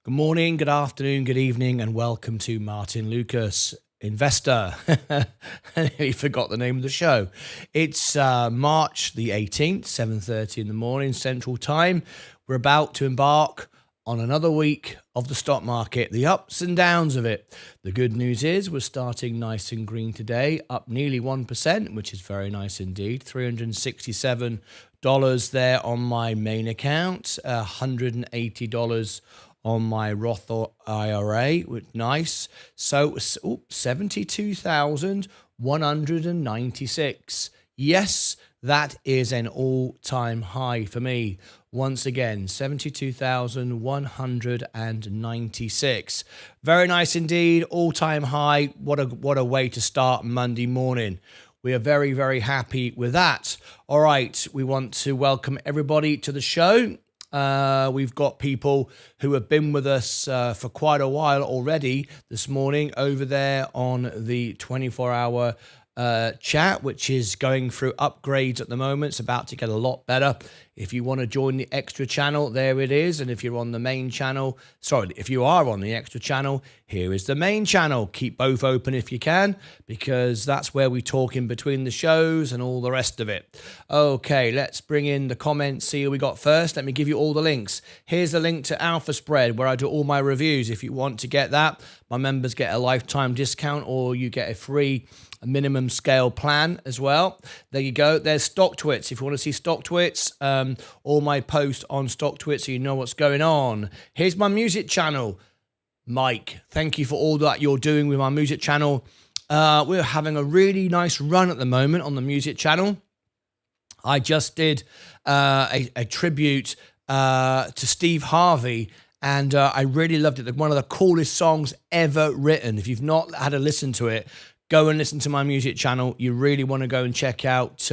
Good morning, good afternoon, good evening, and welcome to Martyn Lucas Investor. I nearly forgot the name of the show. It's March the 18th, 7:30 in the morning, Central Time. We're about to embark on another week of the stock market, the ups and downs of it. The good news is we're starting nice and green today, up nearly 1%, which is very nice indeed. $367 there on my main account, $180 on my Roth IRA, which nice. So 72,196. Yes, that is an all-time high for me. Once again, 72,196. Very nice indeed, all-time high. What a way to start Monday morning. We are very, very happy with that. All right, we want to welcome everybody to the show. We've got people who have been with us for quite a while already this morning over there on the 24-hour chat, which is going through upgrades at the moment. It's about to get a lot better. If you want to join the extra channel, there it is. And if you're on the main channel, if you are on the extra channel, here is the main channel. Keep both open if you can, because that's where we talk in between the shows and all the rest of it. Okay, let's bring in the comments, see who we got first. Let me give you all the links. Here's the link to Alpha Spread, where I do all my reviews. If you want to get that, my members get a lifetime discount, or you get a free minimum scale plan as well. There you go. There's Stock Twits. If you want to see Stock Twits, all my posts on Stock Twits, so you know what's going on. Here's my music channel. Mike, thank you for all that you're doing with my music channel. We're having a really nice run at the moment on the music channel. I just did a tribute to Steve Harvey, and I really loved it. One of the coolest songs ever written. If you've not had a listen to it, go and listen to my music channel. You really want to go and check out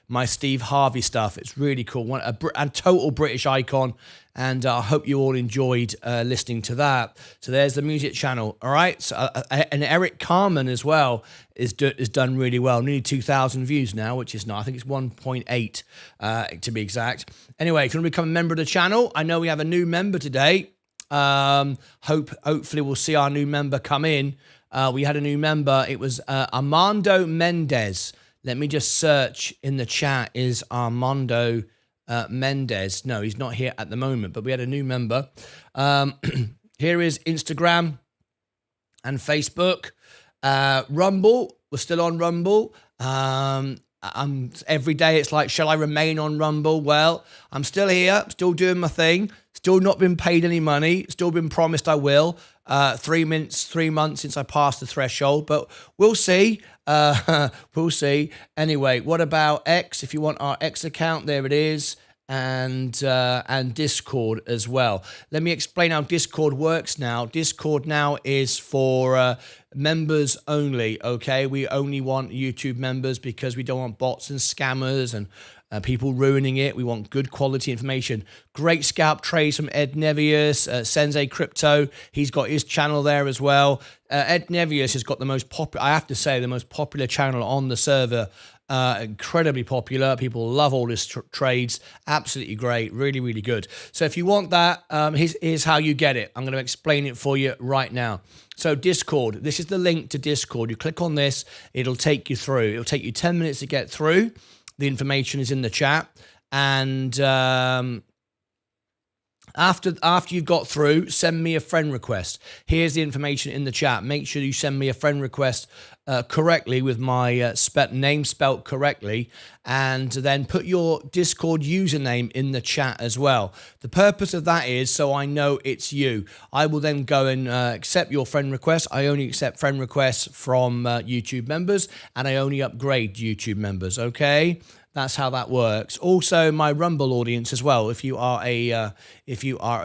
my Steve Harvey stuff. It's really cool. A total British icon, and I hope you all enjoyed listening to that. So there's the music channel. All right. So, and Eric Carmen as well is done really well. Nearly 2,000 views now, which is not. I think it's 1.8 to be exact. Anyway, if you want to become a member of the channel, I know we have a new member today. Hopefully we'll see our new member come in. We had a new member. It was Armando Mendez. Let me just search in the chat. Is Armando Mendez? No, he's not here at the moment, but we had a new member. Here is Instagram and Facebook. Rumble. We're still on Rumble. Every day it's like, shall I remain on Rumble? Well, I'm still here, still doing my thing, still not been paid any money, still been promised I will. 3 months since I passed the threshold, but we'll see. We'll see. Anyway, what about X? If you want our X account, there it is. And Discord as well. Let me explain how Discord works now. Discord now is for members only, okay? We only want YouTube members because we don't want bots and scammers and people ruining it. We want good quality information. Great scalp trades from Ed Nevius, Sensei Crypto. He's got his channel there as well. Ed Nevius has got the most popular, I have to say, the most popular channel on the server. Incredibly popular. People love all his trades. Absolutely great. Really, really good. So if you want that, here's how you get it. I'm going to explain it for you right now. So Discord, this is the link to Discord. You click on this, it'll take you through. It'll take you 10 minutes to get through. The information is in the chat. And after you've got through, send me a friend request. Here's the information in the chat. Make sure you send me a friend request correctly with my name spelt correctly, and then put your Discord username in the chat as well. The purpose of that is so I know it's you. I will then go and accept your friend request. I only accept friend requests from YouTube members, and I only upgrade YouTube members, okay? That's how that works. Also, my Rumble audience as well. If you are a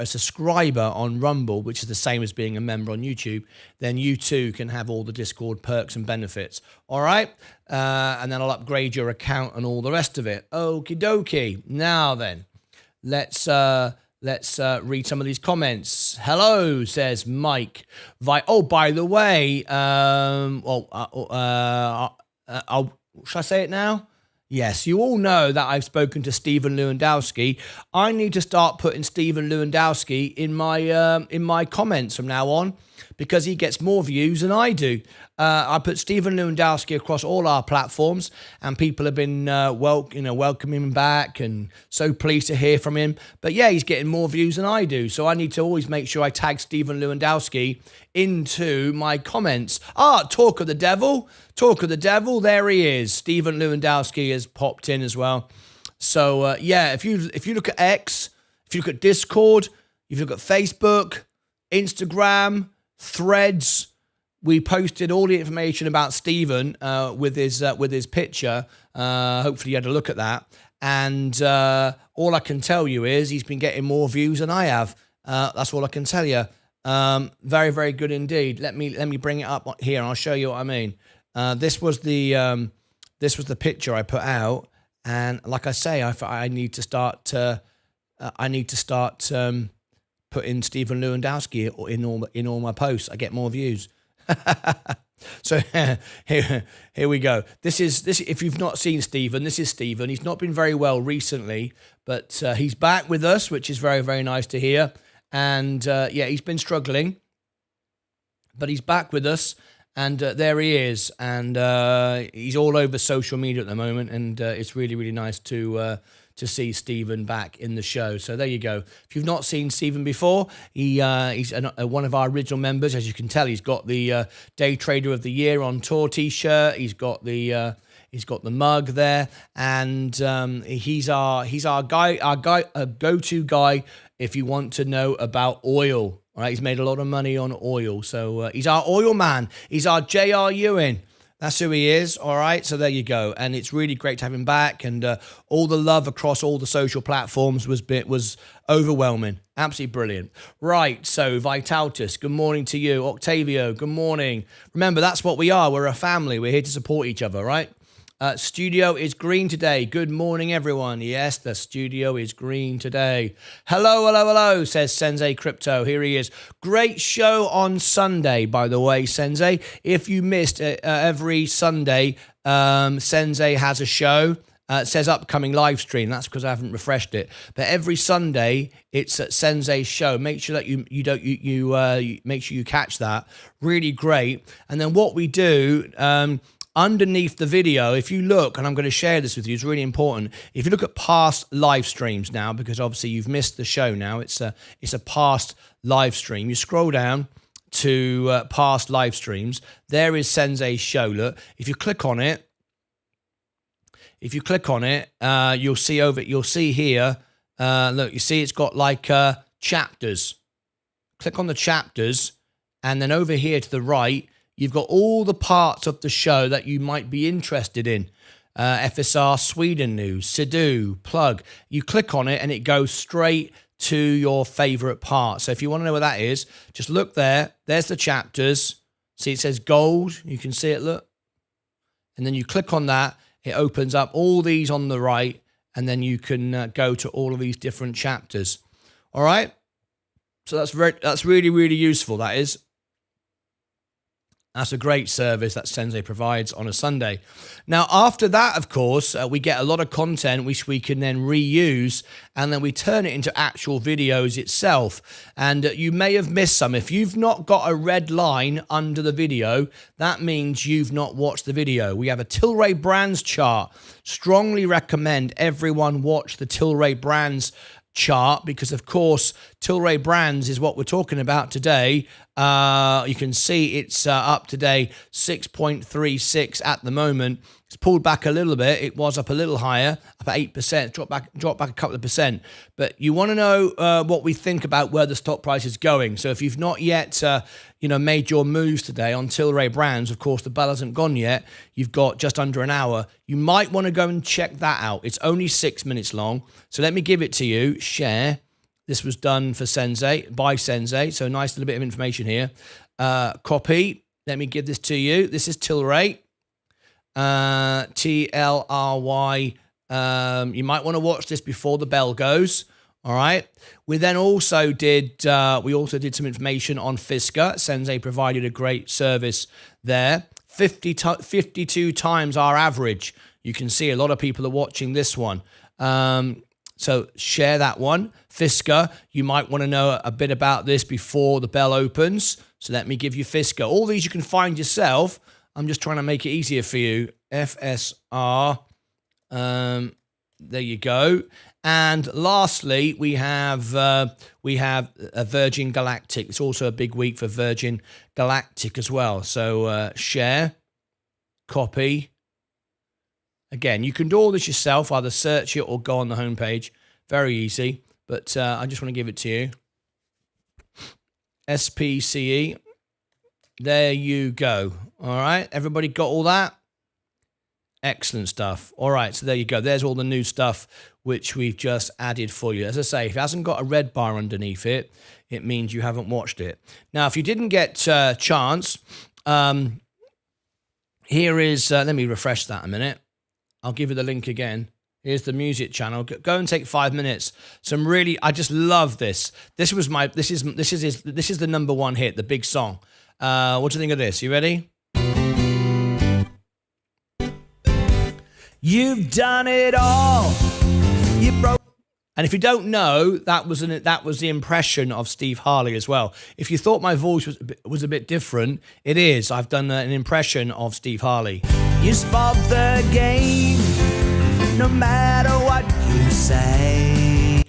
subscriber on Rumble, which is the same as being a member on YouTube, then you too can have all the Discord perks and benefits. All right, and then I'll upgrade your account and all the rest of it. Okie dokie. Now then, let's read some of these comments. Hello, says Mike. Oh, by the way, should I say it now? Yes, you all know that I've spoken to Stephen Lewandowski. I need to start putting Stephen Lewandowski in my comments from now on, because he gets more views than I do. I put Stephen Lewandowski across all our platforms, and people have been welcoming him back and so pleased to hear from him. But yeah, he's getting more views than I do, so I need to always make sure I tag Stephen Lewandowski into my comments. Talk of the devil. There he is. Stephen Lewandowski has popped in as well. So yeah, if you look at X, if you look at Discord, if you look at Facebook, Instagram, Threads, we posted all the information about Stephen with his picture. Hopefully you had a look at that. And all I can tell you is he's been getting more views than I have. That's all I can tell you. Very, very good indeed. Let me bring it up here and I'll show you what I mean. This was the picture I put out, and like I say, I need to start putting Stephen Lewandowski in all my posts. I get more views. So here we go. This. If you've not seen Stephen, this is Stephen. He's not been very well recently, but he's back with us, which is very, very nice to hear. And yeah, he's been struggling, but he's back with us. And there he is, and he's all over social media at the moment, and it's really, really nice to see Stephen back in the show. So there you go. If you've not seen Stephen before, he's one of our original members. As you can tell, he's got the Day Trader of the Year on tour T-shirt. He's got the mug there, and he's our go-to guy if you want to know about oil. All right, he's made a lot of money on oil. So he's our oil man. He's our J.R. Ewing. That's who he is. All right, so there you go. And it's really great to have him back. And all the love across all the social platforms was overwhelming. Absolutely brilliant. Right, so Vitaltus, good morning to you. Octavio, good morning. Remember, that's what we are. We're a family. We're here to support each other, right? Studio is green today. Good morning, everyone. Yes, the studio is green today. Hello, says Sensei Crypto. Here he is. Great show on Sunday, by the way, Sensei. If you missed every Sunday, Sensei has a show. It says upcoming live stream. That's because I haven't refreshed it. But every Sunday, it's at Sensei's show. Make sure that you make sure you catch that. Really great. And then what we do. Underneath the video, if you look, and I'm going to share this with you, it's really important. If you look at past live streams now, because obviously you've missed the show now, it's a past live stream. You scroll down to past live streams. There is Sensei's show. Look, if you click on it, you'll see here. Look, you see it's got like chapters. Click on the chapters, and then over here to the right, you've got all the parts of the show that you might be interested in. FSR Sweden news, Sidhu, plug. You click on it and it goes straight to your favorite part. So if you want to know what that is, just look there. There's the chapters. See, it says gold. You can see it, look. And then you click on that. It opens up all these on the right. And then you can go to all of these different chapters. All right? So that's really, really useful, that is. That's a great service that Sensei provides on a Sunday. Now, after that, of course, we get a lot of content which we can then reuse, and then we turn it into actual videos itself. And you may have missed some. If you've not got a red line under the video, that means you've not watched the video. We have a Tilray Brands chart. Strongly recommend everyone watch the Tilray Brands chart, because of course Tilray Brands is what we're talking about today. You can see it's up today 6.36 at the moment. It's pulled back a little bit. It was up a little higher, up at 8%, dropped back a couple of percent. But you want to know what we think about where the stock price is going. So if you've not yet made your moves today on Tilray Brands, of course the bell hasn't gone yet. You've got just under an hour. You might want to go and check that out. It's only 6 minutes long. So let me give it to you. Share. This was done for Sensei, by Sensei. So nice little bit of information here. Copy. Let me give this to you. This is Tilray. TLRY. You might want to watch this before the bell goes. All right. We then also did some information on Fisker. Sensei provided a great service there. 52 times our average. You can see a lot of people are watching this one. So share that one. Fisker, you might want to know a bit about this before the bell opens. So let me give you Fisker. All these you can find yourself. I'm just trying to make it easier for you. FSR. There you go. And lastly, we have Virgin Galactic. It's also a big week for Virgin Galactic as well. So share, copy. Again, you can do all this yourself, either search it or go on the homepage. Very easy, but I just want to give it to you. SPCE. There you go. All right, everybody got all that? Excellent stuff. All right, so there you go. There's all the new stuff which we've just added for you. As I say, if it hasn't got a red bar underneath it, it means you haven't watched it. Now, if you didn't get a chance, here is, let me refresh that a minute. I'll give you the link again. Here's the music channel. Go and take 5 minutes. Some really, I just love this. This is the number one hit, the big song. What do you think of this? You ready? You've done it all. You broke. And if you don't know, that was the impression of Steve Harley as well. If you thought my voice was a bit different, it is. I've done an impression of Steve Harley. You spoiled the game, no matter what you say.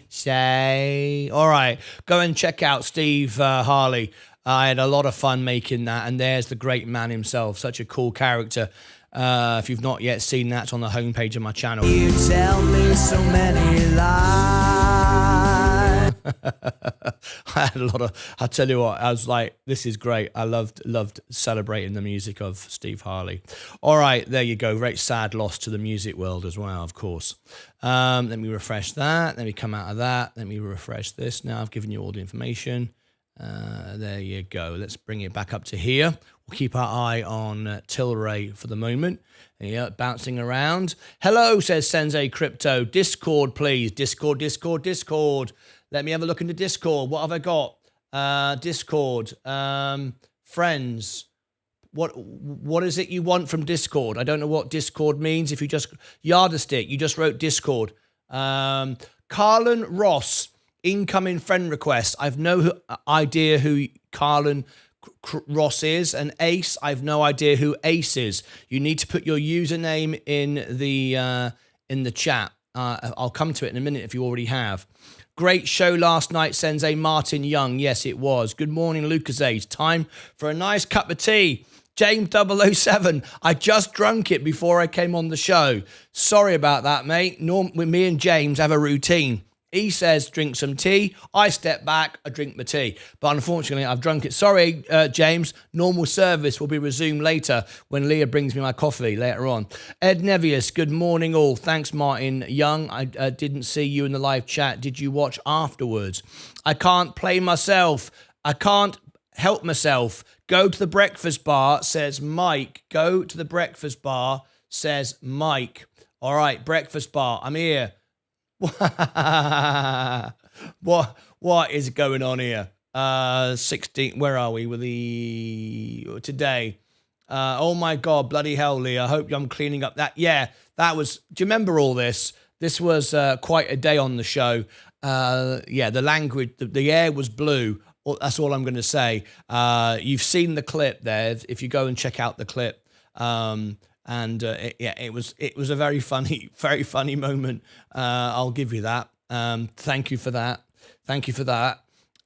All right, go and check out Steve Harley. I had a lot of fun making that, and there's the great man himself. Such a cool character. If you've not yet seen that, it's on the homepage of my channel. You tell me so many lies. I had a lot of, I tell you what, I was like, this is great. I loved celebrating the music of Steve Harley. All right, there you go. Great sad loss to the music world as well, of course. Let me refresh that. Let me come out of that. Let me refresh this. Now I've given you all the information. There you go. Let's bring it back up to here. We'll keep our eye on Tilray for the moment. Yeah, bouncing around. Hello, says Sensei Crypto. Discord, please. Discord. Let me have a look into Discord. What have I got? Discord. Friends. What is it you want from Discord? I don't know what Discord means. If you just Yarderstick, you just wrote Discord. Carlin Ross. Incoming friend request. I've no idea who Carlin Ross is. And Ace, I've no idea who Ace is. You need to put your username in the chat. I'll come to it in a minute if you already have. Great show last night, Sensei. Martin Young. Yes, it was. Good morning, Lucas Age. Time for a nice cup of tea. James 007. I just drunk it before I came on the show. Sorry about that, mate. Me and James have a routine. He says, drink some tea. I step back, I drink my tea. But unfortunately, I've drunk it. Sorry, James. Normal service will be resumed later when Leah brings me my coffee later on. Ed Nevius, good morning all. Thanks, Martin Young. I didn't see you in the live chat. Did you watch afterwards? I can't play myself. I can't help myself. Go to the breakfast bar, says Mike. Go to the breakfast bar, says Mike. All right, breakfast bar. I'm here. What is going on here? 16. Where are we with the today? Oh my God, bloody hell, Lee. I hope I'm cleaning up that. Yeah, that was. Do you remember all this? This was quite a day on the show. Yeah, the language, the air was blue. That's all I'm going to say. You've seen the clip there. If you go and check out the clip. It was a very funny moment. I'll give you that. Thank you for that.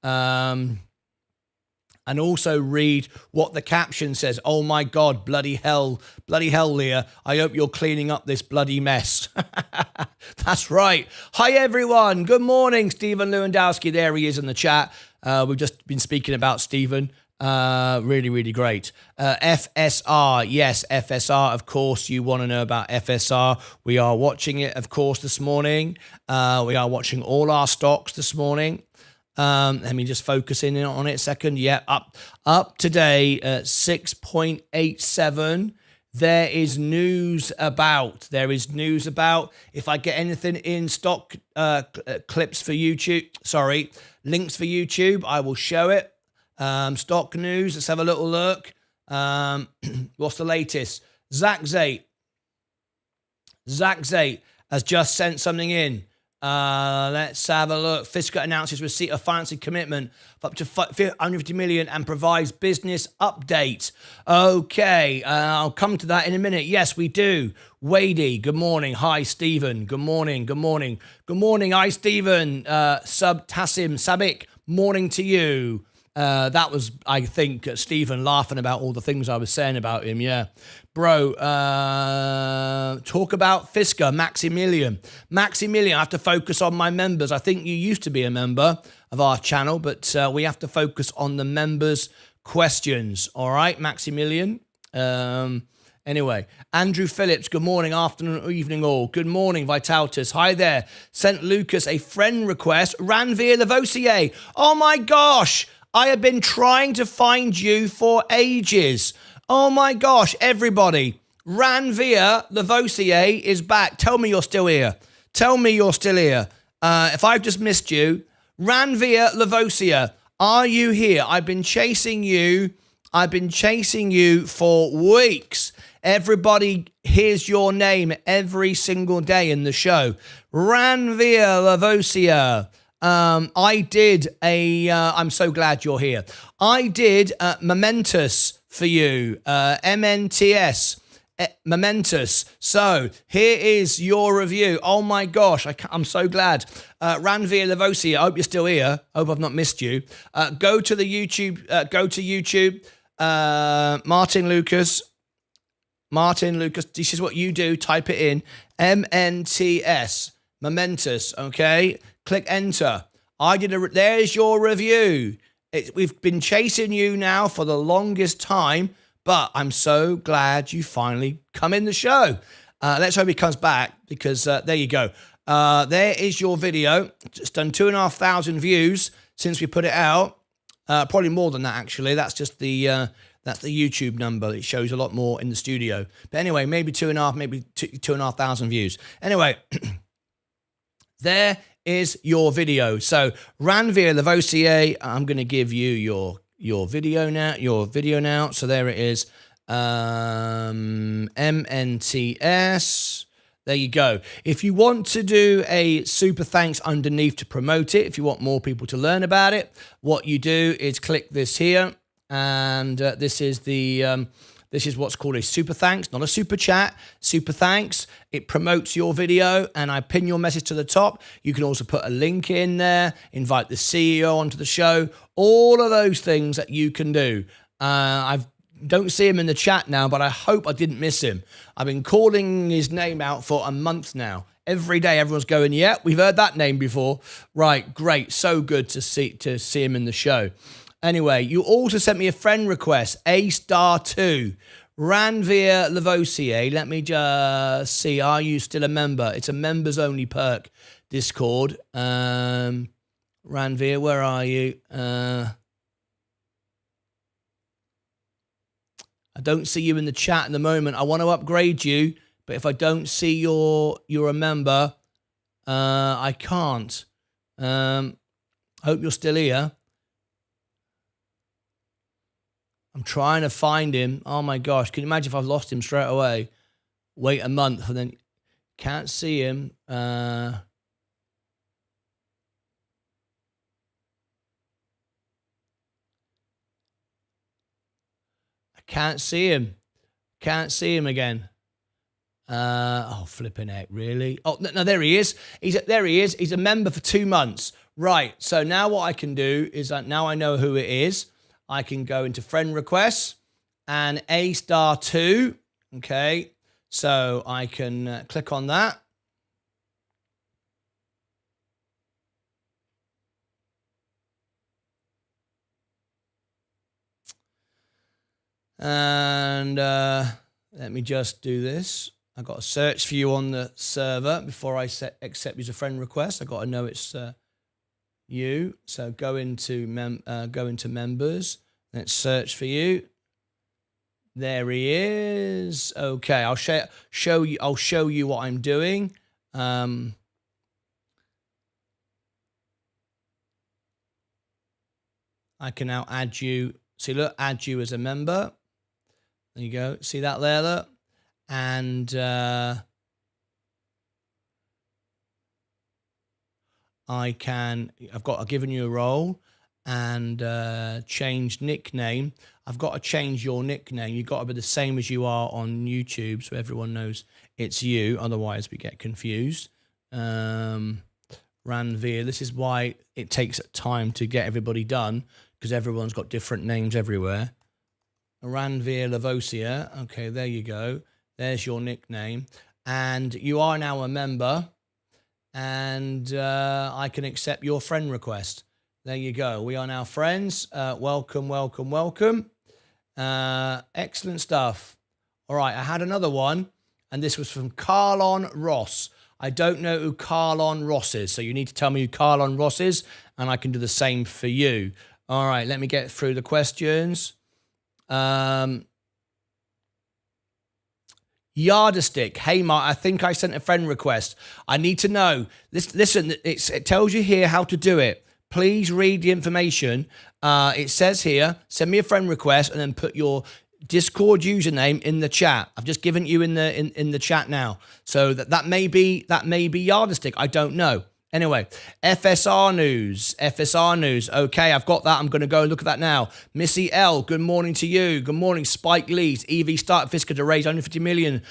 And also read what the caption says. Oh my God, bloody hell, Leah. I hope you're cleaning up this bloody mess. That's right. Hi, everyone. Good morning, Stephen Lewandowski. There he is in the chat. We've just been speaking about Stephen. Really great. FSR. Yes, FSR. Of course, you want to know about FSR. We are watching it, of course, this morning. We are watching all our stocks this morning. Let me just focus in on it a second. Yeah, up today at 6.87. There is news about. If I get anything in stock clips for YouTube, links for YouTube, I will show it. Stock news. Let's have a little look. What's the latest? Zach Zate. Zach8 has just sent something in. Let's have a look. Fiscal announces receipt of financing commitment of up to 150 million and provides business update. Okay, I'll come to that in a minute. Yes, we do. Wadey, good morning. Hi, Stephen. Good morning. Good morning. Good morning. Hi, Stephen. Sub Tassim Sabik. Morning to you. That was, I think, Stephen laughing about all the things I was saying about him. Yeah. Bro, talk about Fisker, Maximilian. Maximilian, I have to focus on my members. I think you used to be a member of our channel, but we have to focus on the members' questions. All right, Maximilian. Anyway, Andrew Phillips, good morning, afternoon, or evening all. Good morning, Vitaltus. Hi there. Sent Lucas a friend request. Ranveer Lavoisier. Oh my gosh. I have been trying to find you for ages. Oh my gosh, everybody. Ranveer Lavoisier is back. Tell me you're still here. Tell me you're still here. If I've just missed you, Ranveer Lavoisier, are you here? I've been chasing you. I've been chasing you for weeks. Everybody hears your name every single day in the show. Ranveer Lavoisier. I'm so glad you're here. I did Momentous for you, MNTS, Momentous. So here is your review. Oh my gosh, I'm so glad. Ranveer Lavoisier, I hope you're still here. Hope I've not missed you. Go to YouTube, Martyn Lucas. Martyn Lucas, this is what you do. Type it in, MNTS, Momentous, okay? Click enter. There's your review. We've been chasing you now for the longest time, but I'm so glad you finally come in the show. Let's hope he comes back because there you go. There is your video. It's done 2,500 views since we put it out. Probably more than that actually. That's just the YouTube number. It shows a lot more in the studio. But anyway, maybe 2,500 views. Anyway, there is your video. So Ranveer Lavoisier, I'm going to give you your video now. So there it is. MNTS. There you go. If you want to do a super thanks underneath to promote it, if you want more people to learn about it, what you do is click this here, and this is what's called a super thanks, not a super chat, super thanks. It promotes your video and I pin your message to the top. You can also put a link in there, invite the CEO onto the show, all of those things that you can do. I don't see him in the chat now, but I hope I didn't miss him. I've been calling his name out for a month now. Every day everyone's going, yeah, we've heard that name before. Right, great, so good to see him in the show. Anyway, you also sent me a friend request, A*2, Ranveer Lavoisier. Let me just see, are you still a member? It's a members only perk, Discord. Ranveer, where are you? I don't see you in the chat at the moment. I want to upgrade you, but if I don't see you're a member, I can't. I hope you're still here. I'm trying to find him. Oh my gosh. Can you imagine if I've lost him straight away? Wait a month and then can't see him. I can't see him. Can't see him again. Oh, flipping heck, really? Oh, no, there he is. There he is. He's a member for 2 months. Right. So now what I can do is that now I know who it is. I can go into friend requests and A*2. Okay. So I can click on that. And let me just do this. I've got to search for you on the server before I accept you as a friend request. I've got to know it's you. So go into members. Let's search for you. There he is. Okay, I'll show you what I'm doing. I can now add you. See, look, add you as a member. There you go. See that there, look. And I've given you a role and changed nickname. I've got to change your nickname. You've got to be the same as you are on YouTube so everyone knows it's you. Otherwise, we get confused. Ranveer. This is why it takes time to get everybody done because everyone's got different names everywhere. Ranveer Lavosia. Okay, there you go. There's your nickname. And you are now a member. And I can accept your friend request. There you go. We are now friends. Welcome, welcome, welcome. Excellent stuff. All right, I had another one, and this was from Carlon Ross. I don't know who Carlon Ross is, so you need to tell me who Carlon Ross is, and I can do the same for you. All right, let me get through the questions. Yardstick. Hey, Mark, I think I sent a friend request. I need to know. Listen, it tells you here how to do it. Please read the information. It says here, send me a friend request and then put your Discord username in the chat. I've just given you in the chat now. So that may be Yardstick. I don't know. Anyway, FSR News. Okay, I've got that. I'm going to go and look at that now. Missy L, good morning to you. Good morning, Spike Lee's EV startup Fisker to raise 150 million.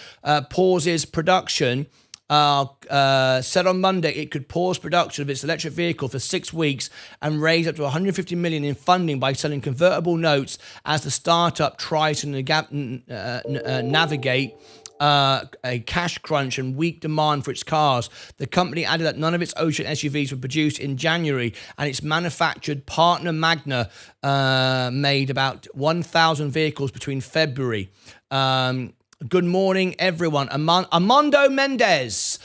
Pauses production. Said on Monday it could pause production of its electric vehicle for 6 weeks and raise up to 150 million in funding by selling convertible notes as the startup tries to navigate a cash crunch and weak demand for its cars. The company added that none of its Ocean SUVs were produced in January, and its manufactured partner Magna made about 1,000 vehicles between February. Good morning, everyone. Armando Mendez.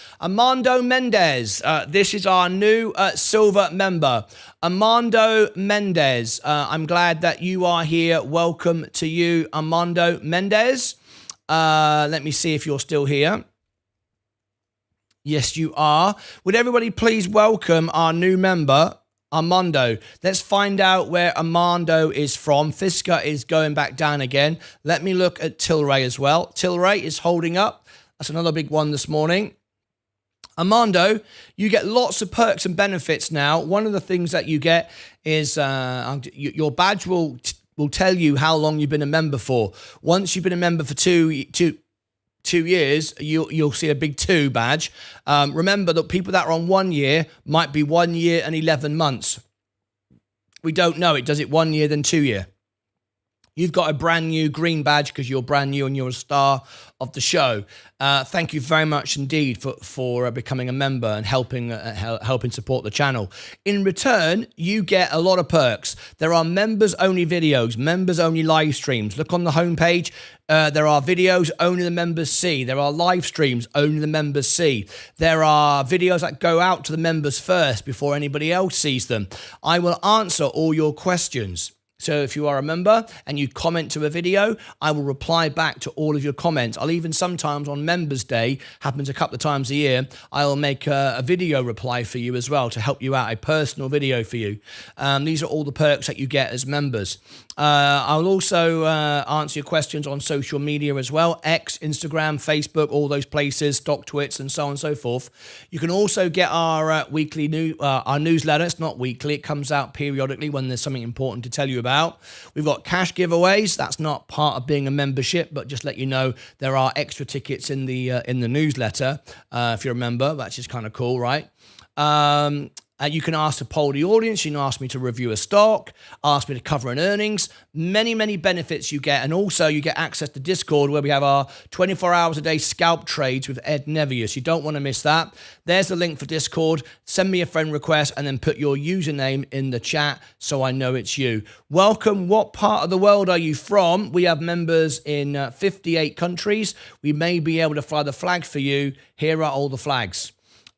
This is our new silver member. Armando Mendez. I'm glad that you are here. Welcome to you, Armando Mendez. Let me see if you're still here. Yes, you are. Would everybody please welcome our new member, Armando. Let's find out where Armando is from. Fisker is going back down again. Let me look at Tilray as well. Tilray is holding up. That's another big one this morning. Armando, you get lots of perks and benefits now. One of the things that you get is your badge will tell you how long you've been a member for. Once you've been a member for two years, you'll see a big 2 badge. Remember that people that are on 1 year might be 1 year and 11 months. We don't know. It does it 1 year, then 2 year. You've got a brand new green badge because you're brand new and you're a star of the show. Thank you very much indeed for becoming a member and helping support the channel. In return, you get a lot of perks. There are members-only videos, members-only live streams. Look on the homepage. There are videos only the members see. There are live streams only the members see. There are videos that go out to the members first before anybody else sees them. I will answer all your questions. So if you are a member and you comment to a video, I will reply back to all of your comments. I'll even sometimes on Members Day, happens a couple of times a year, I'll make a video reply for you as well to help you out, a personal video for you. These are all the perks that you get as members. I'll also answer your questions on social media as well. X, Instagram, Facebook, all those places, stock twits and so on and so forth. You can also get our weekly our newsletter. It's not weekly. It comes out periodically when there's something important to tell you about. We've got cash giveaways. That's not part of being a membership, but just let you know there are extra tickets in the newsletter. If you're a member, that's just kind of cool, right? You can ask to poll the audience. You can ask me to review a stock, ask me to cover an earnings. Many, many benefits you get. And also you get access to Discord where we have our 24 hours a day scalp trades with Ed Nevius. You don't want to miss that. There's the link for Discord. Send me a friend request and then put your username in the chat so I know it's you. Welcome. What part of the world are you from? We have members in 58 countries. We may be able to fly the flag for you. Here are all the flags.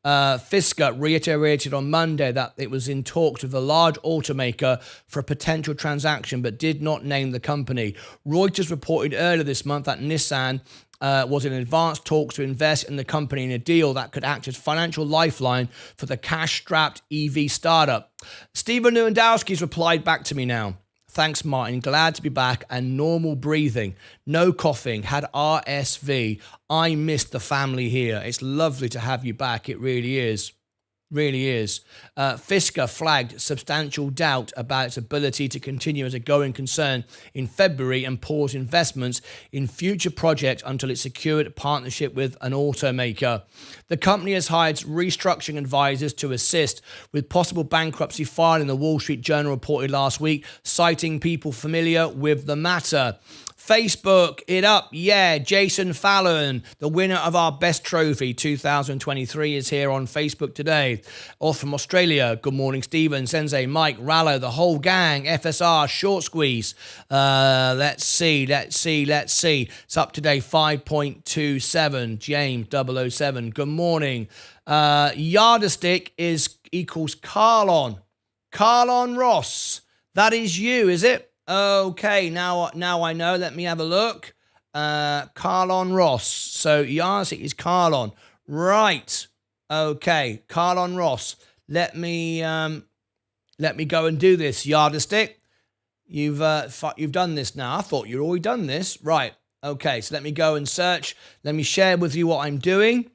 Fisker reiterated on Monday that it was in talks with a large automaker for a potential transaction, but did not name the company. Reuters reported earlier this month that Nissan was in advanced talks to invest in the company in a deal that could act as financial lifeline for the cash-strapped EV startup. Stephen Lewandowski's replied back to me now. Thanks, Martin. Glad to be back and normal breathing. No coughing. Had RSV. I missed the family here. It's lovely to have you back. It really is. Really is. Fisker flagged substantial doubt about its ability to continue as a going concern in February and paused investments in future projects until it secured a partnership with an automaker. The company has hired restructuring advisors to assist with possible bankruptcy filing, the Wall Street Journal reported last week, citing people familiar with the matter. Facebook, it up. Yeah, Jason Fallon, the winner of our best trophy 2023, is here on Facebook today. Or from Australia, good morning, Stephen, Sensei, Mike, Rallo, the whole gang, FSR, Short Squeeze. Let's see. It's up today, 5.27. James 007, good morning. Yardstick equals Carlon. Carlon Ross. That is you, is it? Okay, now I know. Let me have a look. Carlon Ross. So Yardstick is Carlon. Right. Okay, Carlon Ross. Let me go and do this. Yardstick. You've done this now. I thought you'd already done this. Right. Okay, so let me go and search. Let me share with you what I'm doing.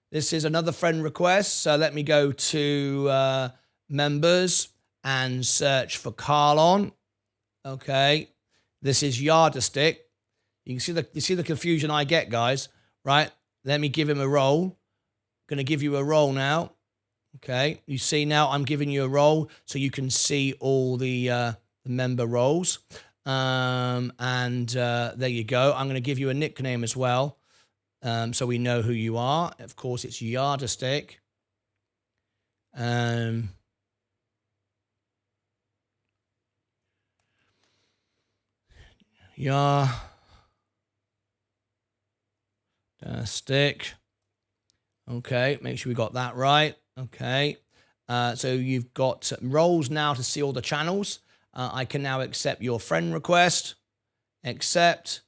This is another friend request. So let me go to members and search for Carlon. Okay, this is Yardstick. You see the confusion I get, guys. Right? Let me give him a role. Going to give you a role now. Okay, you see now I'm giving you a role so you can see all the member roles. There you go. I'm going to give you a nickname as well, so we know who you are. Of course, it's Yardstick. Stick. Okay, make sure we got that right. Okay. So you've got roles now to see all the channels. I can now accept your friend request. Accept.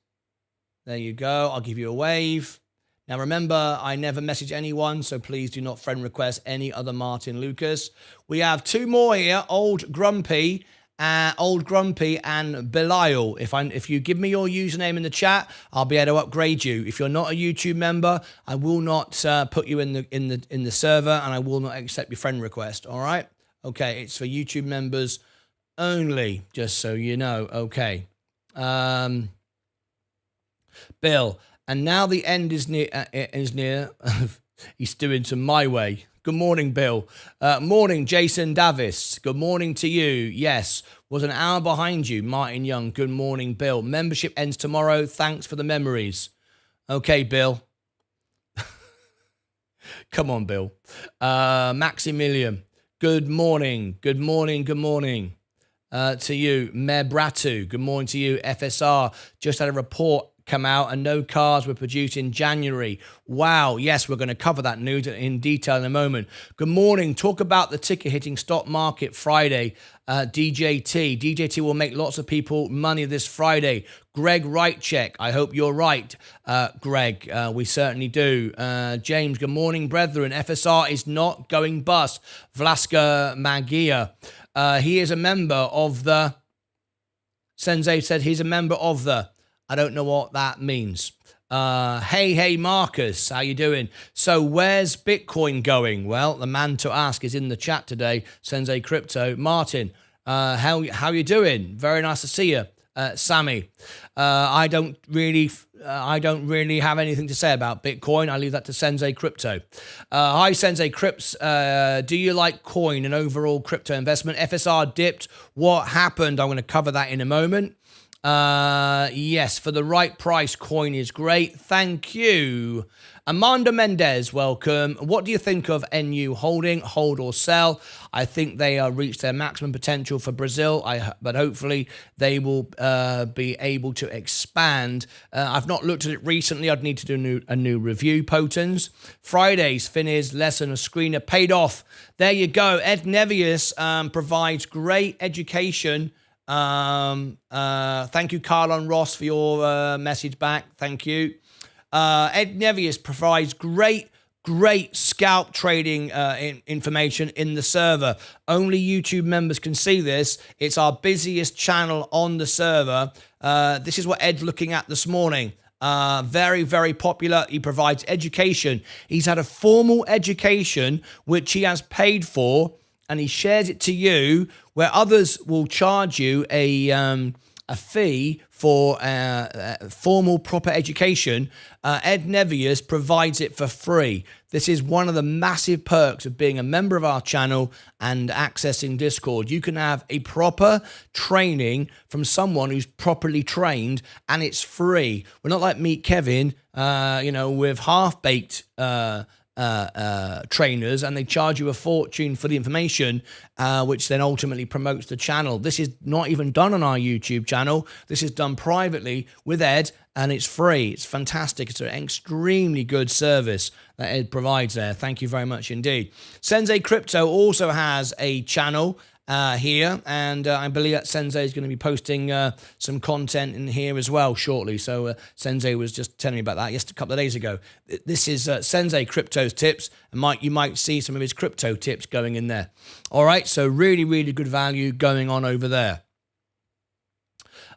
There you go. I'll give you a wave. Now remember, I never message anyone, so please do not friend request any other Martyn Lucas. We have two more here, Old Grumpy and Belial. If you give me your username in the chat, I'll be able to upgrade you. If you're not a YouTube member, I will not put you in the server, and I will not accept your friend request. All right? Okay, it's for YouTube members only, just so you know. Okay. Bill, and now the end is near. He's doing some my way. Good morning, Bill. Morning, Jason Davis. Good morning to you. Yes, was an hour behind you, Martin Young. Good morning, Bill. Membership ends tomorrow. Thanks for the memories. Okay, Bill. Come on, Bill. Maximilian. Good morning. Good morning. Good morning. To you, Mebratu. Good morning to you, FSR. Just had a report come out and no cars were produced in January. Wow. Yes, we're going to cover that news in detail in a moment. Good morning. Talk about the ticker hitting stock market Friday. DJT. DJT will make lots of people money this Friday. Greg Wrightcheck. I hope you're right, Greg. We certainly do. James, good morning, brethren. FSR is not going bust. Vlaska Magia. He is a member of the... Sensei said he's a member of the... I don't know what that means. Hey, Marcus, how you doing? So where's Bitcoin going? Well, the man to ask is in the chat today, Sensei Crypto. Martin, how you doing? Very nice to see you. Sammy, I don't really have anything to say about Bitcoin. I leave that to Sensei Crypto. Hi, Sensei Crips. Do you like coin and overall crypto investment? FSR dipped. What happened? I'm going to cover that in a moment. Yes, for the right price, coin is great. Thank you. Amanda Mendez, welcome. What do you think of NU holding? Hold or sell? I think they reached their maximum potential for Brazil, but hopefully they will be able to expand. I've not looked at it recently. I'd need to do a new review. Potens. Friday's Finnies lesson of screener paid off. There you go. Ed Nevius provides great education. Thank you, Carlon Ross, for your message back. Thank you. Ed Nevius provides great scalp trading information in the server. Only YouTube members can see this. It's our busiest channel on the server. This is what Ed's looking at this morning. Very, very popular. He provides education. He's had a formal education which he has paid for, and he shares it to you, where others will charge you a fee for formal, proper education. Ed Nevius provides it for free. This is one of the massive perks of being a member of our channel and accessing Discord. You can have a proper training from someone who's properly trained, and it's free. We're not like Meet Kevin, with half-baked trainers, and they charge you a fortune for the information, which then ultimately promotes the channel. This is not even done on our YouTube channel. This is done privately with Ed, and it's free. It's fantastic. It's an extremely good service that Ed provides there. Thank you very much indeed. Sensei Crypto also has a channel here, and I believe that Sensei is going to be posting some content in here as well shortly. So Sensei was just telling me about that just a couple of days ago. This is Sensei Crypto's tips, and you might see some of his crypto tips going in there. All right, so really, really good value going on over there.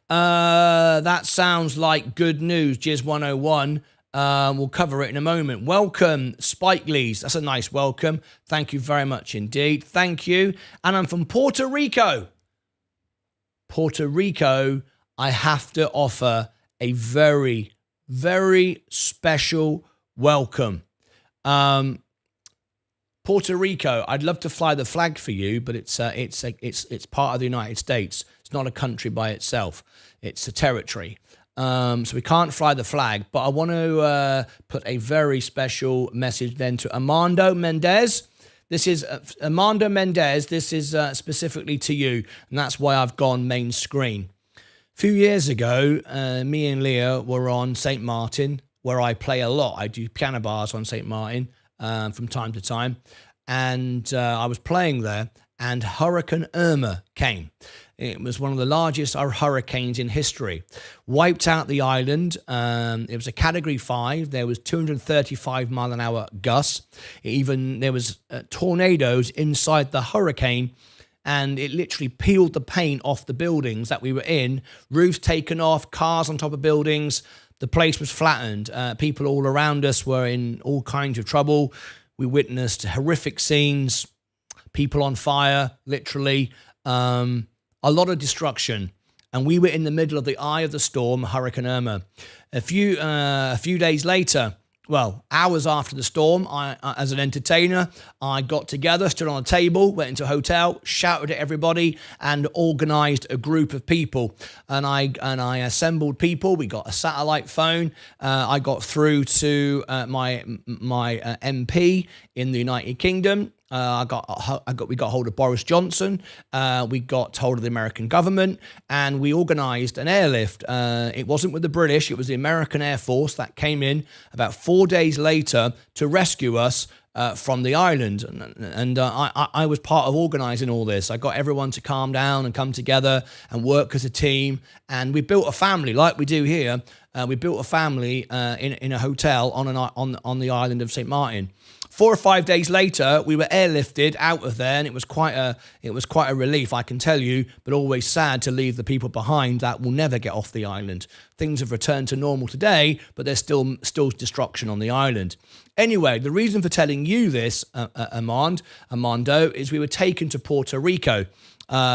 That sounds like good news, Jizz 101. We'll cover it in a moment. Welcome, Spike Lees. That's a nice welcome. Thank you very much indeed. Thank you. And I'm from Puerto Rico. Puerto Rico, I have to offer a very, very special welcome. Puerto Rico, I'd love to fly the flag for you, but it's part of the United States. It's not a country by itself. It's a territory. So we can't fly the flag, but I want to put a very special message then to Armando Mendez. This is Armando Mendez. This is specifically to you, and that's why I've gone main screen. A few years ago, me and Leah were on St. Martin, where I play a lot. I do piano bars on St. Martin from time to time, and I was playing there, and Hurricane Irma came. It was one of the largest hurricanes in history. Wiped out the island. It was a Category 5. There was 235-mile-an-hour gusts. There was tornadoes inside the hurricane, and it literally peeled the paint off the buildings that we were in. Roofs taken off, cars on top of buildings. The place was flattened. People all around us were in all kinds of trouble. We witnessed horrific scenes, people on fire, literally. A lot of destruction, and we were in the middle of the eye of the storm, Hurricane Irma. A few days later, well, hours after the storm, I, as an entertainer, I got together, stood on a table, went into a hotel, shouted at everybody, and organised a group of people. And I assembled people. We got a satellite phone. I got through to my MP in the United Kingdom. We got hold of Boris Johnson. We got hold of the American government, and we organised an airlift. It wasn't with the British; it was the American Air Force that came in about 4 days later to rescue us from the island. And I was part of organising all this. I got everyone to calm down and come together and work as a team. And we built a family, like we do here. We built a family in a hotel on the island of St. Martin. 4 or 5 days later, we were airlifted out of there, and it was quite a relief, I can tell you, but always sad to leave the people behind that will never get off the island. Things have returned to normal today, but there's still destruction on the island. Anyway, the reason for telling you this, Armando, is we were taken to Puerto Rico. And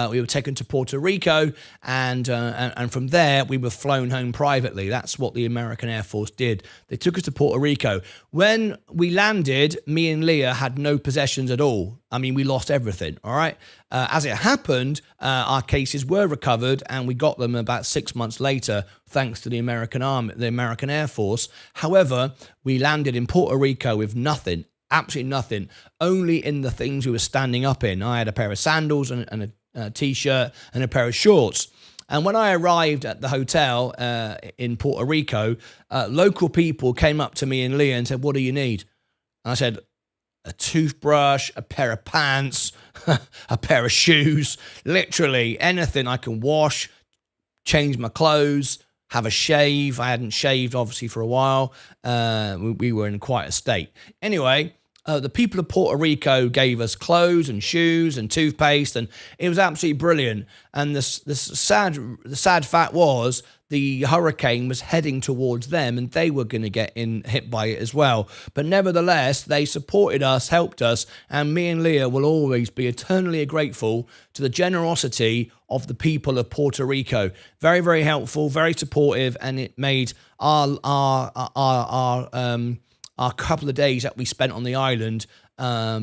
from there we were flown home privately. That's what the American Air Force did. They took us to Puerto Rico. When we landed, me and Leah had no possessions at all. I mean, we lost everything, all right? As it happened, our cases were recovered, and we got them about 6 months later, thanks to the American Army, the American Air Force. However, we landed in Puerto Rico with nothing. Absolutely nothing, only in the things we were standing up in. I had a pair of sandals and a t-shirt and a pair of shorts. And when I arrived at the hotel in Puerto Rico, local people came up to me and Leah and said, "What do you need?" And I said, "A toothbrush, a pair of pants, a pair of shoes, literally anything I can wash, change my clothes, have a shave." I hadn't shaved, obviously, for a while. We were in quite a state. Anyway, The people of Puerto Rico gave us clothes and shoes and toothpaste, and it was absolutely brilliant. And the sad fact was the hurricane was heading towards them, and they were going to get hit by it as well. But nevertheless, they supported us, helped us, and me and Leah will always be eternally grateful to the generosity of the people of Puerto Rico. Very, very helpful, very supportive, and it made our couple of days that we spent on the island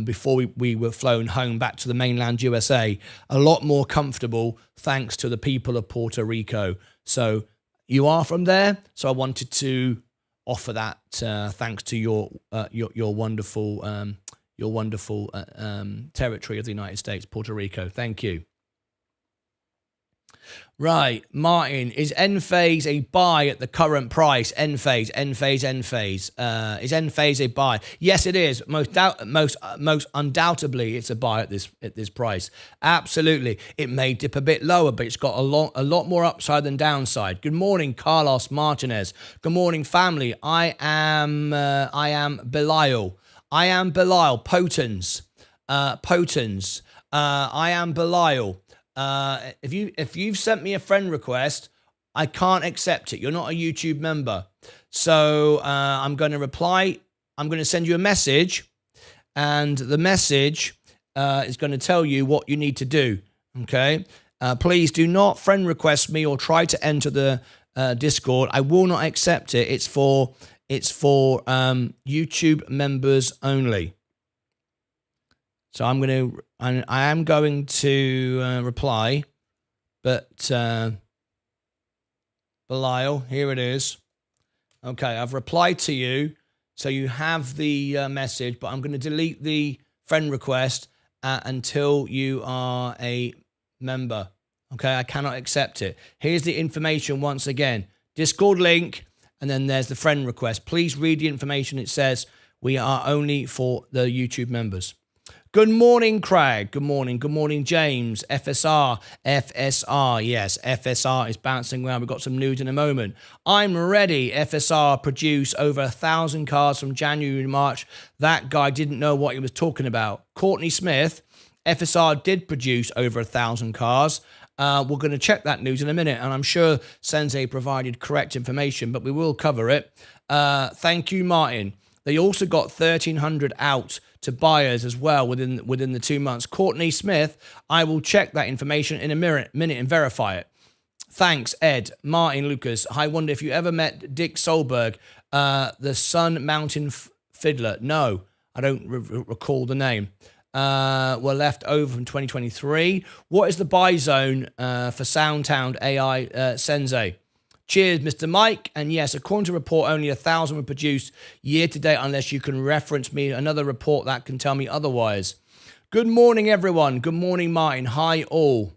before we were flown home back to the mainland USA a lot more comfortable, thanks to the people of Puerto Rico. So you are from there, so I wanted to offer that thanks to your wonderful territory of the United States, Puerto Rico. Thank you. Right, Martin, is Enphase a buy at the current price? Enphase. Is Enphase a buy? Yes, it is. Most undoubtedly, it's a buy at this price. Absolutely. It may dip a bit lower, but it's got a lot more upside than downside. Good morning, Carlos Martinez. Good morning, family. I am Belial. Potens. I am Belial. If you've sent me a friend request, I can't accept it. You're not a YouTube member. So I'm going to reply. I'm going to send you a message, and the message is going to tell you what you need to do. Okay? Please do not friend request me or try to enter the Discord. I will not accept it. It's for YouTube members only. So I am going to reply, but Belial, here it is. Okay, I've replied to you, so you have the message, but I'm going to delete the friend request until you are a member. Okay, I cannot accept it. Here's the information once again. Discord link, and then there's the friend request. Please read the information. It says we are only for the YouTube members. Good morning, Craig. Good morning. Good morning, James. FSR. Yes, FSR is bouncing around. We've got some news in a moment. I'm ready. FSR produced over 1,000 cars from January to March. That guy didn't know what he was talking about. Courtney Smith. FSR did produce over 1,000 cars. We're going to check that news in a minute, and I'm sure Sensei provided correct information, but we will cover it. Thank you, Martin. They also got 1,300 out to buyers as well within the 2 months. Courtney Smith, I will check that information in a minute and verify it. Thanks, Ed. Martyn Lucas. I wonder if you ever met Dick Solberg, the Sun Mountain Fiddler. No, I don't recall the name. Were left over from 2023. What is the buy zone for Soundhound AI Sensei? Cheers, Mr. Mike. And yes, according to report, only 1,000 were produced year to date, unless you can reference me another report that can tell me otherwise. Good morning, everyone. Good morning, Martin. Hi, all.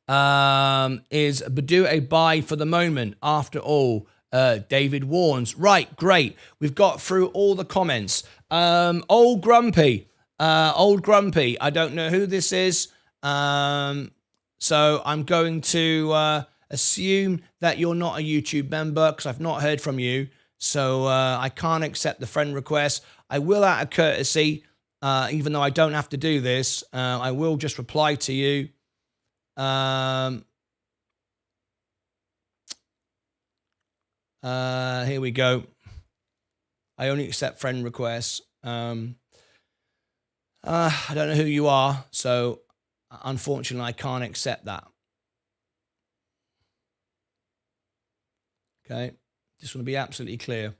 Is Badu a buy for the moment? After all, David warns. Right, great. We've got through all the comments. Old Grumpy. I don't know who this is. So I'm going to assume that you're not a YouTube member because I've not heard from you. So I can't accept the friend request. I will, out of courtesy, even though I don't have to do this, I will just reply to you. Here we go. I only accept friend requests. I don't know who you are, so unfortunately I can't accept that. Okay, just want to be absolutely clear.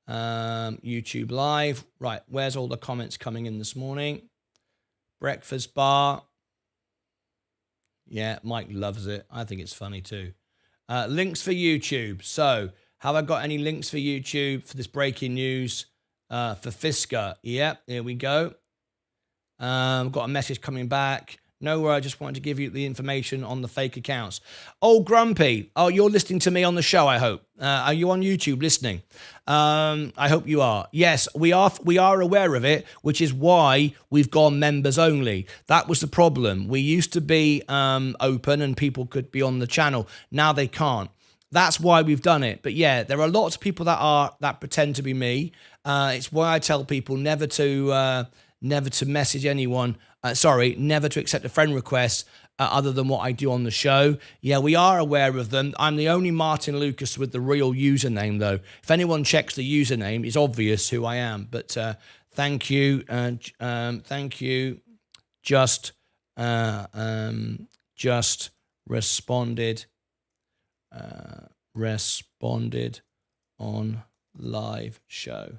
YouTube Live. Right, where's all the comments coming in this morning? Breakfast bar. Yeah, Mike loves it. I think it's funny too. Links for YouTube. So, have I got any links for YouTube for this breaking news? For Fisker. Yep, here we go. Got a message coming back. No, I just wanted to give you the information on the fake accounts. Oh, Grumpy. Oh, you're listening to me on the show, I hope. Are you on YouTube listening? I hope you are. Yes, we are aware of it, which is why we've gone members only. That was the problem. We used to be open and people could be on the channel. Now they can't. That's why we've done it. But yeah, there are lots of people that pretend to be me. It's why I tell people never to message anyone. Never to accept a friend request other than what I do on the show. Yeah, we are aware of them. I'm the only Martyn Lucas with the real username, though. If anyone checks the username, it's obvious who I am. But thank you, thank you. Just responded on live show.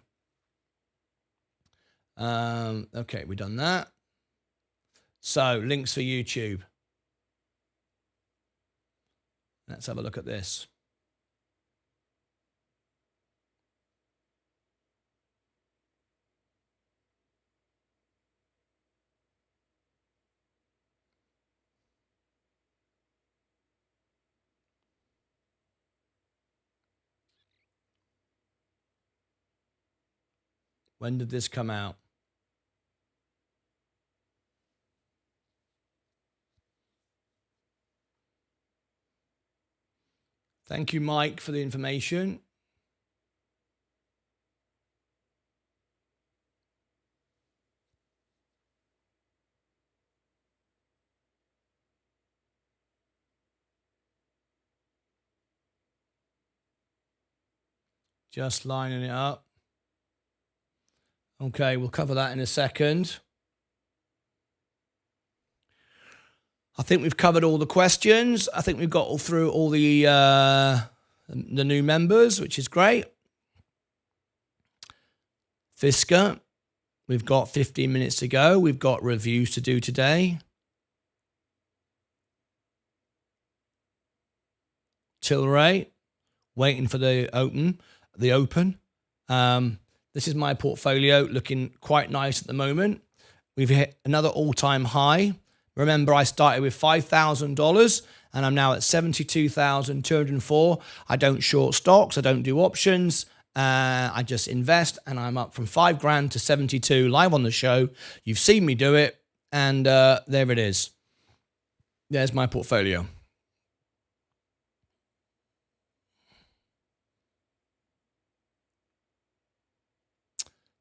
Okay, we've done that. So links for YouTube. Let's have a look at this. When did this come out? Thank you, Mike, for the information. Just lining it up. Okay, we'll cover that in a second. I think we've covered all the questions. I think we've got through all the new members, which is great. Fisker, we've got 15 minutes to go. We've got reviews to do today. Tilray, waiting for the open. This is my portfolio, looking quite nice at the moment. We've hit another all-time high. Remember, I started with $5,000 and I'm now at $72,204. I don't short stocks. I don't do options. I just invest, and I'm up from $5,000 to 72 live on the show. You've seen me do it, and there it is. There's my portfolio.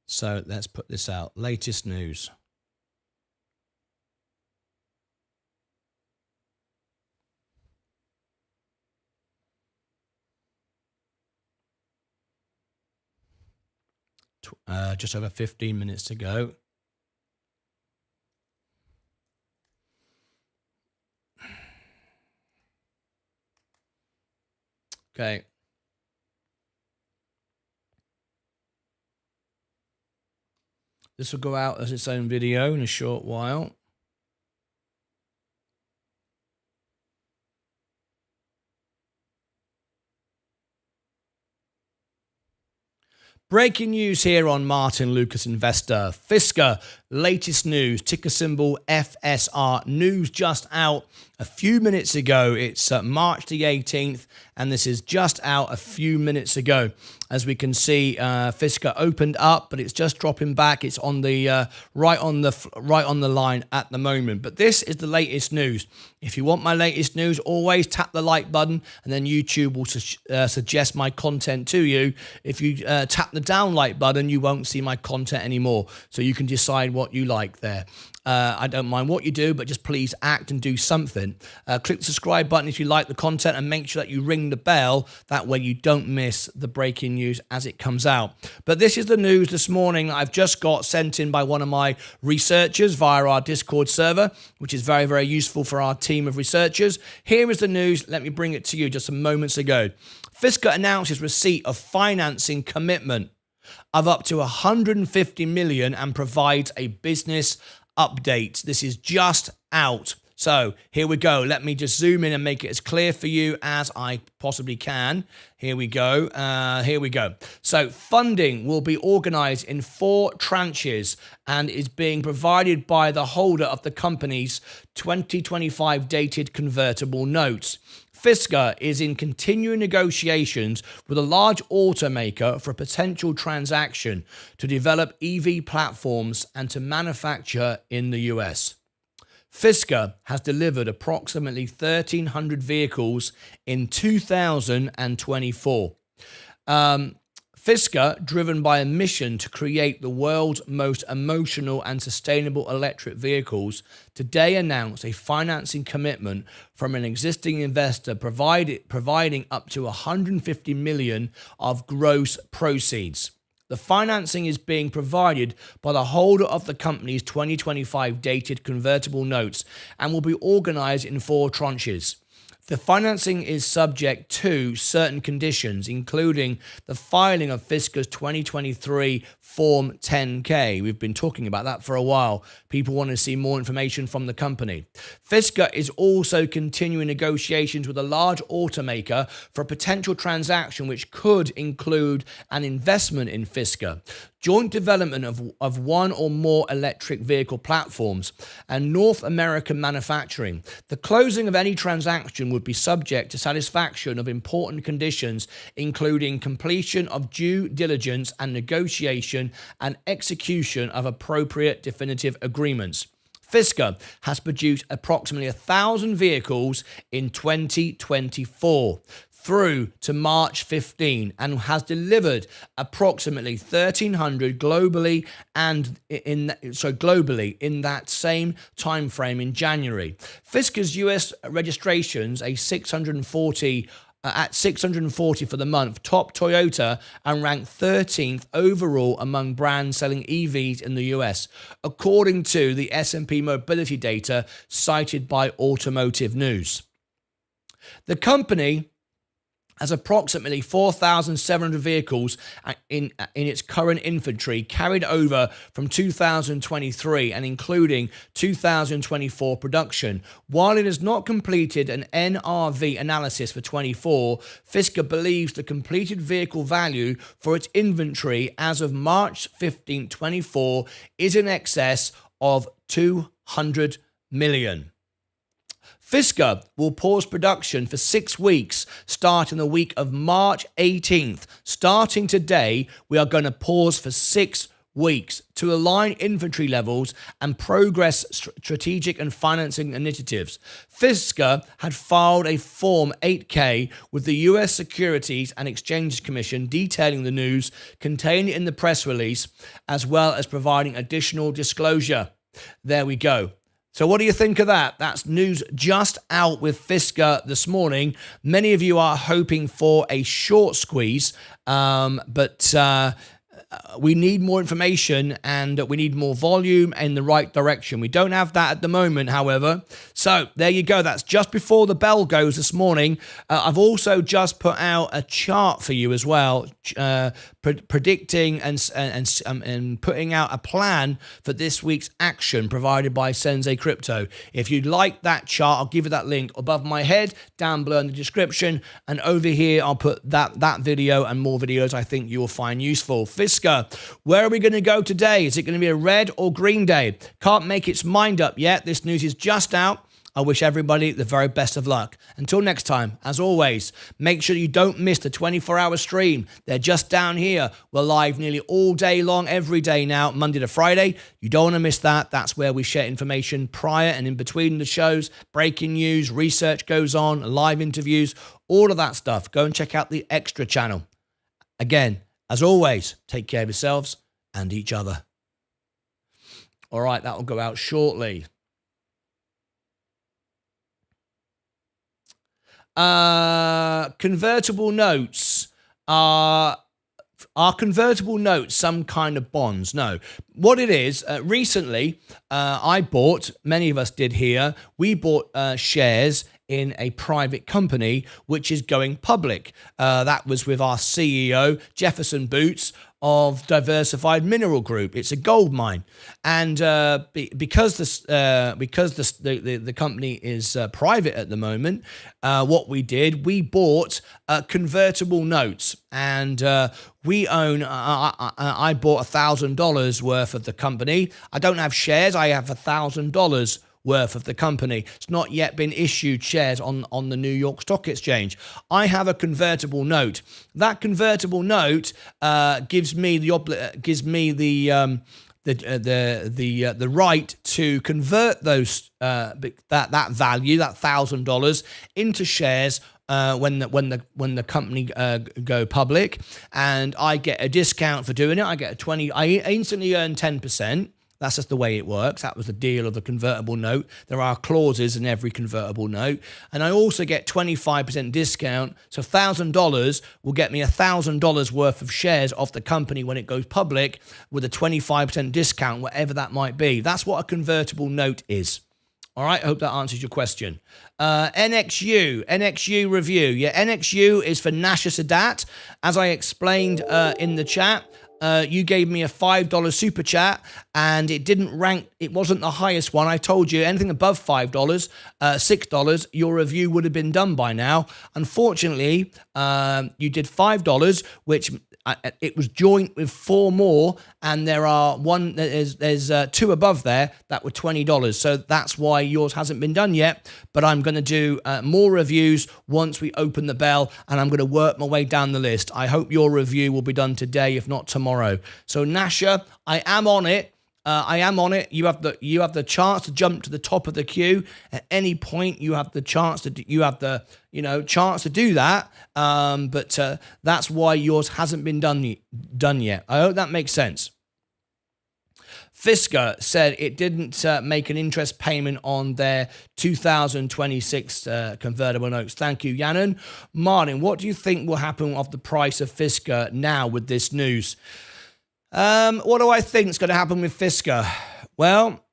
So let's put this out. Latest news. Just over 15 minutes to go. Okay. This will go out as its own video in a short while. Breaking news here on Martyn Lucas Investor. Fisker, latest news, ticker symbol FSR. News just out a few minutes ago. It's March the 18th, and this is just out a few minutes ago. As we can see, Fisker opened up, but it's just dropping back. It's on the right on the line at the moment. But this is the latest news. If you want my latest news, always tap the like button, and then YouTube will suggest my content to you. If you tap the down like button, you won't see my content anymore. So you can decide what you like there. I don't mind what you do, but just please act and do something. Click the subscribe button if you like the content, and make sure that you ring the bell. That way you don't miss the breaking news as it comes out. But this is the news this morning that I've just got sent in by one of my researchers via our Discord server, which is very, very useful for our team of researchers. Here is the news. Let me bring it to you just some moments ago. Fisker announces receipt of financing commitment of up to 150 million and provides a business update. This is just out. So here we go. Let me just zoom in and make it as clear for you as I possibly can. Here we go. So funding will be organized in 4 tranches and is being provided by the holder of the company's 2025 dated convertible notes. Fisker is in continuing negotiations with a large automaker for a potential transaction to develop EV platforms and to manufacture in the US. Fisker has delivered approximately 1,300 vehicles in 2024. Fisker, driven by a mission to create the world's most emotional and sustainable electric vehicles, today announced a financing commitment from an existing investor providing up to 150 million of gross proceeds. The financing is being provided by the holder of the company's 2025 dated convertible notes and will be organized in 4 tranches. The financing is subject to certain conditions, including the filing of Fisker's 2023 Form 10K. We've been talking about that for a while. People want to see more information from the company. Fisker is also continuing negotiations with a large automaker for a potential transaction which could include an investment in Fisker, joint development of one or more electric vehicle platforms, and North American manufacturing. The closing of any transaction would be subject to satisfaction of important conditions, including completion of due diligence and negotiation and execution of appropriate definitive agreements. Fisker has produced approximately 1,000 vehicles in 2024 through to March 15 and has delivered approximately 1,300 globally in that same time frame in January. Fisker's US registrations at 640 for the month, top Toyota, and ranked 13th overall among brands selling EVs in the US, according to the S&P mobility data cited by Automotive News. The company has approximately 4,700 vehicles in its current inventory carried over from 2023 and including 2024 production. While it has not completed an NRV analysis for 24, Fisker believes the completed vehicle value for its inventory as of March 15, 24 is in excess of 200 million. Fisker will pause production for 6 weeks, starting the week of March 18th. Starting today, we are going to pause for 6 weeks to align inventory levels and progress strategic and financing initiatives. Fisker had filed a Form 8K with the U.S. Securities and Exchange Commission detailing the news contained in the press release, as well as providing additional disclosure. There we go. So what do you think of that? That's news just out with Fisker this morning. Many of you are hoping for a short squeeze, but we need more information and we need more volume in the right direction. We don't have that at the moment, however. So there you go. That's just before the bell goes this morning. I've also just put out a chart for you as well, predicting and putting out a plan for this week's action provided by Sensei Crypto. If you'd like that chart, I'll give you that link above my head, down below in the description, and over here I'll put that video and more videos I think you will find useful. Fisker, where are we going to go today? Is it going to be a red or green day? Can't make its mind up yet. This news is just out. I wish everybody the very best of luck. Until next time, as always, make sure you don't miss the 24-hour stream. They're just down here. We're live nearly all day long, every day now, Monday to Friday. You don't want to miss that. That's where we share information prior and in between the shows. Breaking news, research goes on, live interviews, all of that stuff. Go and check out the extra channel. Again, as always, take care of yourselves and each other. All right, that will go out shortly. Convertible notes are convertible notes some kind of bonds? No. What it is, recently, I bought, many of us did here, we bought shares in a private company which is going public. That was with our CEO, Jefferson Boots, of Diversified Mineral Group. It's a gold mine, and because the company is private at the moment, what we did, we bought convertible notes, and we own. I bought $1,000 worth of the company. I don't have shares. I have $1,000 worth of the company. It's not yet been issued shares on the New York Stock Exchange. I have a convertible note. That convertible note gives me the right to convert those that value, that $1,000, into shares when the company go public, and I get a discount for doing it. I get a 20. I instantly earn 10%. That's just the way it works. That was the deal of the convertible note. There are clauses in every convertible note. And I also get 25% discount. So $1,000 will get me $1,000 worth of shares off the company when it goes public with a 25% discount, whatever that might be. That's what a convertible note is. All right, I hope that answers your question. NXU review. Yeah, NXU is for Nasha Sadat. As I explained in the chat, you gave me a $5 super chat, and it didn't rank. It wasn't the highest one. I told you anything above $5, $6, your review would have been done by now. Unfortunately, you did $5, which it was joint with 4 more, and there's 2 above there that were $20. So that's why yours hasn't been done yet. But I'm going to do more reviews once we open the bell, and I'm going to work my way down the list. I hope your review will be done today, if not tomorrow. So Nasha, I am on it. You have the chance to jump to the top of the queue at any point. You have the chance to do that. But that's why yours hasn't been done yet. I hope that makes sense. Fisker said it didn't make an interest payment on their 2026 convertible notes. Thank you, Yannon. Martyn, what do you think will happen of the price of Fisker now with this news? What do I think is going to happen with Fisker? Well,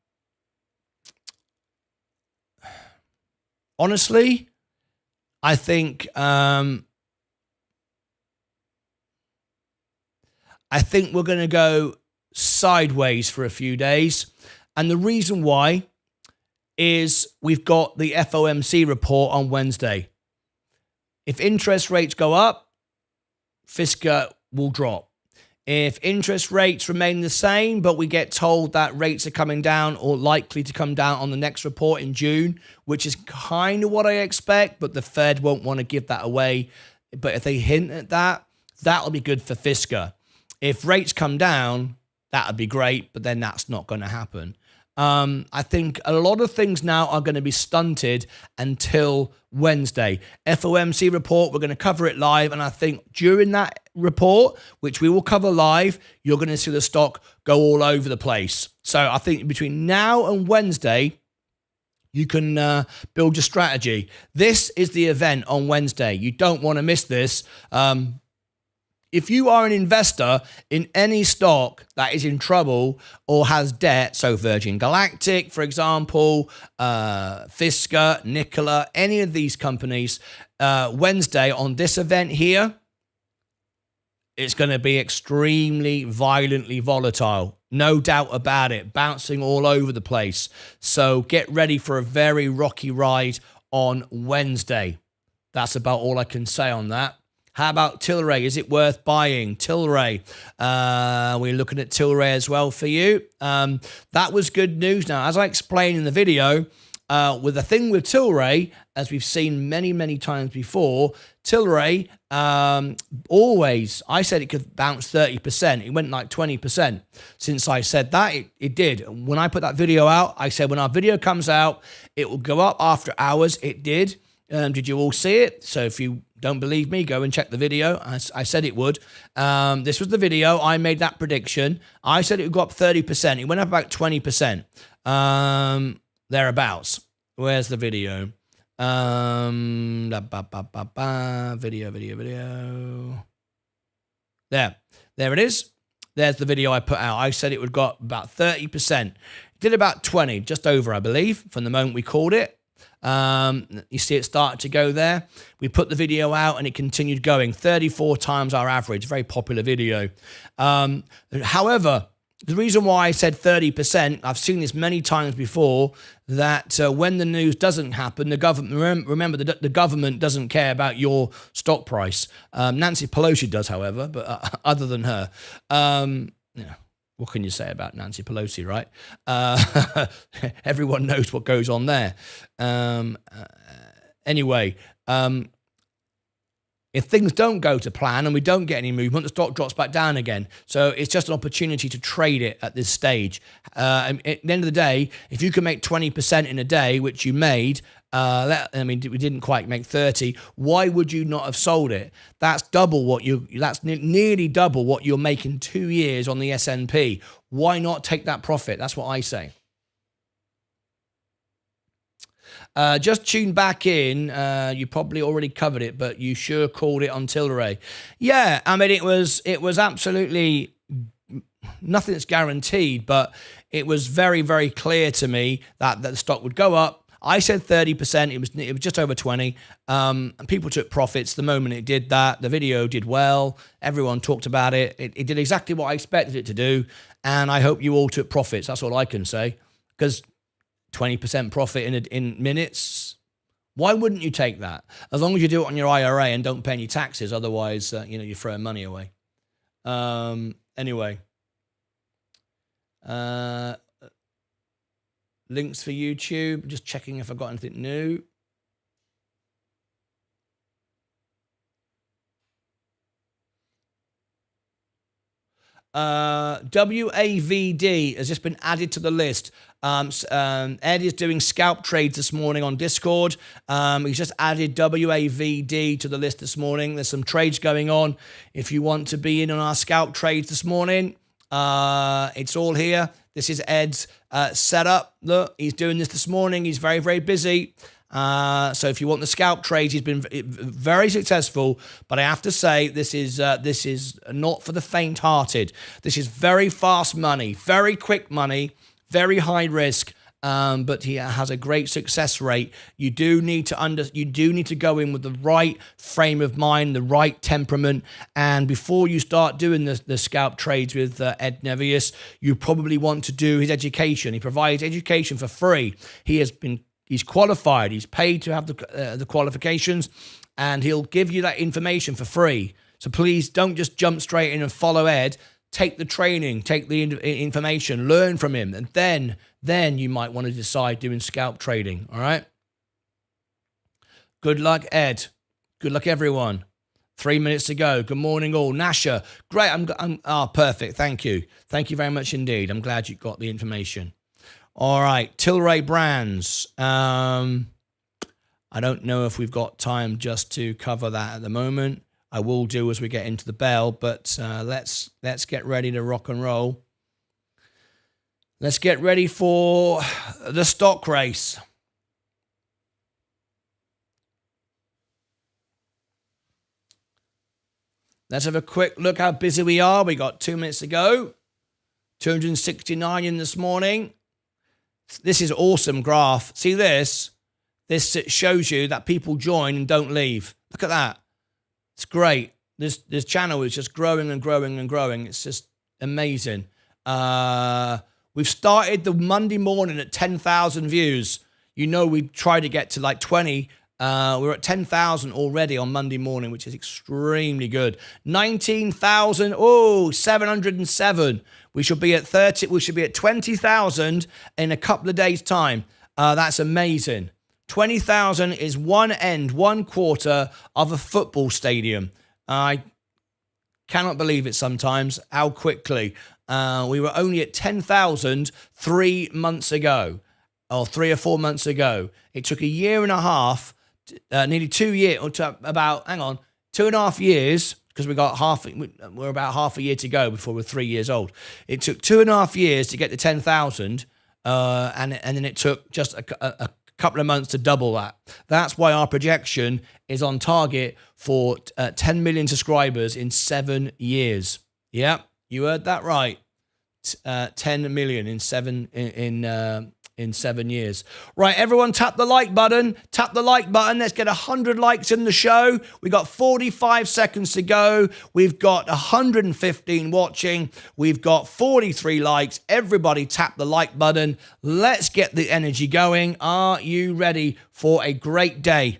honestly, I think we're going to go sideways for a few days. And the reason why is we've got the FOMC report on Wednesday. If interest rates go up, Fisker will drop. If interest rates remain the same, but we get told that rates are coming down or likely to come down on the next report in June, which is kind of what I expect, but the Fed won't want to give that away. But if they hint at that, that'll be good for Fisker. If rates come down, that would be great, but then that's not going to happen. I think a lot of things now are going to be stunted until Wednesday. FOMC report, we're going to cover it live. And I think during that report, which we will cover live, you're going to see the stock go all over the place. So I think between now and Wednesday, you can build your strategy. This is the event on Wednesday. You don't want to miss this. If you are an investor in any stock that is in trouble or has debt, so Virgin Galactic, for example, Fisker, Nikola, any of these companies, Wednesday on this event here, it's going to be extremely violently volatile. No doubt about it, bouncing all over the place. So get ready for a very rocky ride on Wednesday. That's about all I can say on that. How about Tilray? Is it worth buying? Tilray. We're looking at Tilray as well for you. That was good news. Now, as I explained in the video, with the thing with Tilray, as we've seen many, many times before, Tilray always, I said it could bounce 30%. It went like 20%. Since I said that, it did. When I put that video out, I said when our video comes out, it will go up after hours. It did. Did you all see it? So if you don't believe me, go and check the video. I said it would. This was the video. I made that prediction. I said it would go up 30%. It went up about 20%. Thereabouts. Where's the video? Video. There it is. There's the video I put out. I said it would go up about 30%. It did about 20, just over, I believe, from the moment we called it. You see it start to go there. We put the video out and it continued going 34 times our average. Very popular video. However, the reason why I said 30%, I've seen this many times before, that when the news doesn't happen, the government, remember the government doesn't care about your stock price. Nancy Pelosi does, however, but other than her, yeah. What can you say about Nancy Pelosi, right? Everyone knows what goes on there. Anyway, If things don't go to plan and we don't get any movement, the stock drops back down again. So it's just an opportunity to trade it at this stage. At the end of the day, if you can make 20% in a day, which you made, we didn't quite make 30. Why would you not have sold it? That's nearly double what you're making 2 years on the S&P. Why not take that profit? That's what I say. Just tune back in. You probably already covered it, but you sure called it on Tilray. Yeah, I mean, it was absolutely nothing that's guaranteed, but it was very, very clear to me that the stock would go up. I said 30%. It was just over 20. And people took profits the moment it did that. The video did well. Everyone talked about it. It did exactly what I expected it to do, and I hope you all took profits. That's all I can say, because 20% profit in minutes. Why wouldn't you take that? As long as you do it on your IRA and don't pay any taxes. Otherwise, you're throwing money away. Anyway. Links for YouTube. Just checking if I've got anything new. WAVD has just been added to the list. Ed is doing scalp trades this morning on Discord. He's just added WAVD to the list this morning. There's some trades going on. If you want to be in on our scalp trades this morning, it's all here. This is Ed's setup. Look, he's doing this morning. He's very, very busy. So if you want the scalp trades, he's been very successful. But I have to say, this is not for the faint-hearted. This is very fast money, very quick money, very high risk. But he has a great success rate. You do need to go in with the right frame of mind, the right temperament. And before you start doing the scalp trades with Ed Nevius, you probably want to do his education. He provides education for free. He's qualified. He's paid to have the qualifications, and he'll give you that information for free. So please don't just jump straight in and follow Ed. Take the training, take the information, learn from him, and then you might want to decide doing scalp trading. All right. Good luck, Ed. Good luck, everyone. 3 minutes to go. Good morning, all. Nasha, great. Perfect. Thank you. Thank you very much indeed. I'm glad you got the information. All right, Tilray Brands. I don't know if we've got time just to cover that at the moment. I will do as we get into the bell, but let's get ready to rock and roll. Let's get ready for the stock race. Let's have a quick look how busy we are. We got 2 minutes to go. 269 in this morning. This is awesome graph. See this? This shows you that people join and don't leave. Look at that. It's great. This channel is just growing and growing and growing. It's just amazing. We've started the Monday morning at 10,000 views. We tried to get to like 20. We're at 10,000 already on Monday morning, which is extremely good. 19,707. We should be at 30. We should be at 20,000 in a couple of days' time. That's amazing. 20,000 is one quarter of a football stadium. I cannot believe it sometimes how quickly. We were only at 10,000 3 months ago, or 3 or 4 months ago. It took a year and a half, nearly 2 years, or to about 2.5 years. Because we're about half a year to go before we're 3 years old. It took 2.5 years to get to 10,000, and then it took just a couple of months to double that. That's why our projection is on target for 10 million subscribers in 7 years. Yeah, you heard that right. 10 million in 7 years. Right, everyone tap the like button. Tap the like button. Let's get 100 likes in the show. We got 45 seconds to go. We've got 115 watching. We've got 43 likes. Everybody tap the like button. Let's get the energy going. Are you ready for a great day?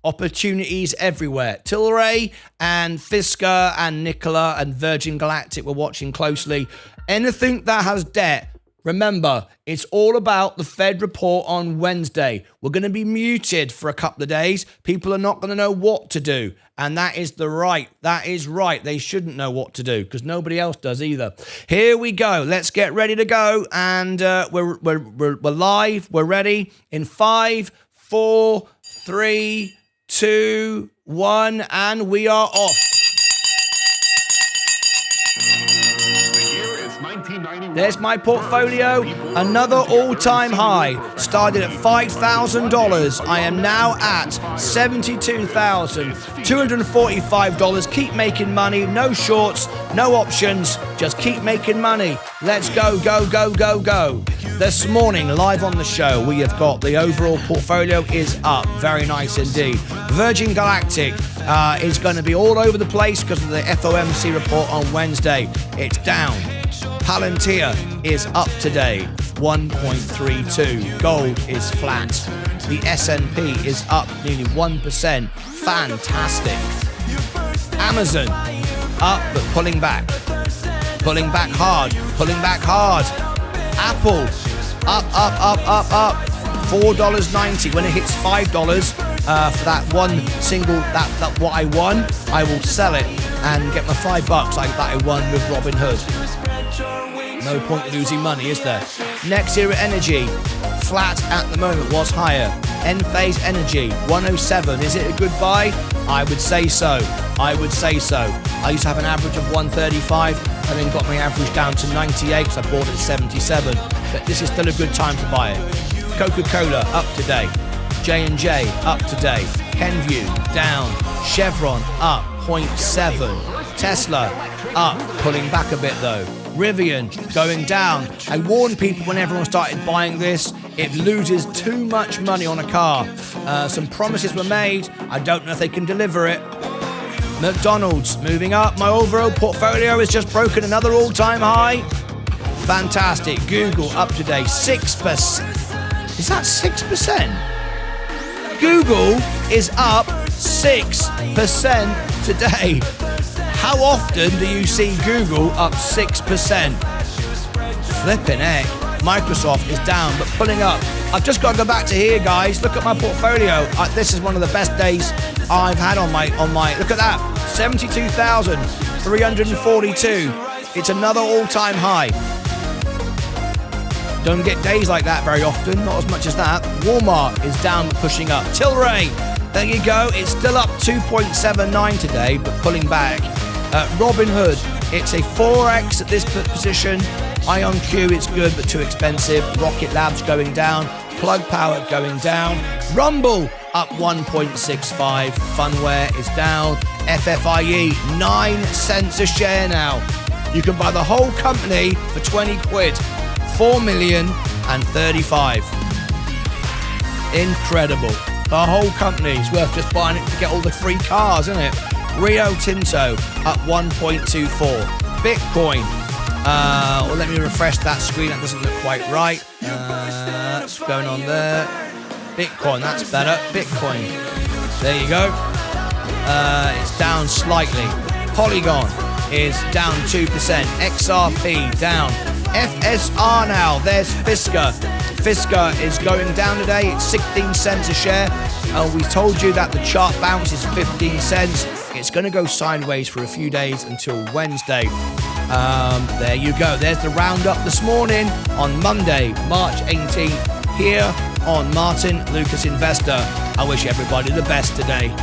Opportunities everywhere. Tilray and Fisker and Nikola and Virgin Galactic were watching closely. Anything that has debt, Remember, it's all about the Fed report on Wednesday. We're going to be muted for a couple of days. People are not going to know what to do. And that is right. They shouldn't know what to do because nobody else does either. Here we go. Let's get ready to go. And we're live. We're ready in 5, 4, 3, 2, 1. And we are off. There's my portfolio, another all-time high. Started at $5,000. I am now at $72,245. Keep making money, no shorts, no options, just keep making money. Let's go, go, go, go, go. This morning, live on the show, we have got the overall portfolio is up. Very nice indeed. Virgin Galactic is going to be all over the place because of the FOMC report on Wednesday. It's down. Palantir is up today, 1.32. Gold is flat. The S&P is up nearly 1%. Fantastic. Amazon up but pulling back. Pulling back hard. Pulling back hard. Apple up. $4.90. When it hits $5 for that one single, that what I won, I will sell it and get my $5 like that I won with Robinhood. No point losing money, is there? Next Era Energy, flat at the moment, was higher. Enphase Energy, 107. Is it a good buy? I would say so. I used to have an average of 135 and then got my average down to 98 because I bought it at 77. But this is still a good time to buy it. Coca-Cola, up today. J&J, up today. Kenvue, down. Chevron, up 0.7. Tesla, up, pulling back a bit though. Rivian going down. I warned people when everyone started buying this, it loses too much money on a car. Some promises were made. I don't know if they can deliver it. McDonald's moving up. My overall portfolio has just broken another all-time high. Fantastic. Google up today, 6%. Is that 6%? Google is up 6% today. How often do you see Google up 6%? Flipping heck. Microsoft is down, but pulling up. I've just got to go back to here, guys. Look at my portfolio. This is one of the best days I've had on my. Look at that. 72,342. It's another all-time high. Don't get days like that very often. Not as much as that. Walmart is down, but pushing up. Tilray. There you go. It's still up 2.79 today, but pulling back. Robinhood, it's a 4x at this position. IonQ, it's good but too expensive. Rocket Labs going down. Plug Power going down. Rumble up 1.65. Funware is down. FFIE, 9 cents a share now. You can buy the whole company for 20 quid. 4,035,000. Incredible. The whole company is worth just buying it to get all the free cars, isn't it? Rio Tinto up 1.24. Bitcoin. Well, let me refresh that screen. That doesn't look quite right. What's going on there? Bitcoin, that's better. Bitcoin. There you go. It's down slightly. Polygon is down 2%. XRP down. FSR now. There's Fisker. Fisker is going down today. It's 16 cents a share. We told you that the chart bounce is 15 cents. It's going to go sideways for a few days until Wednesday. There you go. There's the roundup this morning on Monday, March 18th, here on Martyn Lucas Investor. I wish everybody the best today.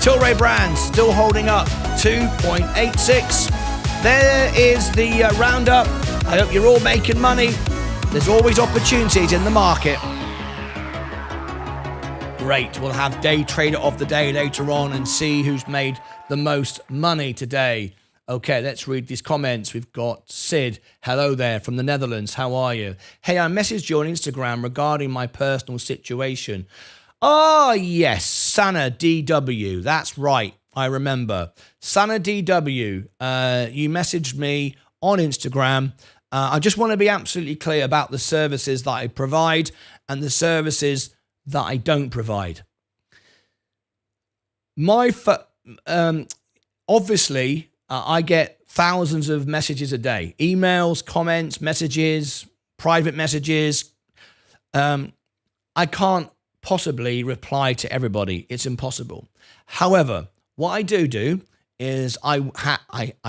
Tilray Brands still holding up, 2.86. There is the roundup. I hope you're all making money. There's always opportunities in the market. Great. We'll have day trader of the day later on and see who's made the most money today. Okay, let's read these comments. We've got Sid. Hello there from the Netherlands. How are you? Hey, I messaged you on Instagram regarding my personal situation. Oh, yes. Sana DW. That's right. I remember. Sana DW. You messaged me on Instagram. I just want to be absolutely clear about the services that I provide and the services that I don't provide. Obviously, I get thousands of messages a day, emails, comments, messages, private messages. I can't possibly reply to everybody. It's impossible. However, what I do is I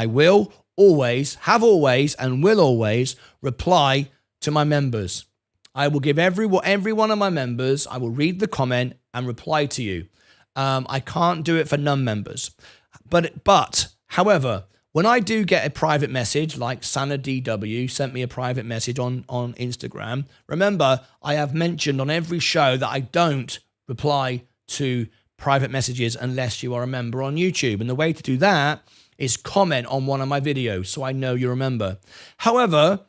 will always, have always, and will always reply to my members. I will give every one of my members, I will read the comment and reply to you. I can't do it for non-members. But however, when I do get a private message, like Sana DW sent me a private message on Instagram, remember, I have mentioned on every show that I don't reply to private messages unless you are a member on YouTube. And the way to do that is comment on one of my videos so I know you're a member. However,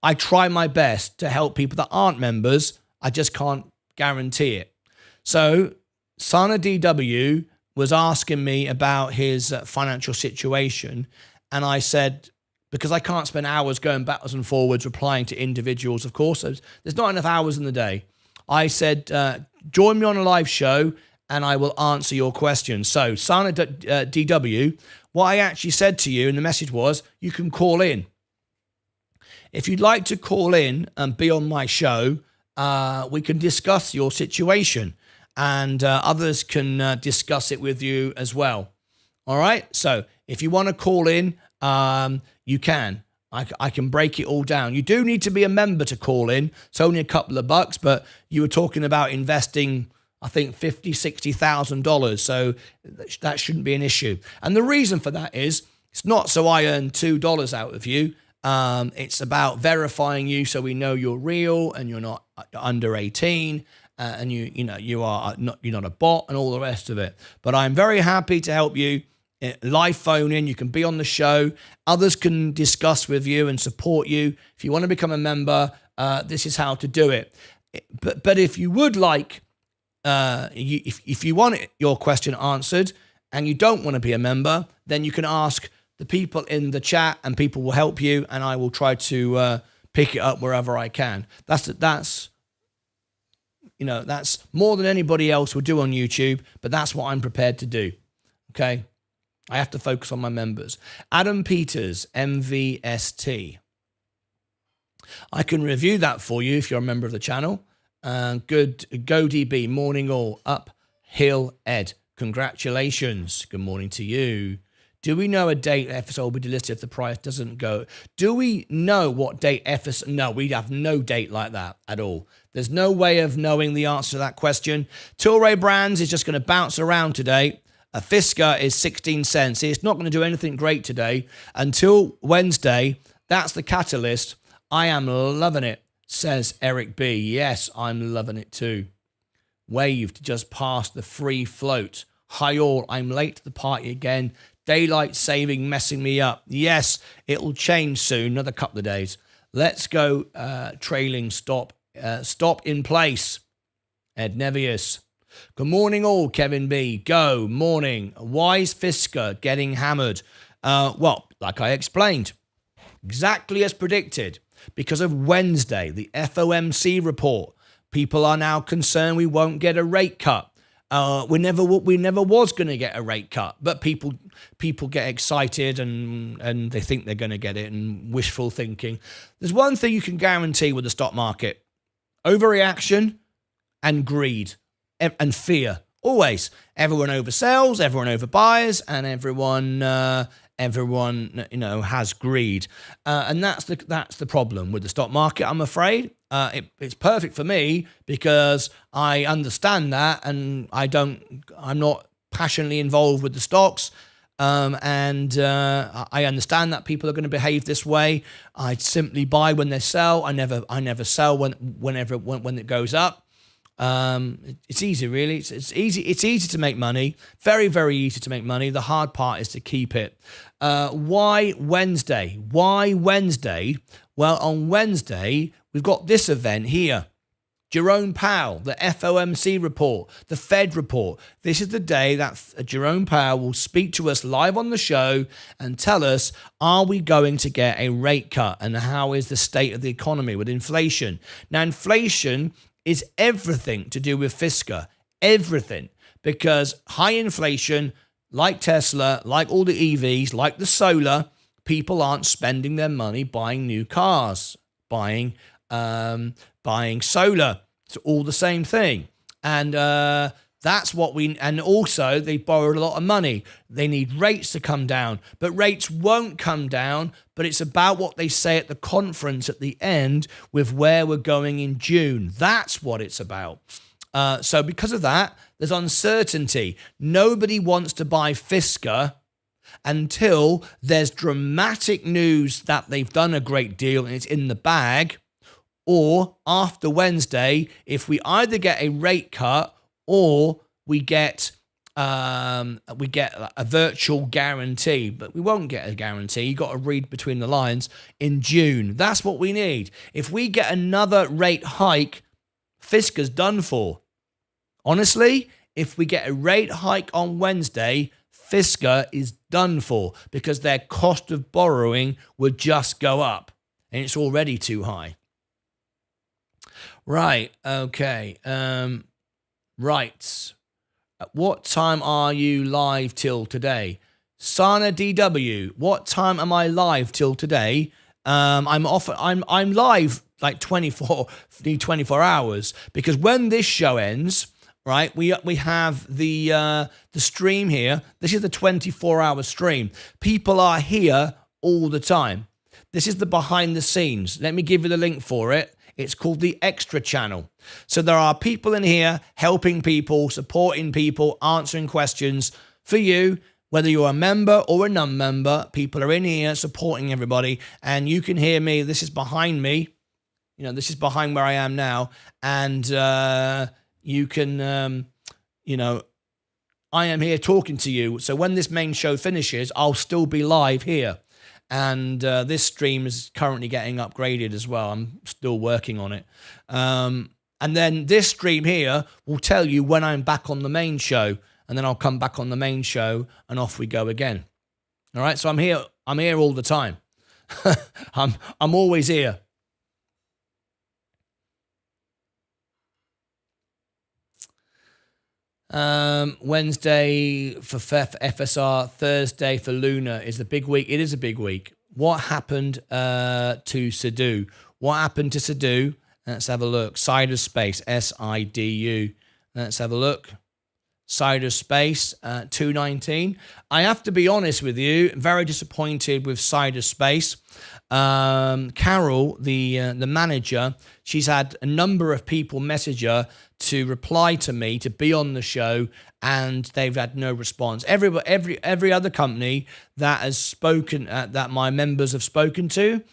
I try my best to help people that aren't members. I just can't guarantee it. So Sana DW was asking me about his financial situation. And I said, because I can't spend hours going backwards and forwards replying to individuals, of course, there's not enough hours in the day. I said, join me on a live show and I will answer your questions. So Sana DW, what I actually said to you in the message was, you can call in. If you'd like to call in and be on my show, we can discuss your situation. And others can discuss it with you as well. All right. So if you want to call in, you can. I can break it all down. You do need to be a member to call in. It's only a couple of bucks, but you were talking about investing, I think, $50,000, $60,000. So that shouldn't be an issue. And the reason for that is it's not so I earn $2 out of you. It's about verifying you so we know you're real and you're not under 18. And you're not a bot and all the rest of it. But I'm very happy to help you. Live phone in, you can be on the show. Others can discuss with you and support you. If you want to become a member, this is how to do it. But if you would like, if you want your question answered and you don't want to be a member, then you can ask the people in the chat and people will help you. And I will try to pick it up wherever I can. That's more than anybody else will do on YouTube, but that's what I'm prepared to do. Okay. I have to focus on my members. Adam Peters, MVST. I can review that for you if you're a member of the channel. Good. GoDB, morning all. Uphill Ed. Congratulations. Good morning to you. Do we know a date FSO will be delisted if the price doesn't go? Do we know what date FSO? No, we have no date like that at all. There's no way of knowing the answer to that question. Tilray Brands is just going to bounce around today. A Fisker is 16 cents. It's not going to do anything great today until Wednesday. That's the catalyst. I am loving it, says Eric B. Yes, I'm loving it too. Waved just past the free float. Hi all, I'm late to the party again. Daylight saving messing me up. Yes, it'll change soon, another couple of days. Let's go trailing stop. Stop in place. Ed Nevius. Good morning all, Kevin B. Go, morning. Wise Fisker getting hammered. Well, like I explained, exactly as predicted. Because of Wednesday, the FOMC report, people are now concerned we won't get a rate cut. We never was going to get a rate cut, but people get excited and they think they're going to get it and wishful thinking. There's one thing you can guarantee with the stock market: overreaction and greed and fear. Always, everyone oversells, everyone overbuys, and everyone has greed, and that's the problem with the stock market. I'm afraid it's perfect for me because I understand that, and I'm not passionately involved with the stocks, and I understand that people are going to behave this way. I simply buy when they sell. I never sell when it goes up. It's easy, really. It's easy to make money. Very, very easy to make money. The hard part is to keep it. Why Wednesday? Why Wednesday? Well, on Wednesday, we've got this event here. Jerome Powell, the FOMC report, the Fed report. This is the day that Jerome Powell will speak to us live on the show and tell us, are we going to get a rate cut? And how is the state of the economy with inflation? Now, inflation is everything to do with Fisker. Everything. Because high inflation, like Tesla, like all the EVs, like the solar, people aren't spending their money buying new cars, buying buying solar. It's all the same thing. And that's what and also they borrowed a lot of money. They need rates to come down, but rates won't come down. But it's about what they say at the conference at the end with where we're going in June. That's what it's about. So because of that, there's uncertainty. Nobody wants to buy Fisker until there's dramatic news that they've done a great deal and it's in the bag, or after Wednesday, if we either get a rate cut or we get a virtual guarantee, but we won't get a guarantee. You got to read between the lines in June. That's what we need. If we get another rate hike, Fisker's done for. Honestly, if we get a rate hike on Wednesday, Fisker is done for because their cost of borrowing would just go up and it's already too high. Right. Okay. Right. At what time are you live till today? Sana DW, what time am I live till today? I'm live like 24 hours because when this show ends, right, we have the stream here. This is the 24-hour stream. People are here all the time. This is the behind the scenes. Let me give you the link for it. It's called the Extra Channel. So there are people in here helping people, supporting people, answering questions for you, whether you're a member or a non-member. People are in here supporting everybody, and you can hear me. This is behind me. You know, this is behind where I am now, and you can, I am here talking to you. So when this main show finishes, I'll still be live here. And this stream is currently getting upgraded as well. I'm still working on it. And then this stream here will tell you when I'm back on the main show. And then I'll come back on the main show and off we go again. All right, so I'm here all the time. I'm always here. Wednesday for FSR, Thursday for Luna is the big week. It is a big week. What happened to Sidu? What happened to Sidu? Let's have a look. Cider Space, SIDU. Let's have a look. Cider Space, 219. I have to be honest with you, very disappointed with Cider Space. Carol, the manager, she's had a number of people message her to reply to me to be on the show, and they've had no response. Every other company that has spoken, that my members have spoken to,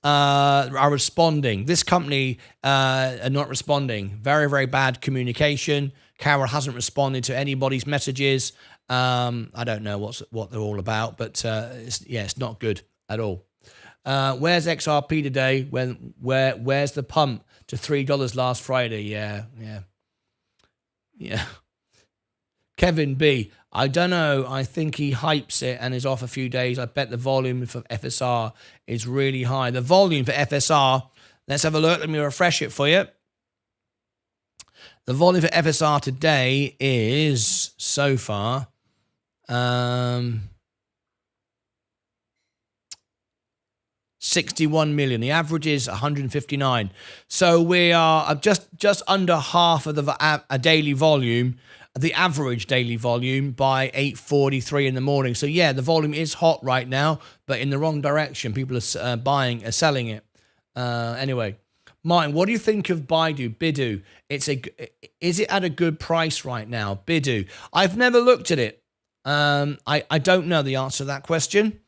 are responding. This company are not responding. Very, very bad communication. Carol hasn't responded to anybody's messages. I don't know what they're all about, but it's not good at all. Where's XRP today? Where's the pump to $3 last Friday? Yeah. Kevin B, I don't know. I think he hypes it and is off a few days. I bet the volume for FSR is really high. The volume for FSR, let's have a look. Let me refresh it for you. The volume for FSR today is, so far, 61 million. The average is 159. So we are just under half of a daily volume, the average daily volume, by 8:43 in the morning. So yeah, the volume is hot right now, but in the wrong direction. People are selling it. Anyway, Martin, what do you think of Bidu? Is it at a good price right now? Bidu. I've never looked at it. I don't know the answer to that question.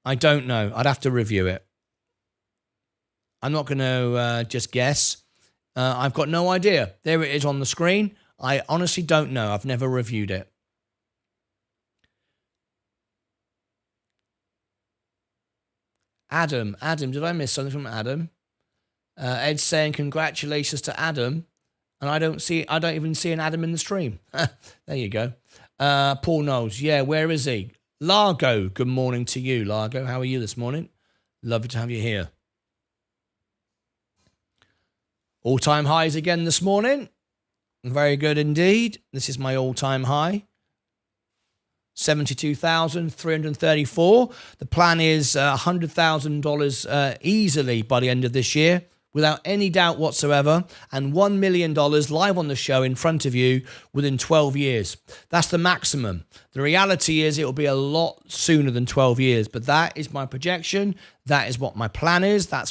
I don't know. I'd have to review it. I'm not going to just guess. I've got no idea. There it is on the screen. I honestly don't know. I've never reviewed it. Adam, did I miss something from Adam? Ed's saying congratulations to Adam, and I don't even see an Adam in the stream. There you go. Paul Knowles, yeah, where is he? Largo, good morning to you, Largo. How are you this morning? Lovely to have you here. All-time highs again this morning. Very good indeed. This is my all-time high. 72,334. The plan is $100,000 easily by the end of this year. without any doubt whatsoever, and $1 million live on the show in front of you within 12 years. That's the maximum. The reality is it will be a lot sooner than 12 years, but that is my projection. That is what my plan is. I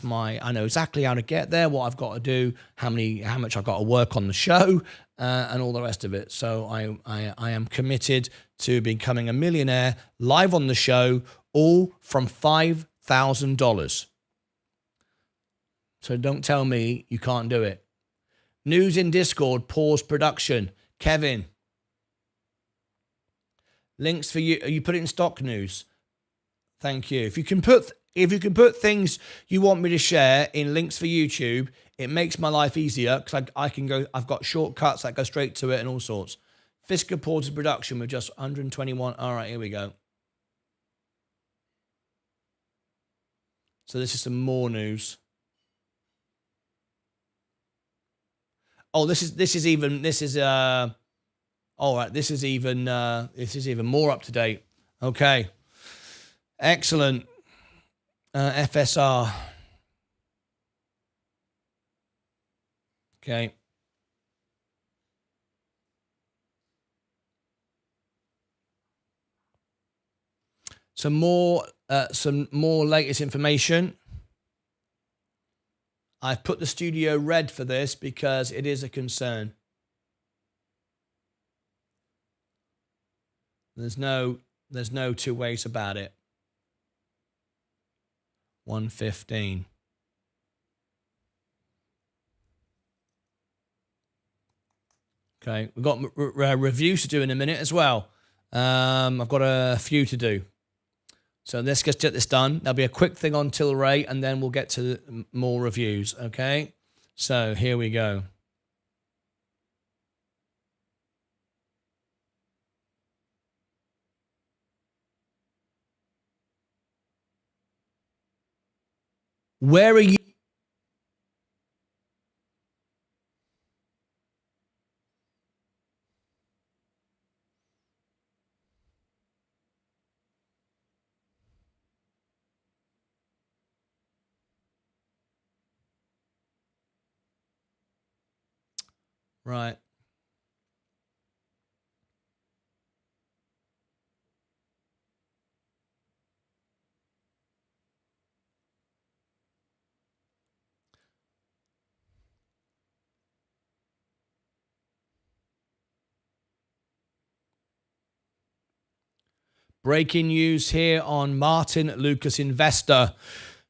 know exactly how to get there, what I've got to do, how much I've got to work on the show, and all the rest of it. So I am committed to becoming a millionaire live on the show, all from $5,000. So don't tell me you can't do it. News in Discord, pause production. Kevin. Links for you. You put it in stock news. Thank you. If you can put things you want me to share in links for YouTube, it makes my life easier because I can go, I've got shortcuts that go straight to it and all sorts. Fisker pauses production with just 121. All right, here we go. So this is some more news. Oh, this is even more up to date. Okay. Excellent. FSR. Okay. Some more latest information. I've put the studio red for this because it is a concern. There's no two ways about it. 115. Okay, we've got reviews to do in a minute as well. I've got a few to do. So let's just get this done. There'll be a quick thing on Tilray, and then we'll get to more reviews, okay? So here we go. Where are you? Right. Breaking news here on Martyn Lucas Investor.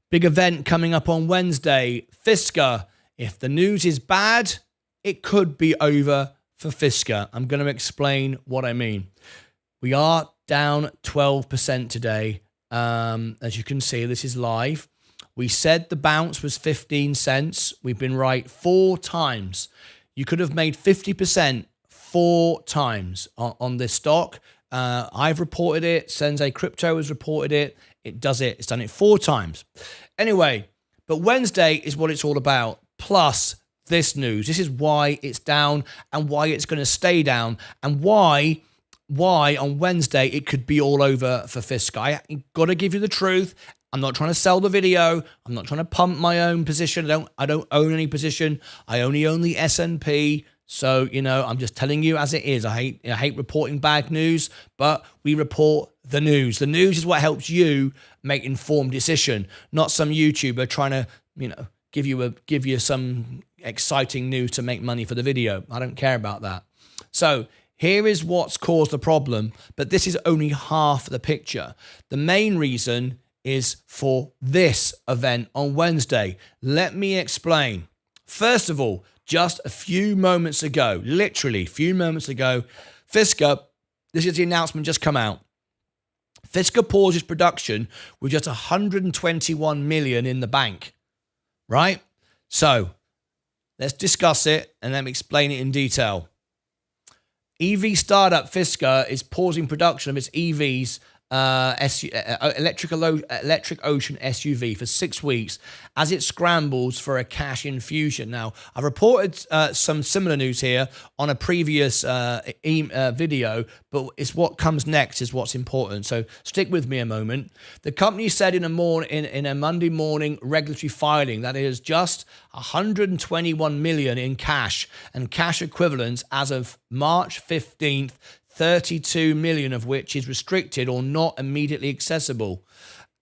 Big event coming up on Wednesday. Fisker. If the news is bad, it could be over for Fisker. I'm going to explain what I mean. We are down 12% today. As you can see, this is live. We said the bounce was 15 cents. We've been right 4 times. You could have made 50% 4 times on this stock. I've reported it. Sensei Crypto has reported it. It does it. It's done it 4 times. Anyway, but Wednesday is what it's all about. Plus this news. This is why it's down and why it's going to stay down and why on Wednesday it could be all over for Fisker. I got to give you the truth. I'm not trying to sell the video. I'm not trying to pump my own position. I don't own any position. I only own the S&P. So, I'm just telling you as it is. I hate reporting bad news, but we report the news. The news is what helps you make informed decision, not some YouTuber trying to, give you some exciting news to make money for the video. I don't care about that. So here is what's caused the problem, but this is only half the picture. The main reason is for this event on Wednesday. Let me explain. First of all, just a few moments ago, literally a few moments ago, Fisker, this is the announcement just come out. Fisker pauses production with just 121 million in the bank, right? So let's discuss it and let me explain it in detail. EV startup Fisker is pausing production of its EVs electric ocean SUV for 6 weeks as it scrambles for a cash infusion. Now, I've reported some similar news here on a previous video, but it's what comes next is what's important. So stick with me a moment. The company said in a Monday morning regulatory filing that it has just 121 million in cash and cash equivalents as of March 15th, 32 million of which is restricted or not immediately accessible.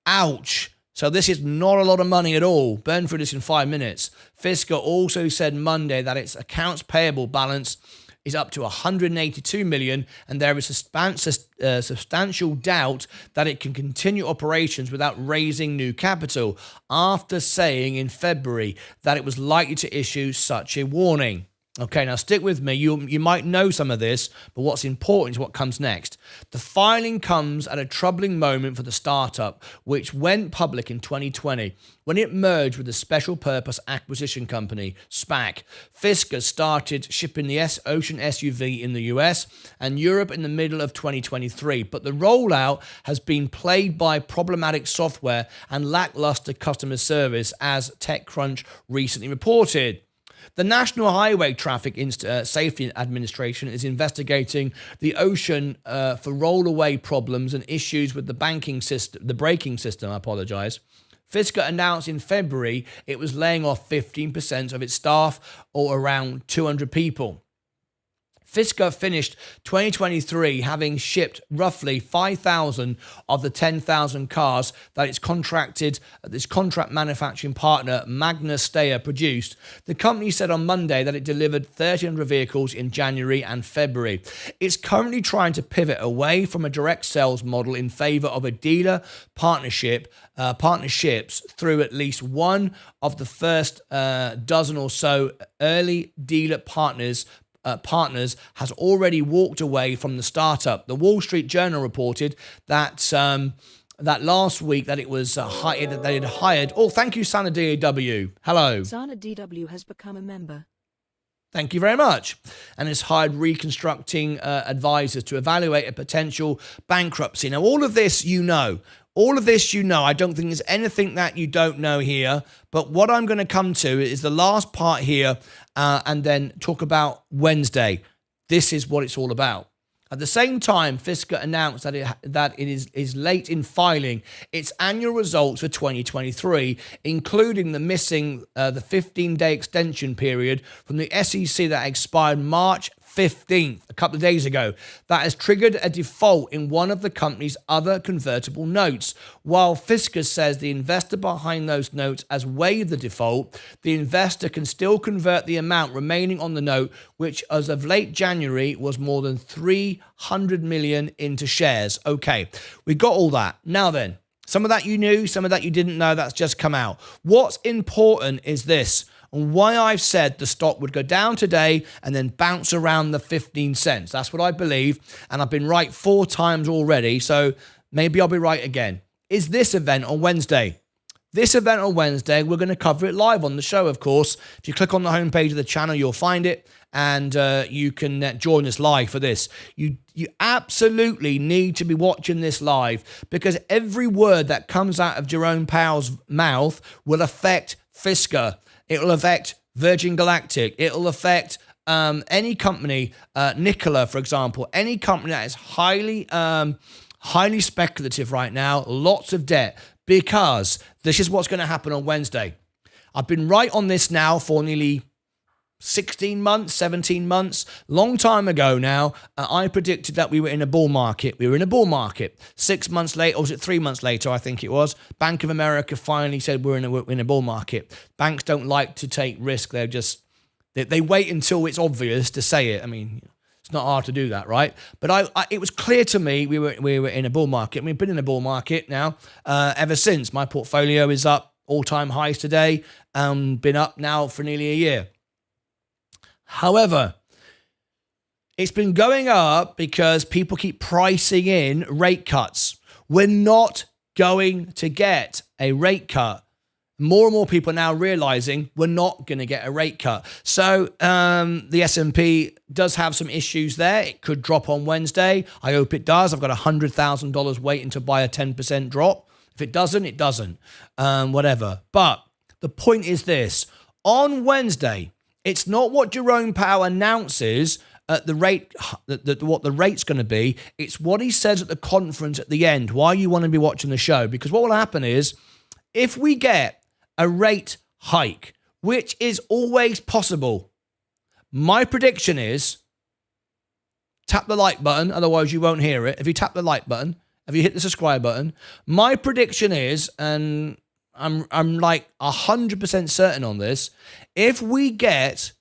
Ouch. So this is not a lot of money at all. Burn through this in 5 minutes. Fisker also said Monday that its accounts payable balance is up to 182 million, and there is substantial doubt that it can continue operations without raising new capital, after saying in February that it was likely to issue such a warning. Okay, now stick with me. You might know some of this, but what's important is what comes next. The filing comes at a troubling moment for the startup, which went public in 2020 when it merged with the Special Purpose Acquisition Company, SPAC. Fisker started shipping the Ocean SUV in the US and Europe in the middle of 2023, but the rollout has been plagued by problematic software and lackluster customer service, as TechCrunch recently reported. The National Highway Traffic Safety Administration is investigating the Ocean for rollaway problems and issues with the braking system. Fisker announced in February it was laying off 15% of its staff, or around 200 people. Fisker finished 2023 having shipped roughly 5,000 of the 10,000 cars that its contract manufacturing partner Magna Steyr produced. The company said on Monday that it delivered 1,300 vehicles in January and February. It's currently trying to pivot away from a direct sales model in favor of a dealer partnerships through at least one of the first dozen or so early dealer partners has already walked away from the startup. The Wall Street Journal reported that that last week that it was that they had hired. Oh, thank you, Sana DAW. Hello. Sana DW has become a member. Thank you very much. And it's hired reconstructing advisors to evaluate a potential bankruptcy. Now, all of this you know. All of this you know. I don't think there's anything that you don't know here. But what I'm going to come to is the last part here and then talk about Wednesday. This is what it's all about. At the same time, Fisker announced that it is late in filing its annual results for 2023, including the 15-day extension period from the SEC that expired March 15th, a couple of days ago. That has triggered a default in one of the company's other convertible notes. While Fisker says the investor behind those notes has waived the default, the investor can still convert the amount remaining on the note, which as of late January was more than 300 million, into shares. Okay, we got all that. Now then, some of that you knew, some of that you didn't know, that's just come out. What's important is this, and why I've said the stock would go down today and then bounce around the 15 cents. That's what I believe, and I've been right 4 times already, so maybe I'll be right again. Is this event on Wednesday? This event on Wednesday, we're going to cover it live on the show, of course. If you click on the homepage of the channel, you'll find it, and you can join us live for this. You absolutely need to be watching this live, because every word that comes out of Jerome Powell's mouth will affect Fisker. It will affect Virgin Galactic. It will affect any company, Nikola, for example, any company that is highly speculative right now, lots of debt, because this is what's going to happen on Wednesday. I've been right on this now for nearly 16 months, 17 months, long time ago now. I predicted that we were in a bull market. We were in a bull market. 6 months later, or was it 3 months later, I think it was, Bank of America finally said we're in a bull market. Banks don't like to take risk. They wait until it's obvious to say it. I mean, it's not hard to do that, right? But it was clear to me we were in a bull market. We've been in a bull market now ever since. My portfolio is up all-time highs today. Been up now for nearly a year. However, it's been going up because people keep pricing in rate cuts. We're not going to get a rate cut More and more people are now realizing we're not going to get a rate cut. So the S&P does have some issues there. It could drop on Wednesday. I hope it does. I've got $100,000 waiting to buy a 10% drop. If it doesn't, it doesn't. Whatever. But the point is this. On Wednesday, it's not what Jerome Powell announces at the rate, what the rate's going to be. It's what he says at the conference at the end. Why you want to be watching the show? Because what will happen is if we get a rate hike, which is always possible, my prediction is tap the like button, otherwise you won't hear it. If you tap the like button, if you hit the subscribe button, my prediction is, and I'm like 100% certain on this, if we get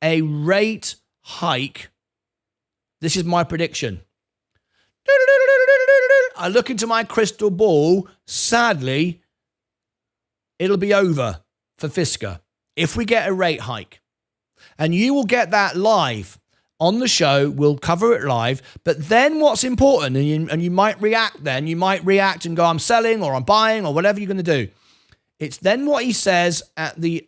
a rate hike, this is my prediction. I look into my crystal ball, sadly, it'll be over for Fisker if we get a rate hike. And you will get that live on the show. We'll cover it live. But then what's important, and you might react then, you might react and go, I'm selling or I'm buying or whatever you're going to do. It's then what he says at the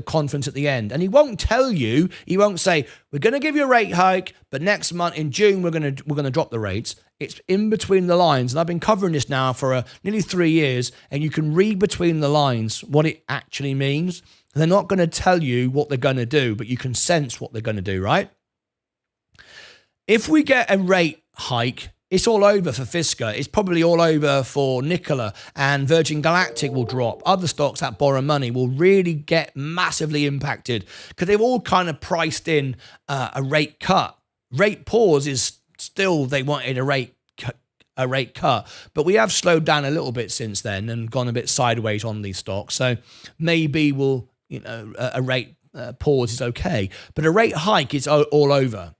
conference at the end. And he won't tell you, he won't say, we're going to give you a rate hike, but next month in June, we're going to drop the rates. It's in between the lines. And I've been covering this now for nearly 3 years, and you can read between the lines what it actually means. They're not going to tell you what they're going to do, but you can sense what they're going to do, right? If we get a rate hike, it's all over for Fisker. It's probably all over for Nikola, and Virgin Galactic will drop. Other stocks that borrow money will really get massively impacted because they've all kind of priced in a rate cut. Rate pause is still, they wanted a rate cut, but we have slowed down a little bit since then and gone a bit sideways on these stocks. So maybe a rate pause is okay, but a rate hike is all over.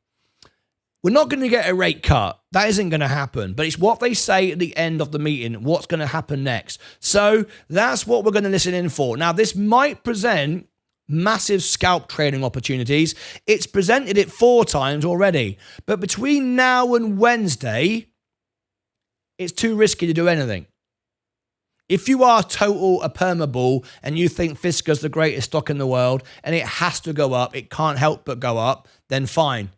We're not going to get a rate cut. That isn't going to happen. But it's what they say at the end of the meeting, what's going to happen next. So that's what we're going to listen in for. Now, this might present massive scalp trading opportunities. It's presented it 4 times already. But between now and Wednesday, it's too risky to do anything. If you are total a perma-bull and you think Fisker's the greatest stock in the world and it has to go up, it can't help but go up, then fine.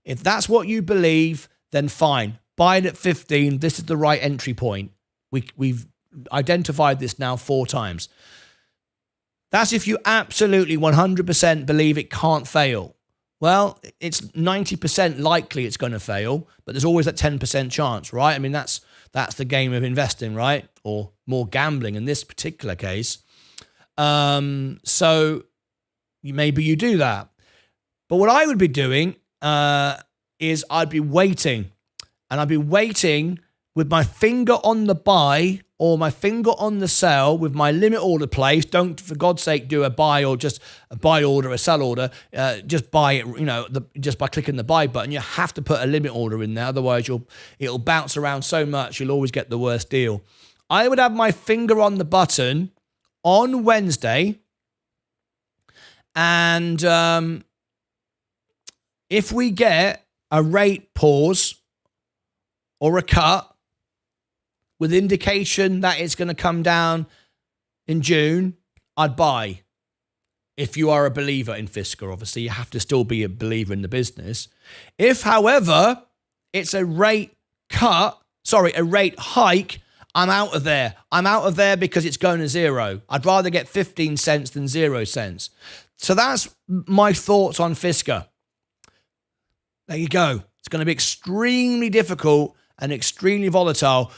If that's what you believe, then fine. Buy it at 15. This is the right entry point. We've identified this now 4 times. That's if you absolutely 100% believe it can't fail. Well, it's 90% likely it's going to fail, but there's always that 10% chance, right? I mean, that's the game of investing, right? Or more gambling in this particular case. So maybe you do that. But what I would be doing is I'd be waiting, and I'd be waiting with my finger on the buy or my finger on the sell with my limit order placed. Don't, for God's sake, do a buy or just a buy order, a sell order. Just buy it, just by clicking the buy button. You have to put a limit order in there, otherwise it'll bounce around so much you'll always get the worst deal. I would have my finger on the button on Wednesday, and if we get a rate pause or a cut with indication that it's going to come down in June, I'd buy. If you are a believer in Fisker, obviously, you have to still be a believer in the business. If, however, it's a rate hike, I'm out of there. I'm out of there because it's going to zero. I'd rather get 15 cents than 0 cents. So that's my thoughts on Fisker. There you go. It's going to be extremely difficult and extremely volatile.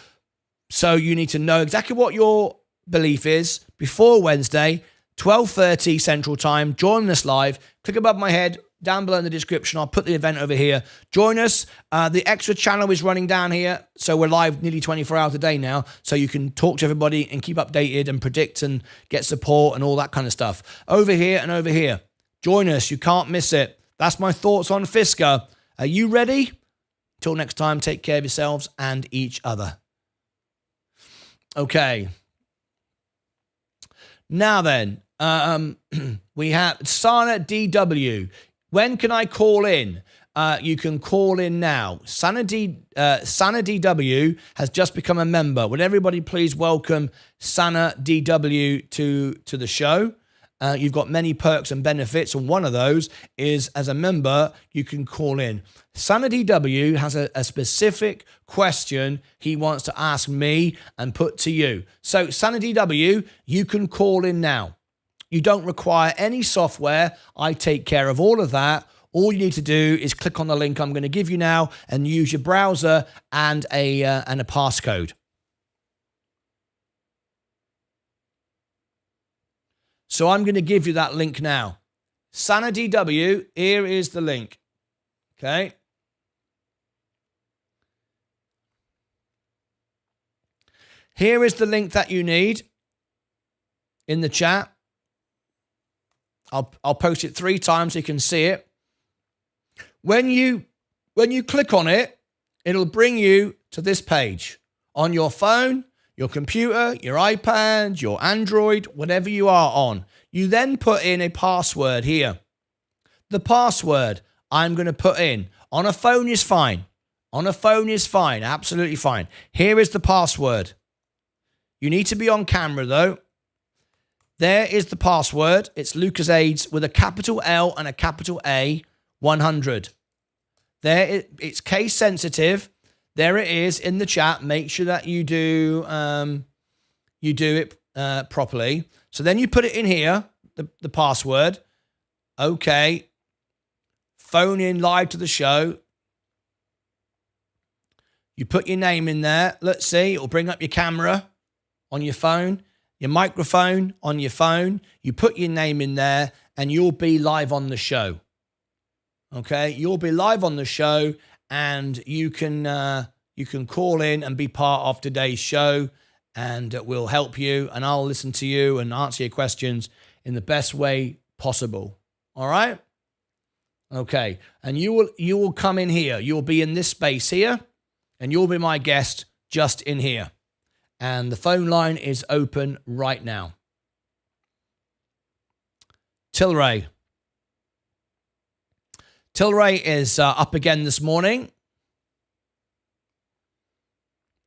So you need to know exactly what your belief is before Wednesday, 12:30 Central Time. Join us live. Click above my head, down below in the description. I'll put the event over here. Join us. The extra channel is running down here. So we're live nearly 24 hours a day now. So you can talk to everybody and keep updated and predict and get support and all that kind of stuff. Over here and over here. Join us. You can't miss it. That's my thoughts on Fisker. Are you ready? Till next time, take care of yourselves and each other. Okay. Now then, we have Sana DW. When can I call in? you can call in now. Sana DW has just become a member. Would everybody please welcome Sana DW to the show? You've got many perks and benefits, and one of those is as a member, you can call in. Sana DW has a specific question he wants to ask me and put to you. So Sana DW, you can call in now. You don't require any software. I take care of all of that. All you need to do is click on the link I'm going to give you now and use your browser and a passcode. So I'm going to give you that link now. Sana DW, here is the link. Okay. Here is the link that you need in the chat. I'll post it 3 times so you can see it. When you click on it, it'll bring you to this page on your phone, your computer, your iPad, your Android, whatever you are on. You then put in a password here. The password I'm going to put in on a phone is fine. On a phone is fine, absolutely fine. Here is the password. You need to be on camera though. There is the password. It's Lucas AIDS with a capital L and a capital A, 100. There, it's case sensitive. There it is in the chat. Make sure that you do it properly. So then you put it in here, the password. Okay. Phone in live to the show. You put your name in there. Let's see. It'll bring up your camera on your phone, your microphone on your phone. You put your name in there and you'll be live on the show. Okay. You'll be live on the show and you can call in and be part of today's show, and we'll help you and I'll listen to you and answer your questions in the best way possible. All right. Okay. And you will come in here. You'll be in this space here and you'll be my guest just in here. And the phone line is open right now. Tilray. Tilray is up again this morning.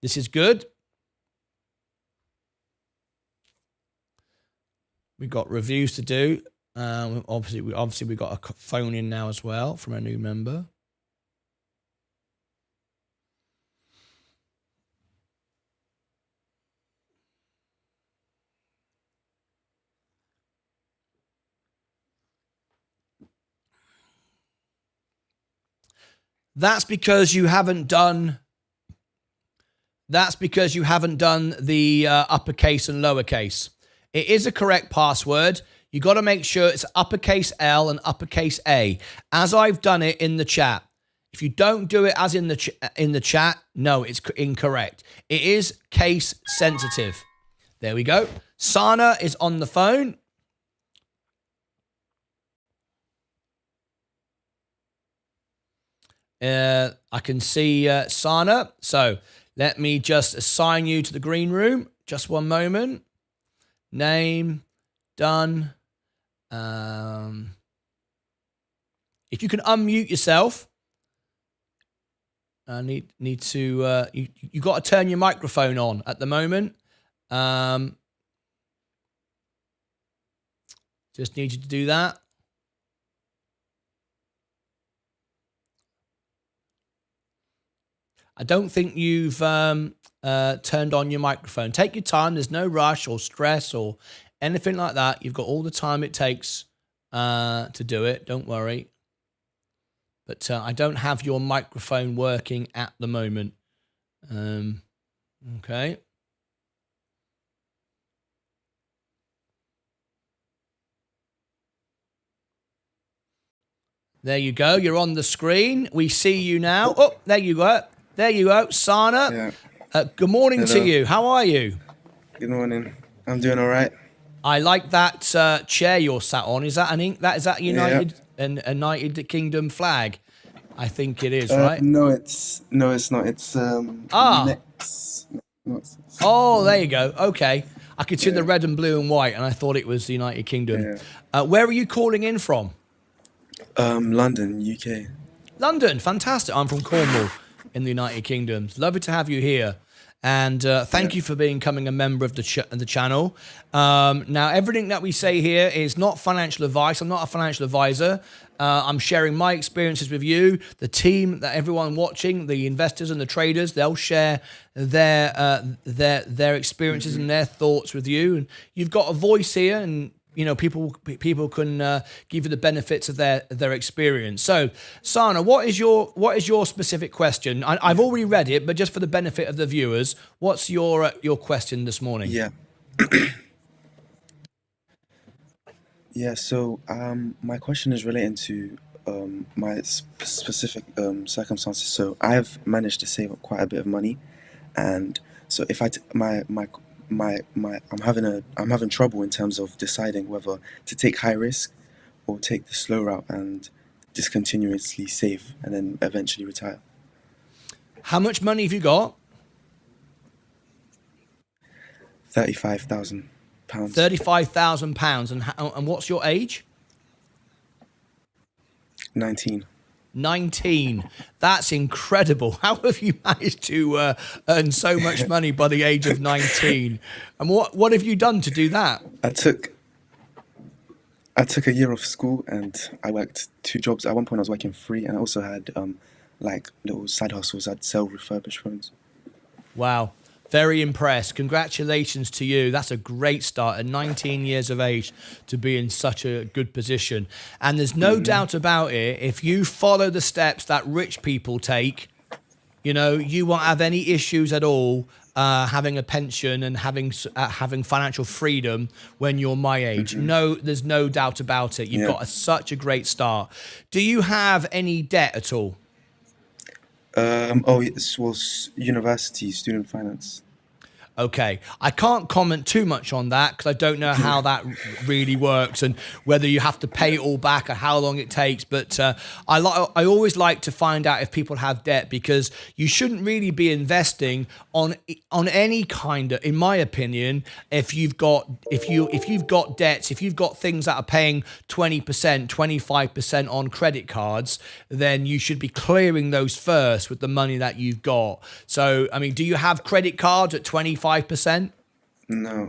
This is good. We've got reviews to do. Obviously we got a phone in now as well from a new member. That's because you haven't done the uppercase and lowercase. It is a correct password. You got to make sure it's uppercase L and uppercase A, as I've done it in the chat. If you don't do it as in the chat, no, it's incorrect. It is case sensitive. There we go. Sana is on the phone. I can see Sana. So let me just assign you to the green room. Just one moment. Name, done. If you can unmute yourself, I need to. You got to turn your microphone on at the moment. Just need you to do that. I don't think you've turned on your microphone. Take your time. There's no rush or stress or anything like that. You've got all the time it takes to do it. Don't worry. But I don't have your microphone working at the moment. Okay. There you go. You're on the screen. We see you now. Oh, there you go. There you go, Sana. Yeah. Good morning Hello. To you. How are you? Good morning. I'm doing all right. I like that chair you're sat on. Is that is that United United Kingdom flag? I think it is, right? No, it's not. It's next. Oh, there you go. Okay, I could see the red and blue and white, and I thought it was the United Kingdom. Yeah. Where are you calling in from? London, UK. London, fantastic. I'm from Cornwall in the United Kingdom. Lovely to have you here. And thank you for becoming a member of the channel. Now, everything that we say here is not financial advice. I'm not a financial advisor. I'm sharing my experiences with you. The team, that everyone watching, the investors and the traders, they'll share their experiences and their thoughts with you. And you've got a voice here, and people can give you the benefits of their experience. So, Sana, what is your specific question? I've already read it, but just for the benefit of the viewers, what's your question this morning? Yeah. Yeah, so my question is relating to my specific circumstances. So I've managed to save up quite a bit of money, and so if I'm having trouble in terms of deciding whether to take high risk or take the slow route and just continuously save and then eventually retire. How much money have you got? £35,000. £35,000, and what's your age? 19. 19. That's incredible. How have you managed to earn so much money by the age of 19? And what have you done to do that? I took a year off school and I worked 2 jobs. At one point I was working free, and I also had like little side hustles. I'd sell refurbished phones. Wow. Very impressed. Congratulations to you. That's a great start at 19 years of age to be in such a good position. And there's no doubt about it, if you follow the steps that rich people take, you won't have any issues at all having a pension and having financial freedom when you're my age. No, there's no doubt about it. You've got such a great start. Do you have any debt at all? University student finance. Okay, I can't comment too much on that because I don't know how that really works and whether you have to pay it all back or how long it takes. But I always like to find out if people have debt, because you shouldn't really be investing on any kind of, in my opinion, if you've got debts, if you've got things that are paying 20%, 25% on credit cards, then you should be clearing those first with the money that you've got. So, I mean, do you have credit cards at 25%? No.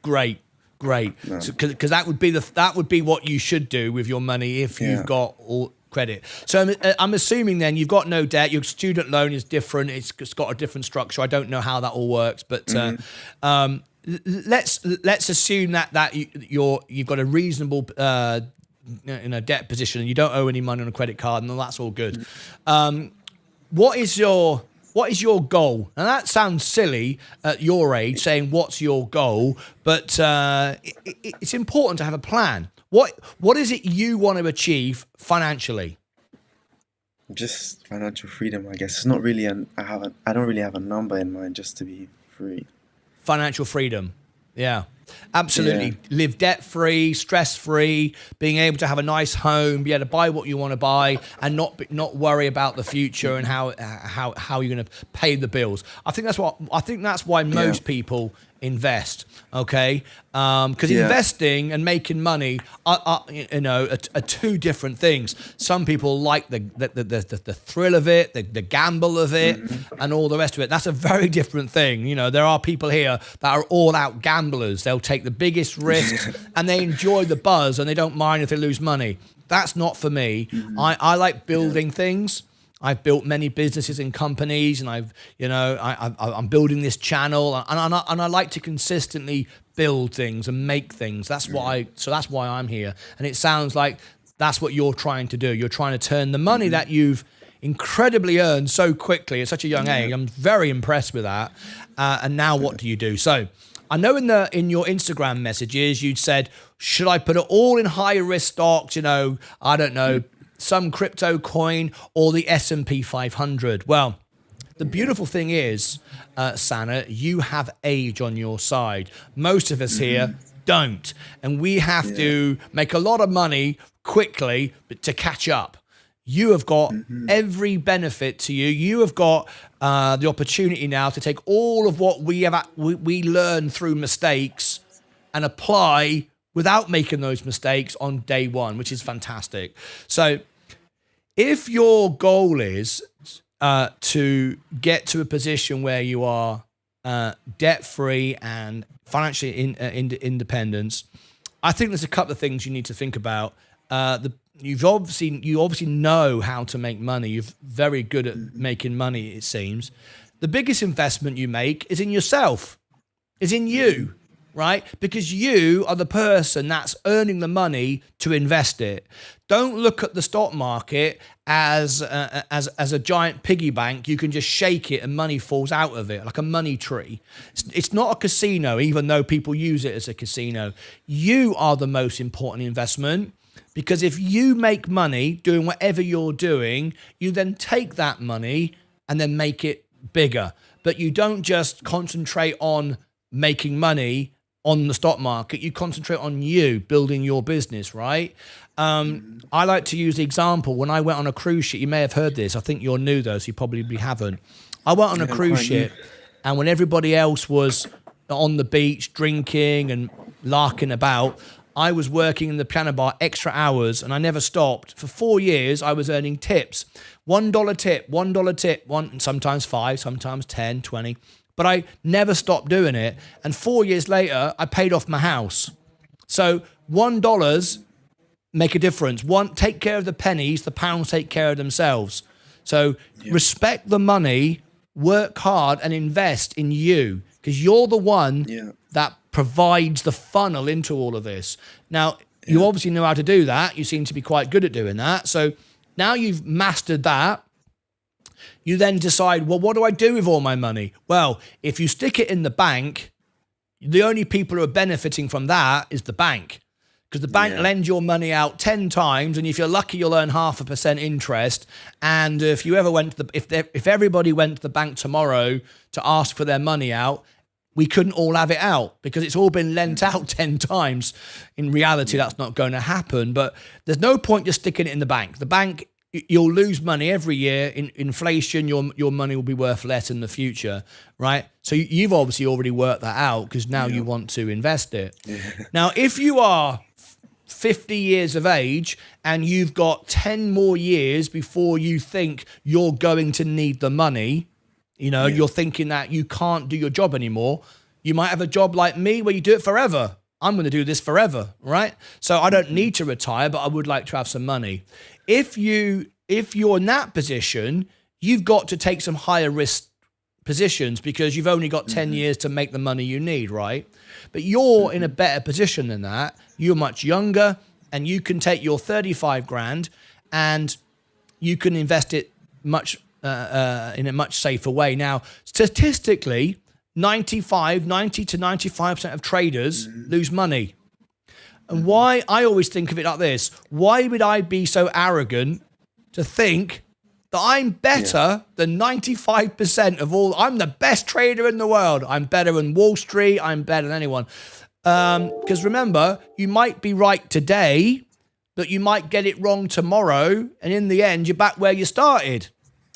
Great. No. Because that would be what you should do with your money if you've got all credit. So I'm assuming then you've got no debt. Your student loan is different. It's got a different structure. I don't know how that all works, but let's assume that you've got a reasonable debt position and you don't owe any money on a credit card, and that's all good. What is your goal? And that sounds silly at your age, saying what's your goal, but it's important to have a plan. What is it you want to achieve financially? Just financial freedom, I guess. It's not really I don't really have a number in mind, just to be free. Financial freedom. Yeah. Absolutely. Yeah. Live debt-free, stress-free, being able to have a nice home, be able to buy what you want to buy, and not worry about the future and how you're going to pay the bills. I think that's why most people invest. Okay, because investing and making money are two different things. Some people like the thrill of it, the gamble of it, and all the rest of it. That's a very different thing. There are people here that are all out gamblers. They'll take the biggest risks and they enjoy the buzz and they don't mind if they lose money. That's not for me. I like building things. I've built many businesses and companies, and I'm building this channel, and I like to consistently build things and make things. That's why I'm here. And it sounds like that's what you're trying to do. You're trying to turn the money that you've incredibly earned so quickly at such a young age. I'm very impressed with that. And now what do you do? So I know in your Instagram messages you'd said, should I put it all in high risk stocks? I don't know, some crypto coin or the S&P 500. Well, the beautiful thing is, Sana, you have age on your side. Most of us here don't. And we have to make a lot of money quickly to catch up. You have got every benefit to you. You have got the opportunity now to take all of what we learn through mistakes and apply without making those mistakes on day one, which is fantastic. So If your goal is to get to a position where you are debt free and financially independence, I think there's a couple of things you need to think about. You obviously know how to make money. You're very good at making money, it seems. The biggest investment you make is in yourself, is in you, right? Because you are the person that's earning the money to invest it. Don't look at the stock market as a giant piggy bank. You can just shake it and money falls out of it like a money tree. It's not a casino, even though people use it as a casino. You are the most important investment, because if you make money doing whatever you're doing, you then take that money and then make it bigger. But you don't just concentrate on making money on the stock market. You concentrate on you building your business, right? I like to use the example when I went on a cruise ship. You may have heard this. I think you're new though, so you probably haven't. I went on a cruise ship, and when everybody else was on the beach drinking and larking about, I was working in the piano bar extra hours, and I never stopped. For 4 years, I was earning tips. $1 tip, $1 tip, sometimes 5, sometimes 10, 20. But I never stopped doing it. And 4 years later, I paid off my house. So $1 make a difference. Take care of the pennies, the pounds take care of themselves. So respect the money, work hard, and invest in you, because you're the one that provides the funnel into all of this. Now, you obviously know how to do that. You seem to be quite good at doing that. So now you've mastered that. You then decide, well, what do I do with all my money? Well, if you stick it in the bank, the only people who are benefiting from that is the bank, because the bank lends your money out 10 times, and if you're lucky, you'll earn 0.5% interest. And if you ever went to if everybody went to the bank tomorrow to ask for their money out, we couldn't all have it out because it's all been lent out 10 times. In reality, that's not going to happen. But there's no point just sticking it in the bank. The bank, you'll lose money every year. In inflation, your money will be worth less in the future, right? So you've obviously already worked that out, because now you want to invest it. Now, if you are 50 years of age and you've got 10 more years before you think you're going to need the money, you're thinking that you can't do your job anymore. You might have a job like me where you do it forever. I'm going to do this forever, right? So I don't need to retire, but I would like to have some money. If you're in that position, you've got to take some higher risk positions, because you've only got 10 years to make the money you need, right? But you're in a better position than that. You're much younger, and you can take your 35 grand and you can invest it in a much safer way. Now, statistically, 90 to 95% of traders lose money. And why? I always think of it like this. Why would I be so arrogant to think that I'm better than 95% of all? I'm the best trader in the world. I'm better than Wall Street. I'm better than anyone. Because remember, you might be right today, but you might get it wrong tomorrow. And in the end, you're back where you started.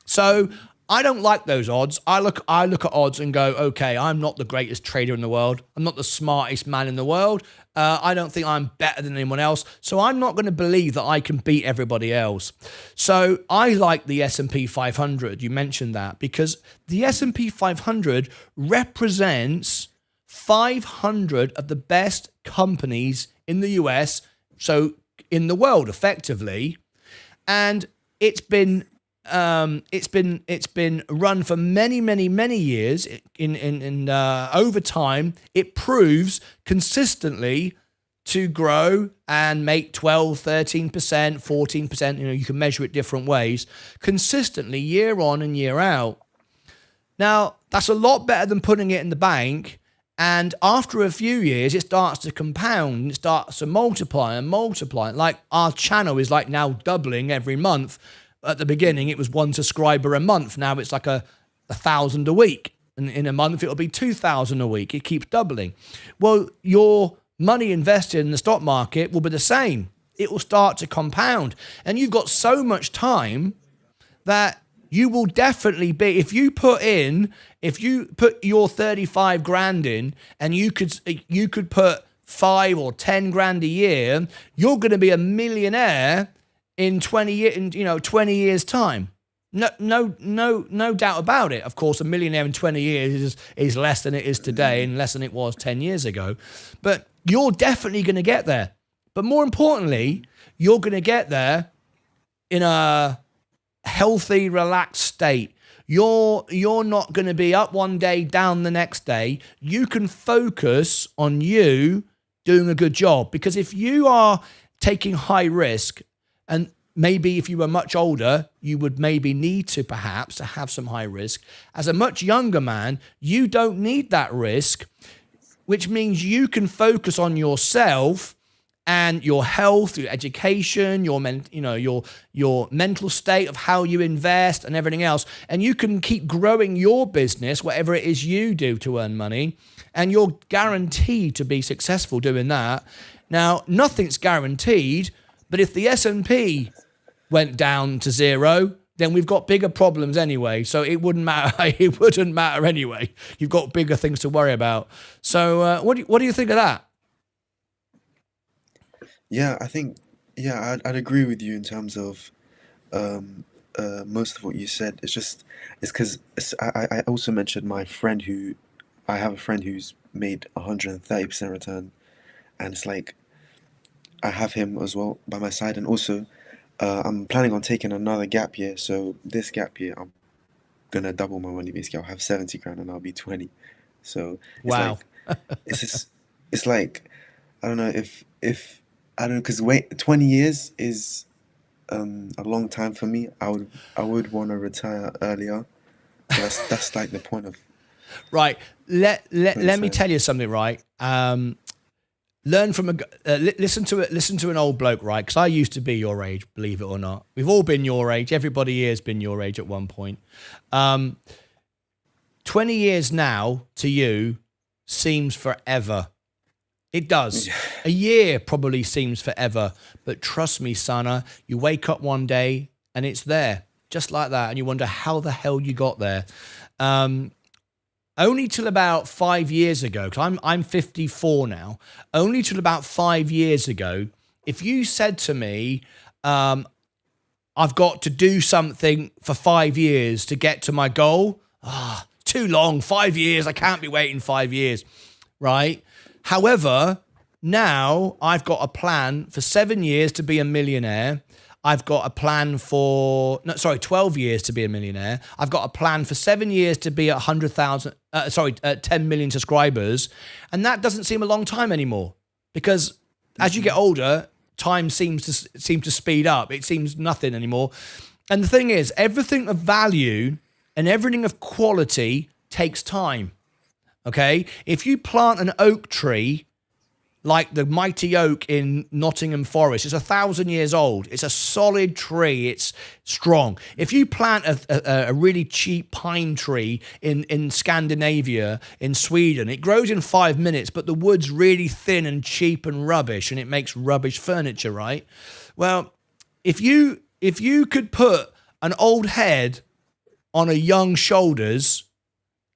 So I don't like those odds. I look at odds and go, okay, I'm not the greatest trader in the world. I'm not the smartest man in the world. I don't think I'm better than anyone else. So I'm not going to believe that I can beat everybody else. So I like the S&P 500. You mentioned that, because the S&P 500 represents 500 of the best companies in the US, so in the world, effectively. And it's been run for many years. Over time, it proves consistently to grow and make 12, 13%, 14%. You can measure it different ways, consistently year on and year out. Now, that's a lot better than putting it in the bank. And after a few years, it starts to compound and it starts to multiply and multiply. Like our channel is like now doubling every month. At the beginning, it was 1 subscriber a month. Now it's like 1,000 a week. And in a month, it'll be 2,000 a week. It keeps doubling. Well, your money invested in the stock market will be the same. It will start to compound. And you've got so much time that you will definitely be, if you put your 35 grand in and you could put 5 or 10 grand a year, you're going to be a millionaire in 20 years time. No doubt about it. Of course, a millionaire in 20 years is less than it is today and less than it was 10 years ago. But you're definitely going to get there. But more importantly, you're going to get there in a healthy, relaxed state. You're not going to be up one day, down the next day. You can focus on you doing a good job. Because if you are taking high risk, and maybe if you were much older, you would maybe need to perhaps to have some high risk. As a much younger man, you don't need that risk, which means you can focus on yourself and your health, your education, your mental state of how you invest and everything else. And you can keep growing your business, whatever it is you do to earn money, and you're guaranteed to be successful doing that. Now, nothing's guaranteed, but if the S&P went down to zero, then we've got bigger problems anyway. So it wouldn't matter. It wouldn't matter anyway. You've got bigger things to worry about. So what do you think of that? Yeah, I think, yeah, I'd agree with you in terms of most of what you said. It's because I also mentioned I have a friend who's made 130% return, and it's like I have him as well by my side, and also I'm planning on taking another gap year. So this gap year, I'm gonna double my money. Basically, I'll have 70 grand and I'll be 20. So it's Wow. like it's like I don't know if I don't know, because 20 years is a long time for me. I would want to retire earlier. So that's like the point of Right. Let me retire. tell you something, right? Learn from listen to an old bloke, right? Because I used to be your age, believe it or not. We've all been your age. Everybody here has been your age at one point. 20 years now to you seems forever. It does. A year probably seems forever, but trust me, Sana, you wake up one day and it's there, just like that, and you wonder how the hell you got there. Only till about 5 years ago, because I'm 54 now, only till about 5 years ago, if you said to me, I've got to do something for 5 years to get to my goal, too long, 5 years, I can't be waiting 5 years, right? However, now I've got a plan for 7 years to be a millionaire. I've got a plan for 12 years to be a millionaire. I've got a plan for 7 years to be 10 million subscribers. And that doesn't seem a long time anymore, because as you get older, time seems to speed up. It seems nothing anymore. And the thing is, everything of value and everything of quality takes time. Okay? If you plant an oak tree, like the mighty oak in Nottingham Forest, it's 1,000 years old. It's a solid tree. It's strong. If you plant a really cheap pine tree in Scandinavia, in Sweden, it grows in 5 minutes, but the wood's really thin and cheap and rubbish, and it makes rubbish furniture, right? Well, if you could put an old head on a young shoulders,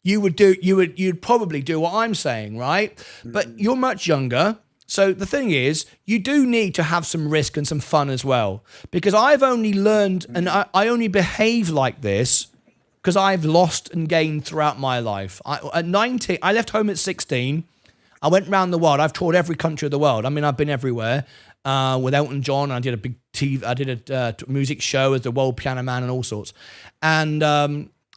you'd probably do what I'm saying, right? But you're much younger. So the thing is, you do need to have some risk and some fun as well, because I've only learned, and I only behave like this because I've lost and gained throughout my life. At 19, I left home at 16. I went around the world. I've toured every country of the world. I mean, I've been everywhere. With Elton John, I did a big TV, I did a music show as the world piano man and all sorts. And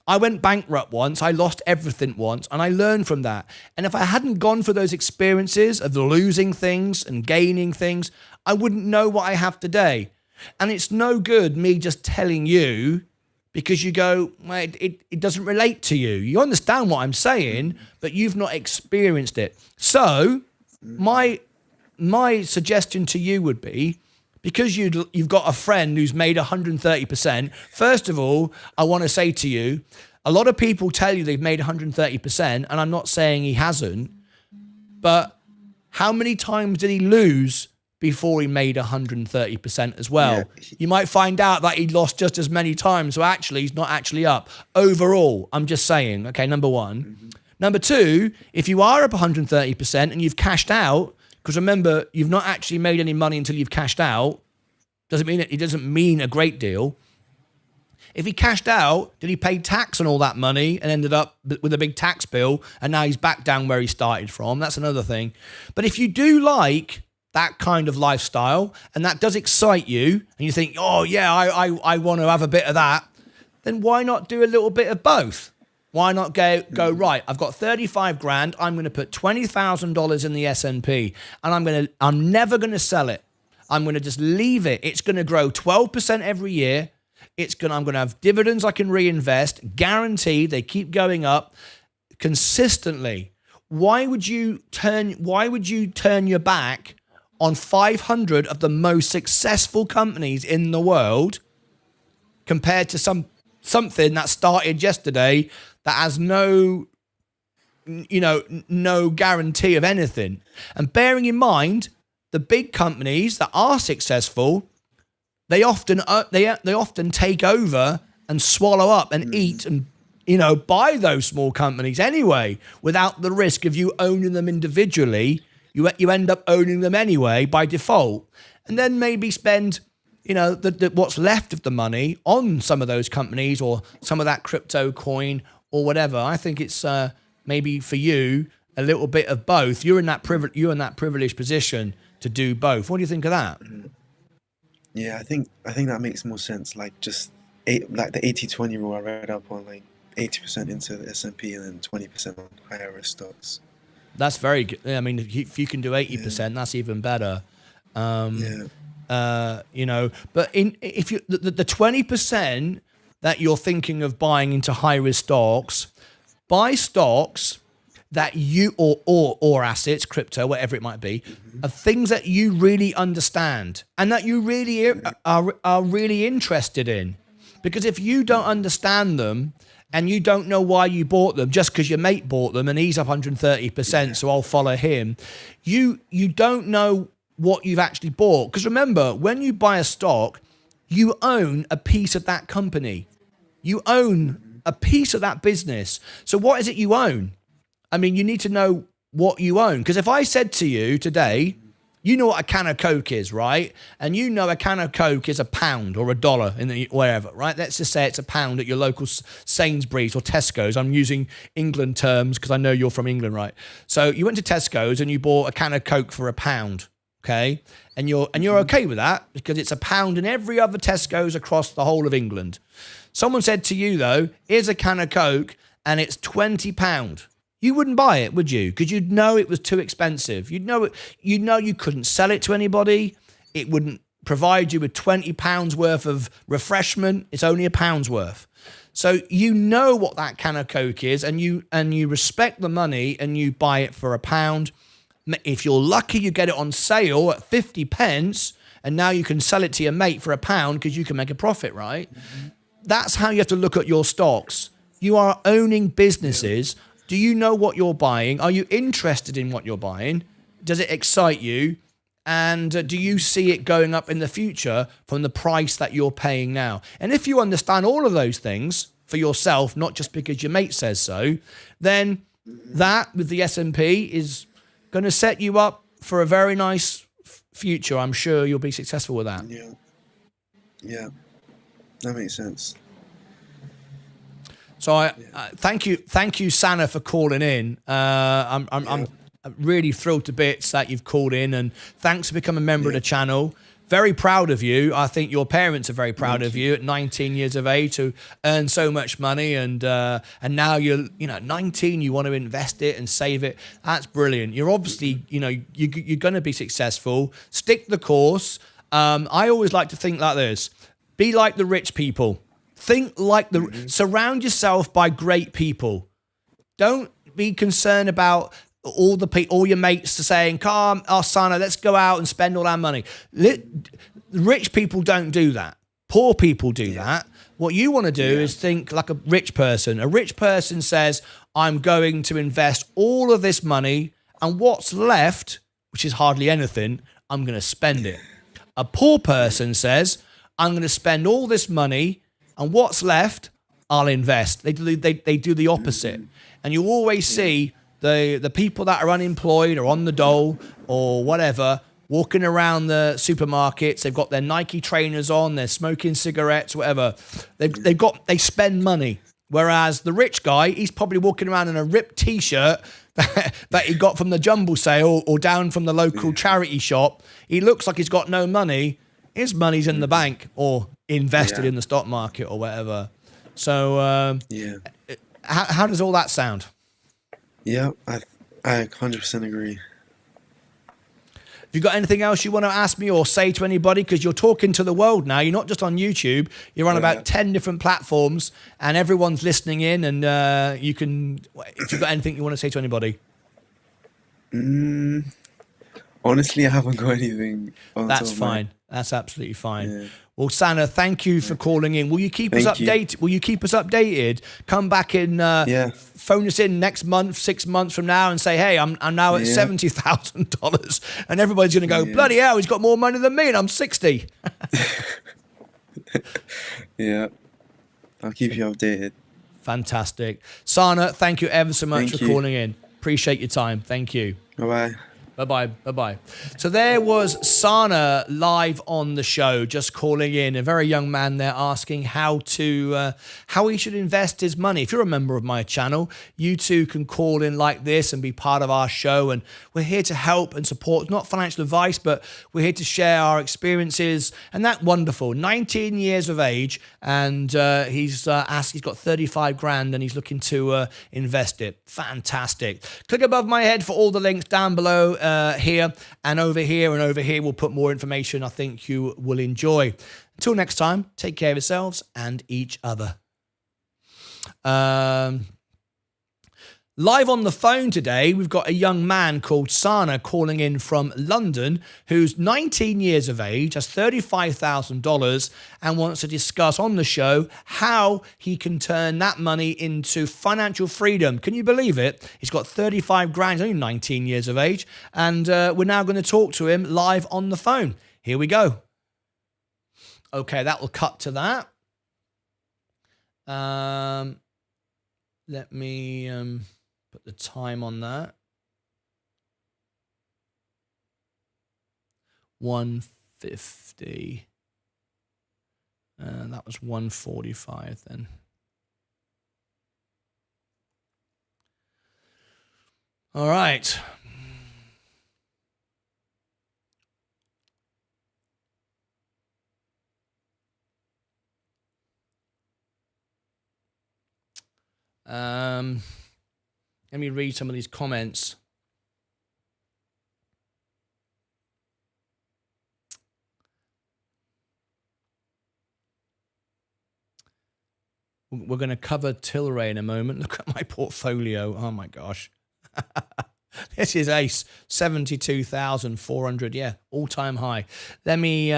I went bankrupt once. I lost everything once, and I learned from that. And if I hadn't gone for those experiences of losing things and gaining things, I wouldn't know what I have today. And it's no good me just telling you, because you go, well, it doesn't relate to you. You understand what I'm saying, but you've not experienced it. So my suggestion to you would be, because you've got a friend who's made 130%, first of all, I want to say to you, a lot of people tell you they've made 130%, and I'm not saying he hasn't, but how many times did he lose before he made 130% as well? Yeah. You might find out that he lost just as many times, so actually he's not actually up. Overall, I'm just saying, okay, number one. Mm-hmm. Number two, if you are up 130% and you've cashed out, because remember, you've not actually made any money until you've cashed out. It doesn't mean a great deal. If he cashed out, did he pay tax on all that money and ended up with a big tax bill, and now he's back down where he started from? That's another thing. But if you do like that kind of lifestyle and that does excite you and you think, oh yeah, I want to have a bit of that, then why not do a little bit of both? Why not go right, I've got 35 grand, I'm going to put $20,000 in the S&P and I'm never going to sell it. I'm going to just leave it. It's going to grow 12% every year. I'm going to have dividends I can reinvest, guaranteed. They keep going up consistently. Why would you turn your back on 500 of the most successful companies in the world compared to something that started yesterday that has no guarantee of anything? And bearing in mind, the big companies that are successful, they often take over and swallow up and eat and buy those small companies anyway, without the risk of you owning them individually. You end up owning them anyway by default, and then maybe spend what's left of the money on some of those companies or some of that crypto coin or whatever. I think it's maybe for you a little bit of both. You're in that privileged position to do both. What do you think of that? Yeah, I think that makes more sense. Like just like the 80-20 rule I read up on, like 80% into the S&P and then 20% on higher risk stocks. That's very good. I mean, if you can do 80%, that's even better. But if you the 20% that you're thinking of buying into high risk stocks, buy stocks that you or assets, crypto, whatever it might be, of things that you really understand and that you really are really interested in. Because if you don't understand them and you don't know why you bought them, just because your mate bought them and he's up 130%, so I'll follow him, you don't know what you've actually bought. Because remember, when you buy a stock, you own a piece of that company. You own a piece of that business. So what is it you own? I mean, you need to know what you own. Because if I said to you today, you know what a can of Coke is, right? And you know a can of Coke is £1 or $1 in wherever, right? Let's just say it's £1 at your local Sainsbury's or Tesco's. I'm using England terms because I know you're from England, right? So you went to Tesco's and you bought a can of Coke for £1, okay? And you're okay with that because it's £1 in every other Tesco's across the whole of England. Someone said to you, though, here's a can of Coke and it's £20. You wouldn't buy it, would you? Because you'd know it was too expensive. You'd know you couldn't sell it to anybody. It wouldn't provide you with £20 worth of refreshment. It's only £1 worth. So you know what that can of Coke is, and you respect the money, and you buy it for £1. If you're lucky, you get it on sale at 50p, and now you can sell it to your mate for £1 because you can make a profit, right? Mm-hmm. That's how you have to look at your stocks. You are owning businesses. Yeah. Do you know what you're buying? Are you interested in what you're buying? Does it excite you? And do you see it going up in the future from the price that you're paying now? And if you understand all of those things for yourself, not just because your mate says so, then that with the S&P is going to set you up for a very nice future. I'm sure you'll be successful with that. Yeah, that makes sense. So thank you, Sana, for calling in. I'm really thrilled to bits that you've called in, and thanks for becoming a member of the channel. Very proud of you. I think your parents are very proud of you at 19 years of age to earn so much money, and now you're 19. You want to invest it and save it. That's brilliant. You're obviously you're going to be successful. Stick the course. I always like to think like this: be like the rich people. Think like surround yourself by great people. Don't be concerned about all your mates saying, "Come, Sana, let's go out and spend all our money." Rich people don't do that. Poor people do that. What you want to do is think like a rich person. A rich person says, "I'm going to invest all of this money, and what's left, which is hardly anything, I'm going to spend it." A poor person says, "I'm going to spend all this money, and what's left, I'll invest." They do the opposite. And you always see the people that are unemployed or on the dole or whatever walking around the supermarkets. They've got their Nike trainers on. They're smoking cigarettes, whatever. They spend money. Whereas the rich guy, he's probably walking around in a ripped T-shirt that he got from the jumble sale or down from the local charity shop. He looks like he's got no money. His money's in the bank or invested in the stock market or whatever. So how does all that sound? Yeah, I 100% agree. Have you got anything else you want to ask me or say to anybody? Because you're talking to the world now. You're not just on YouTube. You're on about 10 different platforms, and everyone's listening in. And you can, if you've got anything you want to say to anybody. Honestly, I haven't got anything on That's top of my- fine. That's absolutely fine. Yeah. Well, Sana, thank you for calling in. Will you keep us Thank you. updated? Will you keep us updated? Come back and phone us in next month, 6 months from now, and say, "Hey, I'm now at $70,000," and everybody's going to go, "Bloody hell, he's got more money than me, and I'm 60." Yeah, I'll keep you updated. Fantastic, Sana. Thank you ever so much Thank for you. calling in. Appreciate your time. Thank you. Bye-bye. Bye-bye. Bye-bye. So there was Sana live on the show, just calling in, a very young man there asking how he should invest his money. If you're a member of my channel, you too can call in like this and be part of our show. And we're here to help and support, not financial advice, but we're here to share our experiences. And that's wonderful. 19 years of age, and he's got 35 grand and he's looking to invest it. Fantastic. Click above my head for all the links down below. Here and over here and over here, we'll put more information I think you will enjoy. Until next time, take care of yourselves and each other. Live on the phone today, we've got a young man called Sana calling in from London who's 19 years of age, has $35,000 and wants to discuss on the show how he can turn that money into financial freedom. Can you believe it? He's got 35 grand, he's only 19 years of age, and we're now going to talk to him live on the phone. Here we go. Okay, that will cut to that. Let me put the time on that. 1:50. That was 1:45 then. All right. Let me read some of these comments. We're going to cover Tilray in a moment. Look at my portfolio. Oh my gosh. This is ace. 72,400. Yeah, all-time high. Let me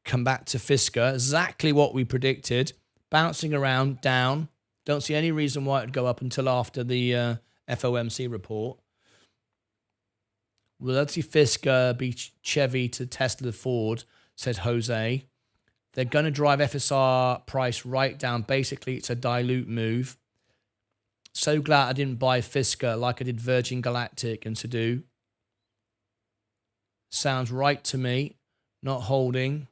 come back to Fisker. Exactly what we predicted. Bouncing around, down. Don't see any reason why it would go up until after the FOMC report. Well, let's see Fisker beat Chevy to Tesla Ford, said Jose. They're going to drive FSR price right down. Basically, it's a dilute move. So glad I didn't buy Fisker like I did Virgin Galactic and To-Do. Sounds right to me. Not holding.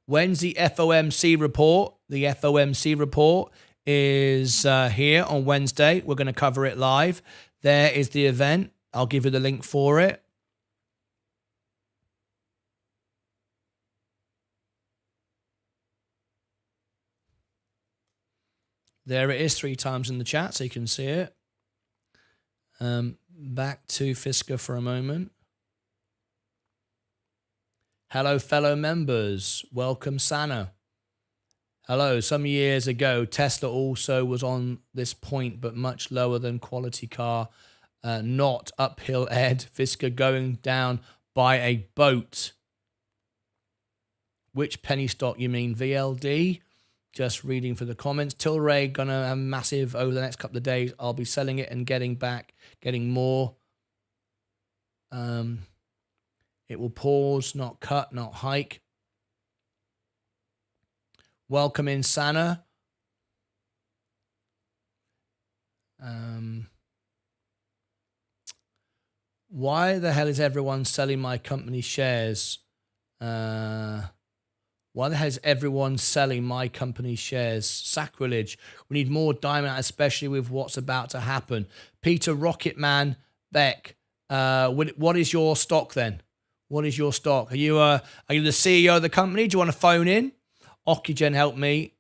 When's the FOMC report? The FOMC report is here on Wednesday. We're going to cover it live. There is the event. I'll give you the link for it. There it is, 3 times in the chat, so you can see it. Back to Fisker for a moment. Hello, fellow members. Welcome, Sana. Hello. Some years ago, Tesla also was on this point, but much lower than quality car. Not uphill, Ed. Fisker going down by a boat. Which penny stock you mean? VLD? Just reading for the comments. Tilray gonna have massive over the next couple of days. I'll be selling it and getting more. It will pause, not cut, not hike. Welcome in, Sana. Why the hell is everyone selling my company shares? Why the hell is everyone selling my company shares? Sacrilege. We need more diamond, especially with what's about to happen. Peter Rocketman Beck. What is your stock then? What is your stock? Are you the CEO of the company? Do you want to phone in? Oxygen, help me.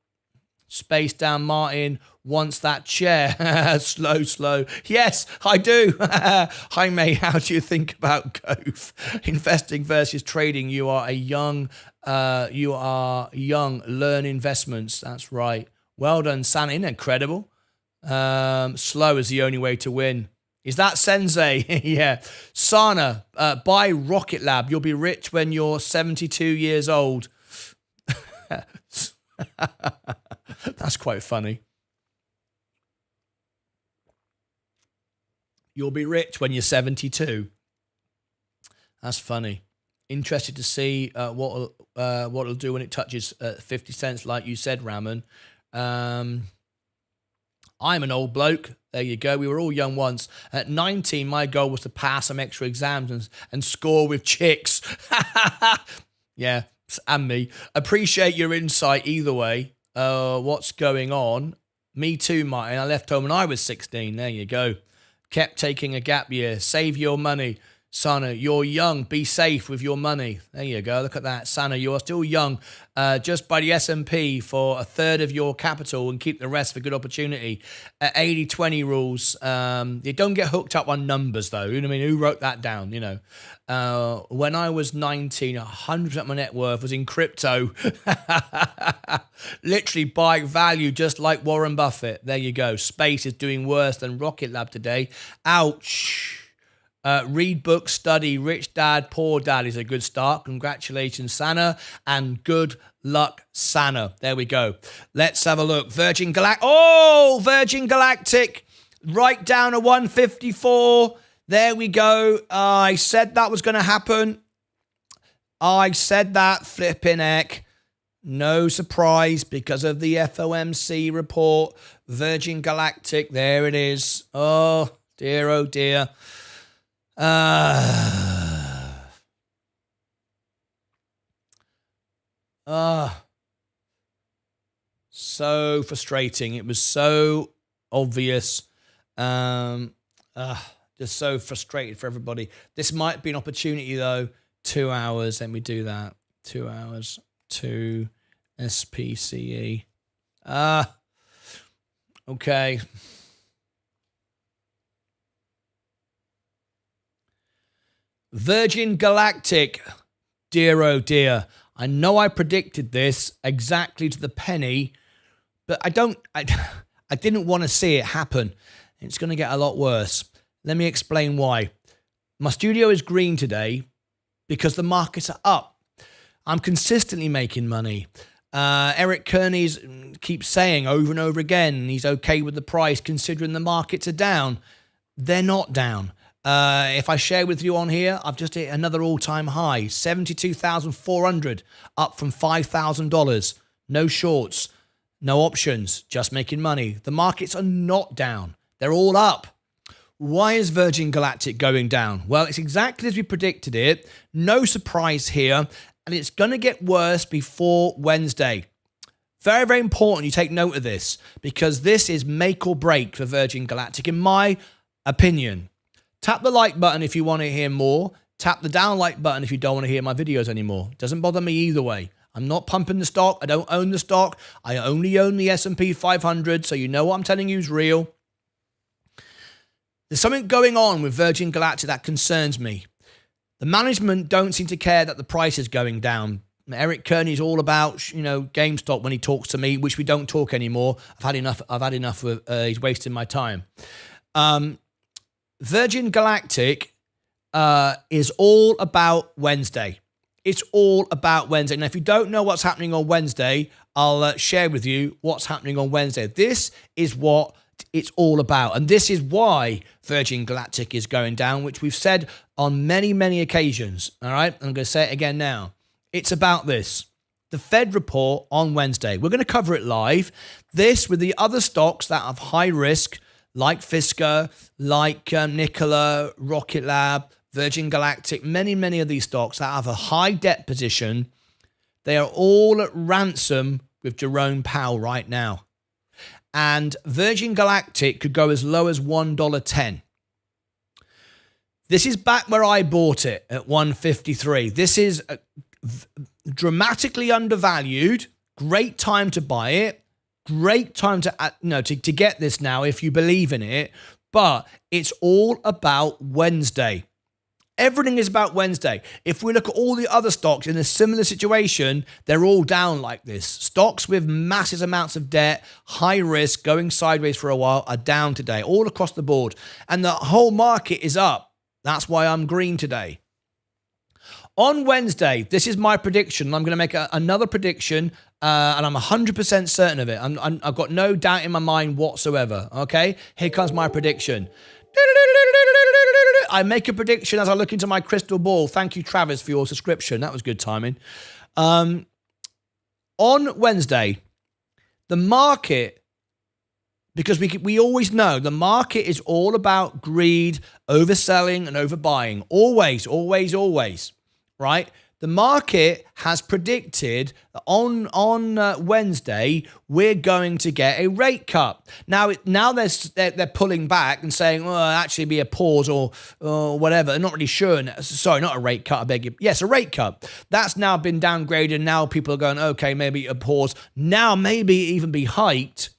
Space down Martin wants that chair. slow. Yes, I do. Hi, mate. How do you think about Gove? Investing versus trading. You are young. Learn investments. That's right. Well done, San. Incredible. Slow is the only way to win. Is that Sensei? Yeah. Sana, buy Rocket Lab. You'll be rich when you're 72 years old. That's quite funny. You'll be rich when you're 72. That's funny. Interested to see what it'll do when it touches 50 cents, like you said, Raman. I'm an old bloke. There you go. We were all young once. At 19, my goal was to pass some extra exams and score with chicks. Yeah, and me. Appreciate your insight either way. What's going on? Me too, Martin. I left home when I was 16. There you go. Kept taking a gap year. Save your money. Sana, you're young. Be safe with your money. There you go. Look at that. Sana, you are still young. Just buy the S&P for a third of your capital and keep the rest for good opportunity. 80-20 rules. You don't get hooked up on numbers, though. You know what I mean? Who wrote that down? You know, when I was 19, 100% of my net worth was in crypto. Literally buying value, just like Warren Buffett. There you go. Space is doing worse than Rocket Lab today. Ouch. Read book, study, Rich Dad, Poor Dad is a good start. Congratulations, Sana, and good luck, Sana. There we go. Let's have a look. Virgin Galactic, right down to 154. There we go. I said that was going to happen. I said that, flipping heck. No surprise because of the FOMC report. Virgin Galactic, there it is. Oh, dear, oh, dear. So frustrating. It was so obvious. Just so frustrated for everybody. This might be an opportunity though. 2 hours. Let me do that. 2 hours to SPCE. Okay. Virgin Galactic, dear oh dear. I know I predicted this exactly to the penny, but I didn't want to see it happen. It's going to get a lot worse. Let me explain why. My studio is green today because the markets are up. I'm consistently making money. Eric Kearney keeps saying over and over again he's okay with the price considering the markets are down. They're not down. If I share with you on here, I've just hit another all-time high, $72,400, up from $5,000. No shorts, no options, just making money. The markets are not down. They're all up. Why is Virgin Galactic going down? Well, it's exactly as we predicted it. No surprise here. And it's going to get worse before Wednesday. Very, very important you take note of this because this is make or break for Virgin Galactic, in my opinion. Tap the like button if you want to hear more. Tap the down like button if you don't want to hear my videos anymore. Doesn't bother me either way. I'm not pumping the stock. I don't own the stock. I only own the S&P 500, so you know what I'm telling you is real. There's something going on with Virgin Galactic that concerns me. The management don't seem to care that the price is going down. Eric Kearney is all about, GameStop when he talks to me, which we don't talk anymore. I've had enough of he's wasting my time. Virgin Galactic is all about Wednesday. It's all about Wednesday. Now, if you don't know what's happening on Wednesday, I'll share with you what's happening on Wednesday. This is what it's all about. And this is why Virgin Galactic is going down, which we've said on many, many occasions. All right. I'm going to say it again now. It's about this. The Fed report on Wednesday. We're going to cover it live. This with the other stocks that have high risk, like Fisker, like Nikola, Rocket Lab, Virgin Galactic, many of these stocks that have a high debt position, they are all at ransom with Jerome Powell right now. And Virgin Galactic could go as low as $1.10. This is back where I bought it at 153. This is dramatically undervalued. Great time to buy it. Great time to get this now if you believe in it. But it's all about Wednesday. Everything is about Wednesday. If we look at all the other stocks in a similar situation, they're all down like this. Stocks with massive amounts of debt, high risk, going sideways for a while are down today, all across the board. And the whole market is up. That's why I'm green today. On Wednesday, this is my prediction. I'm going to make another prediction, and I'm 100% certain of it. I've got no doubt in my mind whatsoever. Okay, here comes my prediction. I make a prediction as I look into my crystal ball. Thank you, Travis, for your subscription. That was good timing. On Wednesday, the market, because we always know the market is all about greed, overselling, and overbuying. Always, right? The market has predicted that on Wednesday we're going to get a rate cut. Now they're pulling back and saying, well, actually be a pause or whatever. They're not really sure. Sorry, not a rate cut. I beg you. Yes, a rate cut. That's now been downgraded. Now people are going, okay, maybe a pause. Now maybe even be hiked.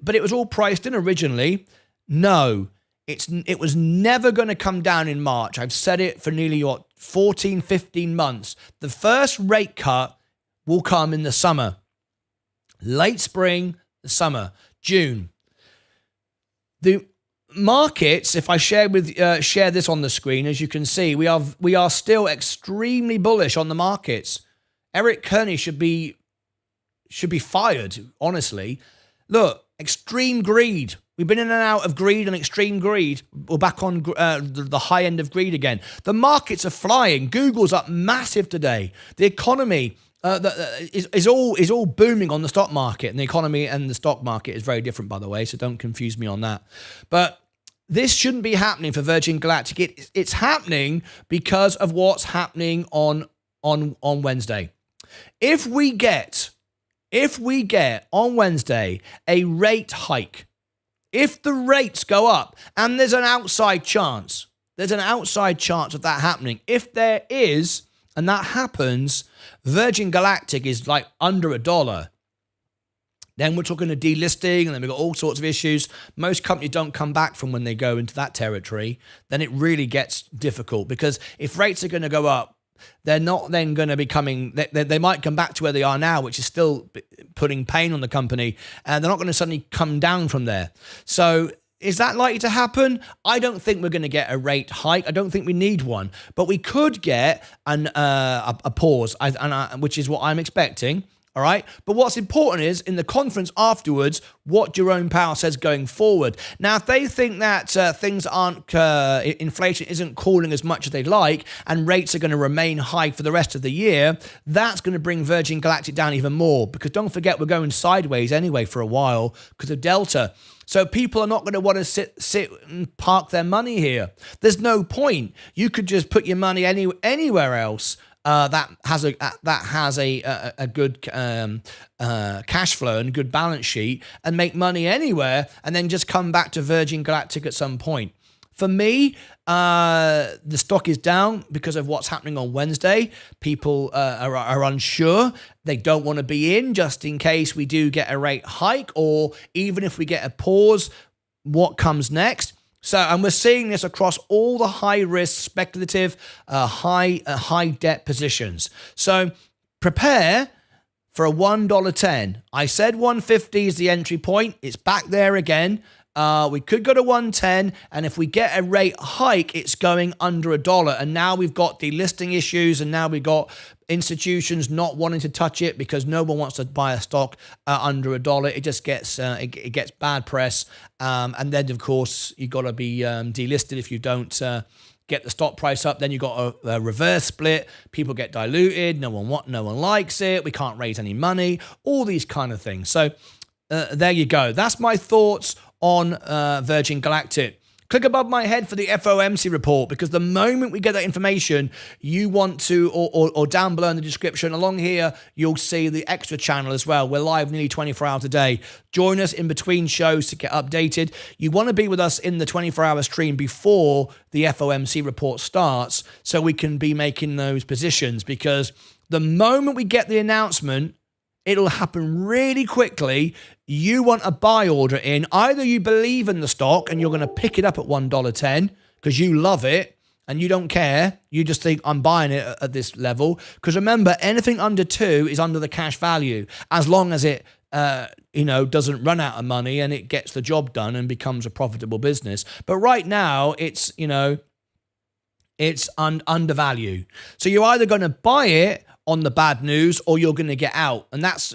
But it was all priced in originally. No. It was never going to come down in March. I've said it for nearly 14, 15 months. The first rate cut will come in the summer. Late spring, the summer, June. The markets, if I share this on the screen, as you can see, we are still extremely bullish on the markets. Eric Kearney should be fired, honestly. Look, extreme greed. We've been in and out of greed and extreme greed. We're back on the high end of greed again. The markets are flying. Google's up massive today. The economy is all booming on the stock market, and the economy and the stock market is very different, by the way. So don't confuse me on that. But this shouldn't be happening for Virgin Galactic. It's happening because of what's happening on Wednesday. If we get on Wednesday a rate hike. If the rates go up, and there's an outside chance of that happening. If there is, and that happens, Virgin Galactic is like under $1. Then we're talking a delisting, and then we've got all sorts of issues. Most companies don't come back from when they go into that territory. Then it really gets difficult, because if rates are going to go up, they're not then going to be coming, they might come back to where they are now, which is still putting pain on the company, and they're not going to suddenly come down from there. So is that likely to happen? I don't think we're going to get a rate hike. I don't think we need one, but we could get a pause, which is what I'm expecting. All right. But what's important is in the conference afterwards, what Jerome Powell says going forward. Now, if they think that things aren't, inflation isn't cooling as much as they'd like, and rates are going to remain high for the rest of the year, that's going to bring Virgin Galactic down even more, because don't forget, we're going sideways anyway for a while because of Delta. So people are not going to want to sit and park their money here. There's no point. You could just put your money anywhere else. That has a good cash flow and a good balance sheet, and make money anywhere, and then just come back to Virgin Galactic at some point. For me, the stock is down because of what's happening on Wednesday. People are unsure. They don't want to be in just in case we do get a rate hike, or even if we get a pause, what comes next? So, and we're seeing this across all the high-risk, speculative, high debt positions. So, prepare for a $1.10. I said 150 is the entry point. It's back there again. We could go to 110, and if we get a rate hike, it's going under $1. And now we've got delisting issues, and now we've got institutions not wanting to touch it because no one wants to buy a stock under $1. It just gets it gets bad press, and then of course you've got to be delisted if you don't get the stock price up. Then you've got a reverse split. People get diluted. No one likes it. We can't raise any money. All these kind of things. So there you go. That's my thoughts on Virgin Galactic. Click above my head for the FOMC report, because the moment we get that information, you want to, or down below in the description, along here, you'll see the extra channel as well. We're live nearly 24 hours a day. Join us in between shows to get updated. You want to be with us in the 24-hour stream before the FOMC report starts, so we can be making those positions, because the moment we get the announcement, it'll happen really quickly. You want a buy order in. Either you believe in the stock and you're going to pick it up at $1.10 because you love it and you don't care. You just think, I'm buying it at this level. Because remember, anything under 2 is under the cash value, as long as it doesn't run out of money and it gets the job done and becomes a profitable business. But right now, it's undervalued. So you're either going to buy it on the bad news or you're going to get out. And that's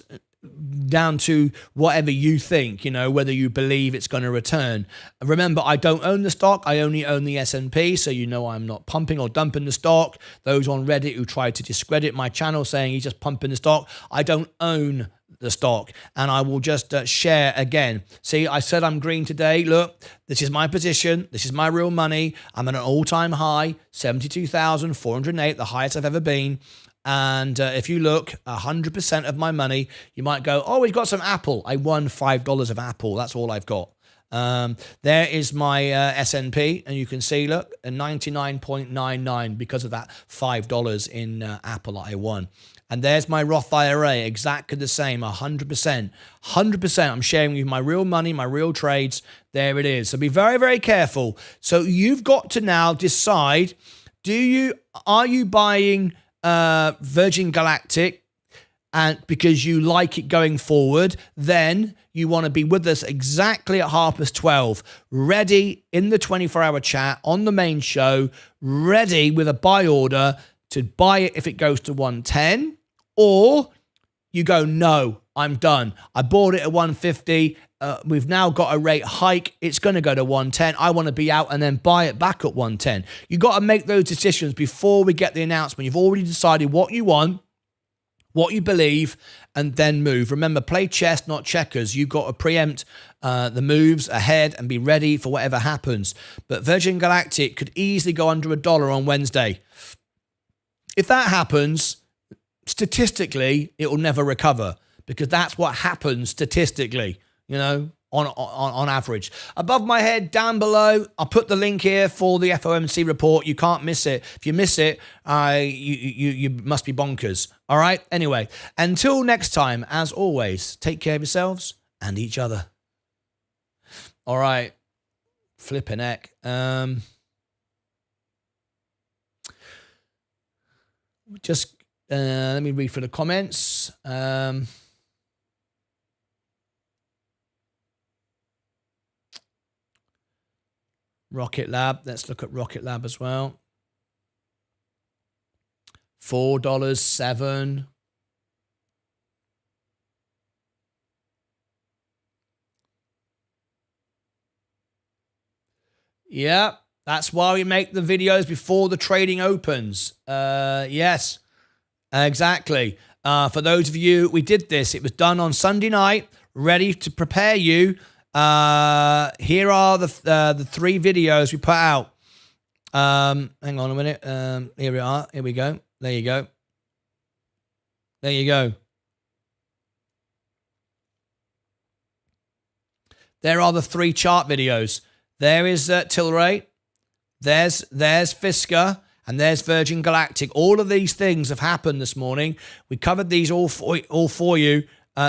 down to whatever you think, whether you believe it's going to return. Remember, I don't own the stock. I only own the S&P. So I'm not pumping or dumping the stock. Those on Reddit who try to discredit my channel saying he's just pumping the stock, I don't own the stock. And I will just share again. See, I said I'm green today. Look, this is my position. This is my real money. I'm at an all-time high, 72,408, the highest I've ever been. And if you look, 100% of my money, you might go, oh, we've got some Apple. I won $5 of Apple. That's all I've got. There is my S&P, and you can see, look, a 99.99 because of that $5 in Apple that I won. And there's my Roth IRA, exactly the same, 100%. 100%. I'm sharing with you my real money, my real trades. There it is. So be very, very careful. So you've got to now decide, are you buying Virgin Galactic and because you like it going forward? Then you want to be with us exactly at 12:30, ready in the 24-hour chat on the main show, ready with a buy order to buy it if it goes to 110, or you go, no, I'm done. I bought it at 150. We've now got a rate hike. It's going to go to 110. I want to be out and then buy it back at 110. You've got to make those decisions before we get the announcement. You've already decided what you want, what you believe, and then move. Remember, play chess, not checkers. You've got to preempt the moves ahead and be ready for whatever happens. But Virgin Galactic could easily go under $1 on Wednesday. If that happens, statistically, it will never recover, because that's what happens statistically, on average. Above my head, down below, I'll put the link here for the FOMC report. You can't miss it. If you miss it, you must be bonkers. All right? Anyway, until next time, as always, take care of yourselves and each other. All right. Flipping heck. Let me read through the comments. Rocket Lab. Let's look at Rocket Lab as well. $4.07. Yeah, that's why we make the videos before the trading opens. Yes, exactly. For those of you, we did this. It was done on Sunday night, ready to prepare you. Here are the 3 videos we put out. Hang on a minute. Here we are. Here we go. There you go. There you go. There are the 3 chart videos. There is Tilray. There's Fisker. And there's Virgin Galactic. All of these things have happened this morning. We covered these all for you.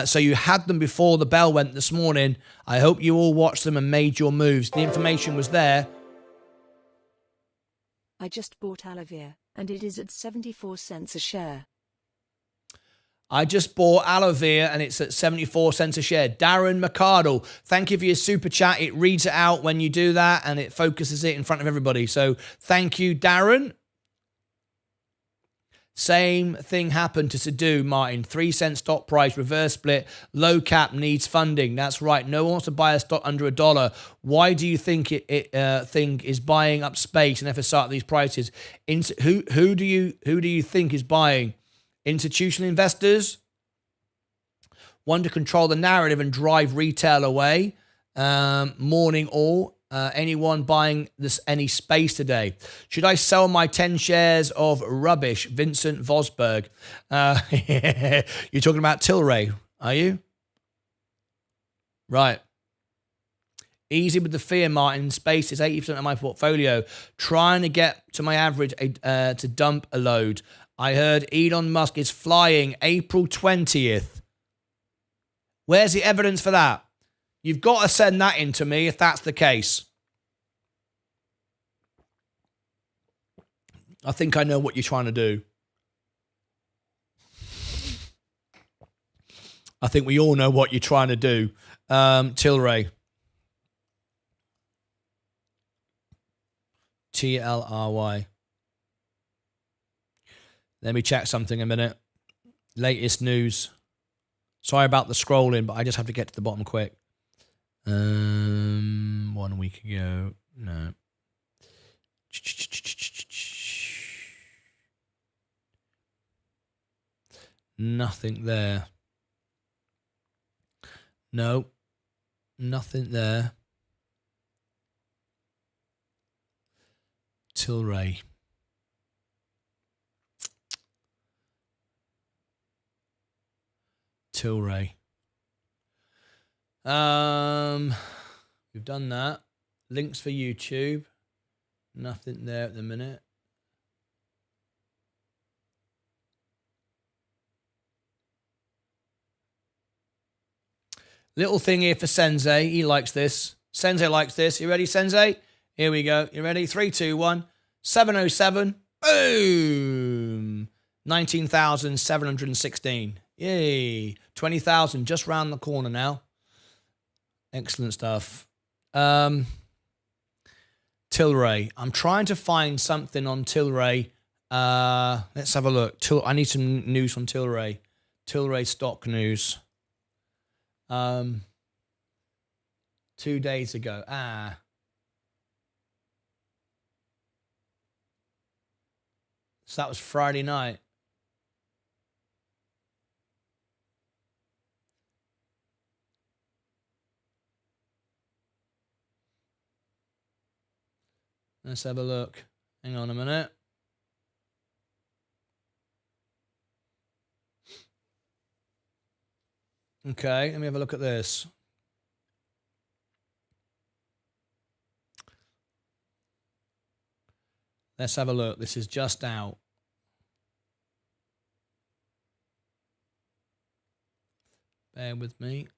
So you had them before the bell went this morning. I hope you all watched them and made your moves. The information was there. I just bought Alovia, and it is at 74 cents a share. I just bought Alovia, and it's at 74 cents a share. Darren McCardle, thank you for your super chat. It reads it out when you do that, and it focuses it in front of everybody. So thank you, Darren. Same thing happened to Sadu, Martin. 3 cent stock price, reverse split, low cap, needs funding. That's right. No one wants to buy a stock under $1. Why do you think it is buying up space and FSR at these prices? Who do you think is buying? Institutional investors want to control the narrative and drive retail away. Morning all. Anyone buying any space today? Should I sell my 10 shares of rubbish? Vincent Vosberg. You're talking about Tilray, are you? Right. Easy with the fear, Martin. Space is 80% of my portfolio. Trying to get to my average to dump a load. I heard Elon Musk is flying April 20th. Where's the evidence for that? You've got to send that in to me if that's the case. I think I know what you're trying to do. I think we all know what you're trying to do. Tilray. TLRY. Let me check something a minute. Latest news. Sorry about the scrolling, but I just have to get to the bottom quick. 1 week ago. No. Nothing there. No. Nothing there. Tilray. Tilray. We've done that. Links for YouTube. Nothing there at the minute. Little thing here for Sensei. He likes this. Sensei likes this. You ready, Sensei? Here we go. You ready? 3, 2, 1. 707. Boom. 19,716. Yay. 20,000 just round the corner now. Excellent stuff. Tilray. I'm trying to find something on Tilray. Let's have a look. I need some news from Tilray. Tilray stock news. 2 days ago. So that was Friday night. Let's have a look. Hang on a minute. Okay, let me have a look at this. Let's have a look. This is just out. Bear with me.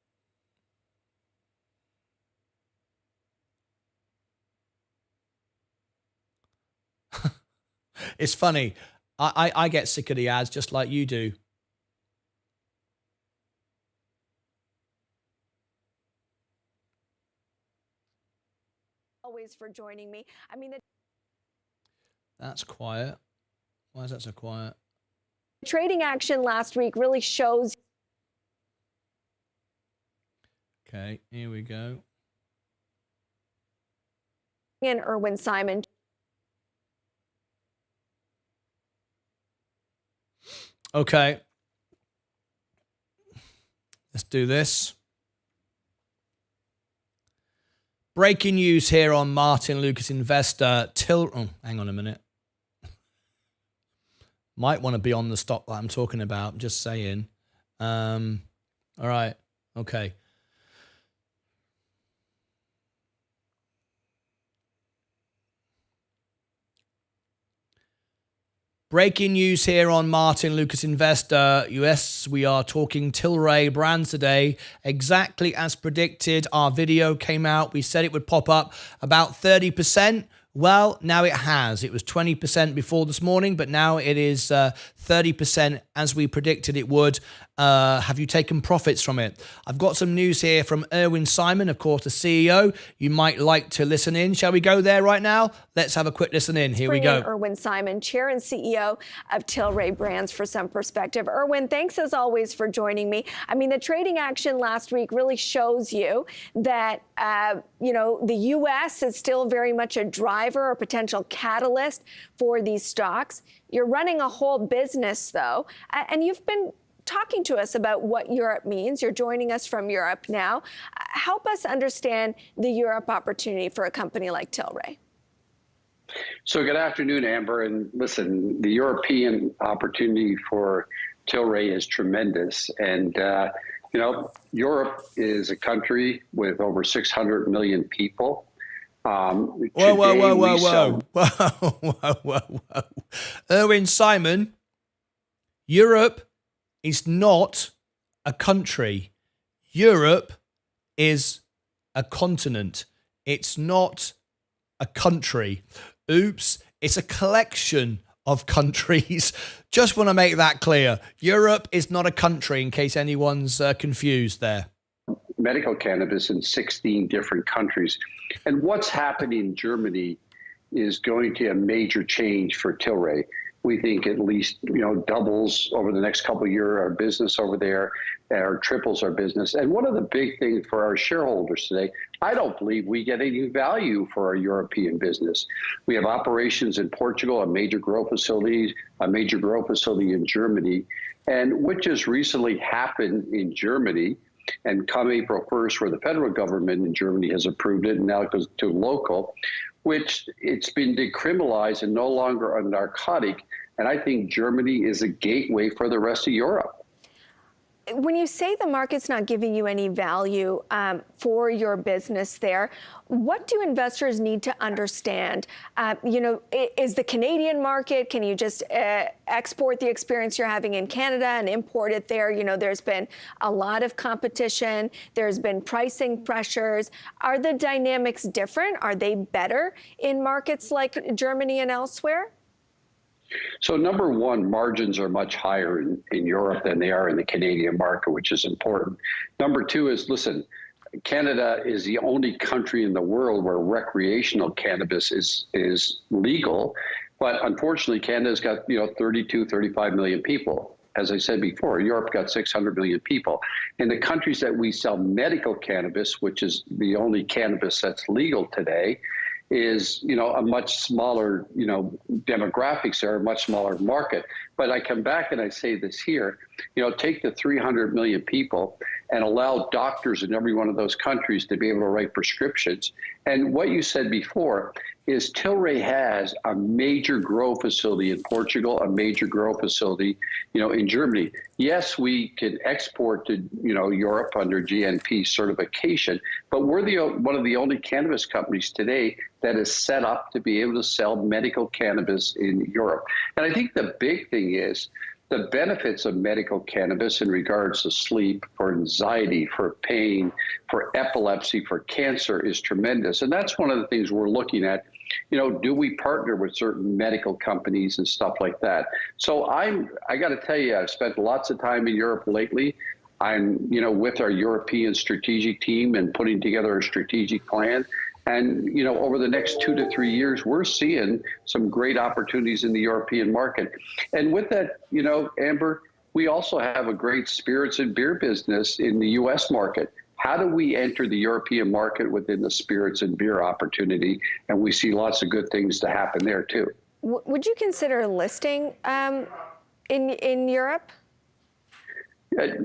It's funny. I get sick of the ads just like you do. Always for joining me. I mean, That's quiet. Why is that so quiet? trading action last week really shows. Okay, here we go. And Erwin Simon. Okay. Let's do this. Breaking news here on Martyn Lucas Investor. Hang on a minute. Might want to be on the stock that I'm talking about. Just saying. All right. Okay. Breaking news here on Martyn Lucas Investor. Yes, we are talking Tilray brands today. Exactly as predicted, our video came out. We said it would pop up about 30%. Well, now it has. It was 20% before this morning, but now it is 30% as we predicted it would. Have you taken profits from it? I've got some news here from Erwin Simon, of course, the CEO. You might like to listen in. Shall we go there right now? Let's have a quick listen in. Here we go. Erwin Simon, Chair and CEO of Tilray Brands, for some perspective. Erwin, thanks as always for joining me. I mean, the trading action last week really shows you that, the U.S. is still very much a driver or potential catalyst for these stocks. You're running a whole business, though, and you've been talking to us about what Europe means. You're joining us from Europe now. Help us understand the Europe opportunity for a company like Tilray. So good afternoon, Amber. And listen, the European opportunity for Tilray is tremendous. And, Europe is a country with over 600 million people. Whoa. Erwin Simon, Europe is not a country. Europe is a continent. It's not a country. Oops, it's a collection of countries. Just want to make that clear. Europe is not a country, in case anyone's confused there. Medical cannabis in 16 different countries. And what's happening in Germany is going to be a major change for Tilray. We think at least, doubles over the next couple of years our business over there, or triples our business. And one of the big things for our shareholders today, I don't believe we get any value for our European business. We have operations in Portugal, a major growth facility in Germany. And what just recently happened in Germany, and come April 1st, where the federal government in Germany has approved it, and now it goes to local, which it's been decriminalized and no longer a narcotic. And I think Germany is a gateway for the rest of Europe. When you say the market's not giving you any value for your business there, what do investors need to understand? Is the Canadian market, can you just export the experience you're having in Canada and import it there? There's been a lot of competition. There's been pricing pressures. Are the dynamics different? Are they better in markets like Germany and elsewhere? So number one, margins are much higher in Europe than they are in the Canadian market, which is important. Number two is, listen, Canada is the only country in the world where recreational cannabis is legal. But unfortunately, Canada's got 32, 35 million people. As I said before, Europe got 600 million people. In the countries that we sell medical cannabis, which is the only cannabis that's legal today, is, a much smaller, demographics are a much smaller market. But I come back and I say this here, take the 300 million people and allow doctors in every one of those countries to be able to write prescriptions. And what you said before is Tilray has a major grow facility in Portugal, a major grow facility, in Germany. Yes, we can export to, Europe under GNP certification, but we're one of the only cannabis companies today that is set up to be able to sell medical cannabis in Europe. And I think the big thing is the benefits of medical cannabis in regards to sleep, for anxiety, for pain, for epilepsy, for cancer is tremendous. And that's one of the things we're looking at. Do we partner with certain medical companies and stuff like that? So I got to tell you, I've spent lots of time in Europe lately. I'm, with our European strategic team and putting together a strategic plan. And, over the next 2 to 3 years, we're seeing some great opportunities in the European market. And with that, Amber, we also have a great spirits and beer business in the U.S. market. How do we enter the European market within the spirits and beer opportunity? And we see lots of good things to happen there, too. Would you consider listing in Europe?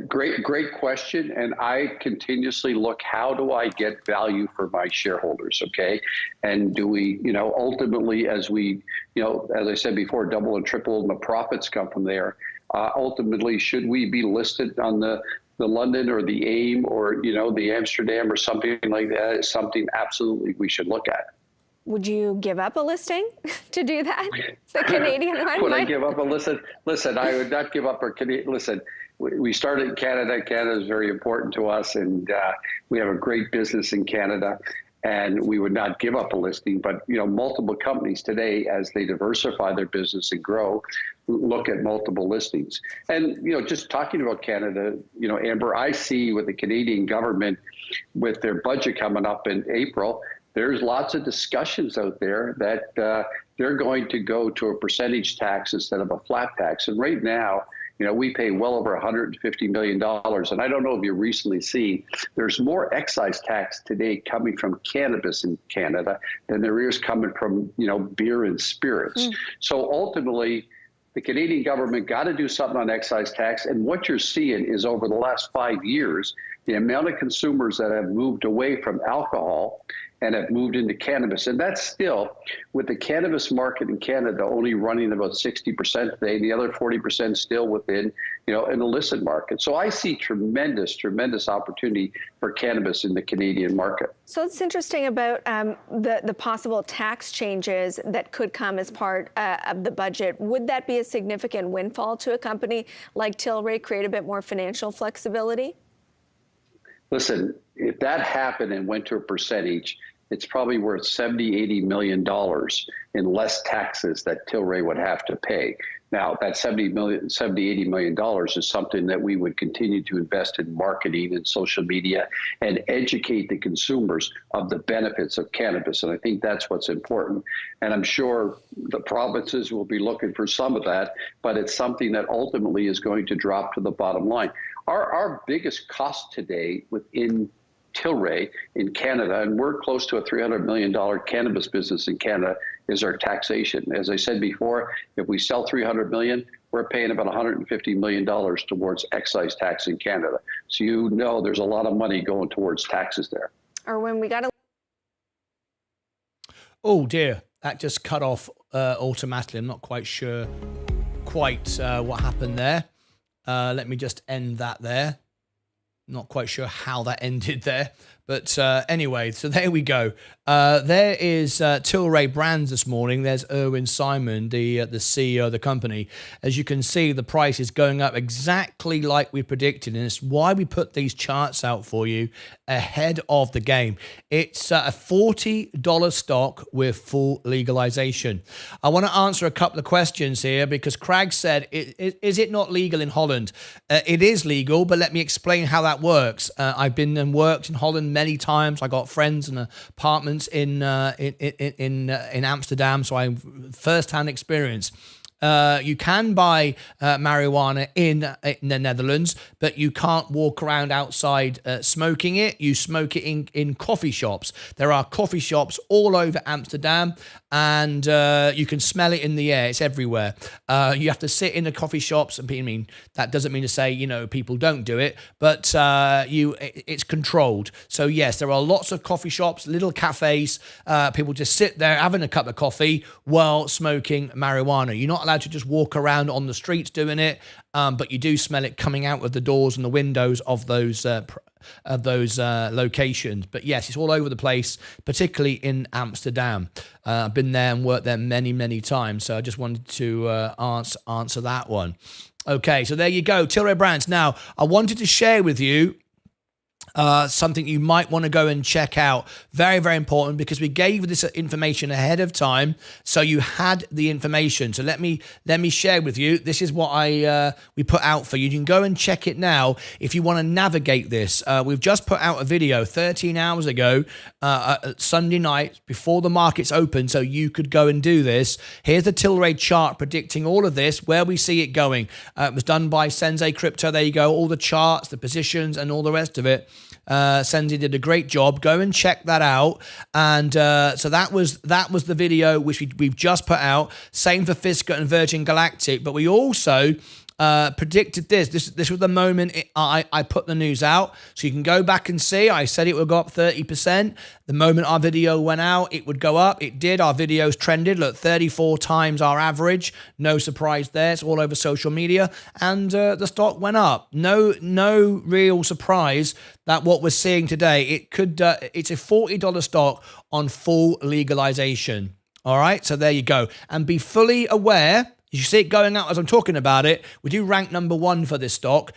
Great question. And I continuously look, how do I get value for my shareholders? Okay. And do we, ultimately, as we, as I said before, double and triple and the profits come from there. Ultimately, should we be listed on the London or the AIM or, the Amsterdam or something like that? Is something absolutely we should look at. Would you give up a listing to do that? The Canadian one? Would I give up a listing? Listen, I would not give up our Canadian. Listen, we started in Canada. Canada is very important to us, and we have a great business in Canada, and we would not give up a listing. But, multiple companies today, as they diversify their business and grow, look at multiple listings. And, just talking about Canada, Amber, I see with the Canadian government, with their budget coming up in April, there's lots of discussions out there that they're going to go to a percentage tax instead of a flat tax. And right now, we pay well over $150 million. And I don't know if you recently see, there's more excise tax today coming from cannabis in Canada than there is coming from, beer and spirits. So ultimately, the Canadian government got to do something on excise tax. And what you're seeing is over the last 5 years, the amount of consumers that have moved away from alcohol and have moved into cannabis. And that's still, with the cannabis market in Canada only running about 60% today, the other 40% still within, an illicit market. So I see tremendous opportunity for cannabis in the Canadian market. So it's interesting about the possible tax changes that could come as part of the budget. Would that be a significant windfall to a company like Tilray, create a bit more financial flexibility? Listen, if that happened and went to a percentage, it's probably worth $70-80 million in less taxes that Tilray would have to pay. Now, that $70-80 million is something that we would continue to invest in marketing and social media and educate the consumers of the benefits of cannabis. And I think that's what's important. And I'm sure the provinces will be looking for some of that, but it's something that ultimately is going to drop to the bottom line. Our biggest cost today within Tilray in Canada, and we're close to a $300 million cannabis business in Canada, is our taxation. As I said before, if we sell $300 million, we're paying about $150 million towards excise tax in Canada. So there's a lot of money going towards taxes there. Or when we got to... Oh dear, that just cut off automatically. I'm not quite sure what happened there. Let me just end that there. Not quite sure how that ended there. But anyway, so there we go. There is Tilray Brands this morning. There's Irwin Simon, the CEO of the company. As you can see, the price is going up exactly like we predicted. And it's why we put these charts out for you ahead of the game. It's a $40 stock with full legalization. I want to answer a couple of questions here because Craig said, is it not legal in Holland? It is legal, but let me explain how that works. I've been and worked in Holland many times. I got friends and apartments in Amsterdam, so I have first-hand experience. You can buy marijuana in the Netherlands, but you can't walk around outside smoking it. You smoke it in coffee shops. There are coffee shops all over Amsterdam, and you can smell it in the air. It's everywhere. You have to sit in the coffee shops. I mean, that doesn't mean to say, people don't do it, but it's controlled. So yes, there are lots of coffee shops, little cafes. People just sit there having a cup of coffee while smoking marijuana. You're not allowed to just walk around on the streets doing it, but you do smell it coming out of the doors and the windows of those locations. But yes, it's all over the place, particularly in Amsterdam. I've been there and worked there many, many times, so I just wanted to answer that one. Okay, so there you go, Tilray Brands. Now, I wanted to share with you something you might want to go and check out. Very, very important, because we gave this information ahead of time, so you had the information. So let me share with you. This is what we put out for you. You can go and check it now if you want to navigate this. We've just put out a video 13 hours ago, Sunday night, before the markets open, so you could go and do this. Here's the Tilray chart predicting all of this, where we see it going. It was done by Sensei Crypto. There you go, all the charts, the positions, and all the rest of it. Sensei did a great job. Go and check that out. And so that was the video which we've just put out. Same for Fisker and Virgin Galactic, but we also predicted this. This was the moment I put the news out. So you can go back and see. I said it would go up 30%. The moment our video went out, it would go up. It did. Our videos trended. Look, 34 times our average. No surprise there. It's all over social media. And the stock went up. No real surprise that what we're seeing today, it's a $40 stock on full legalization. All right, so there you go. And be fully aware, you see it going out as I'm talking about it. We do rank number 1 for this stock.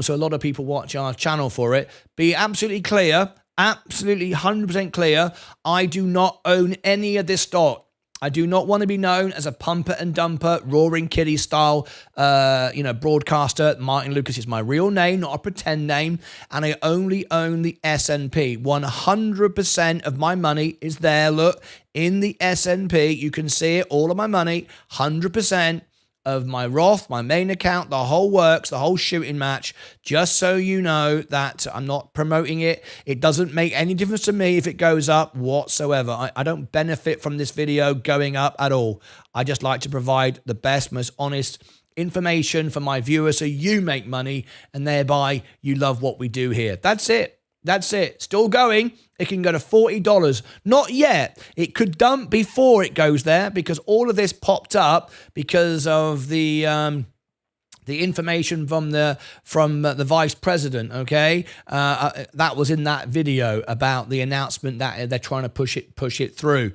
So a lot of people watch our channel for it. Be absolutely clear, absolutely 100% clear. I do not own any of this stock. I do not want to be known as a pumper and dumper, roaring kitty style, broadcaster. Martyn Lucas is my real name, not a pretend name. And I only own the S&P. 100% of my money is there. Look, in the S&P, you can see it, all of my money, 100% of my Roth, my main account, the whole works, the whole shooting match, just so you know that I'm not promoting it. It doesn't make any difference to me if it goes up whatsoever. I don't benefit from this video going up at all. I just like to provide the best, most honest information for my viewers so you make money and thereby you love what we do here. That's it. That's it. Still going. It can go to $40. Not yet. It could dump before it goes there because all of this popped up because of the information from the vice president. Okay, that was in that video about the announcement that they're trying to push it through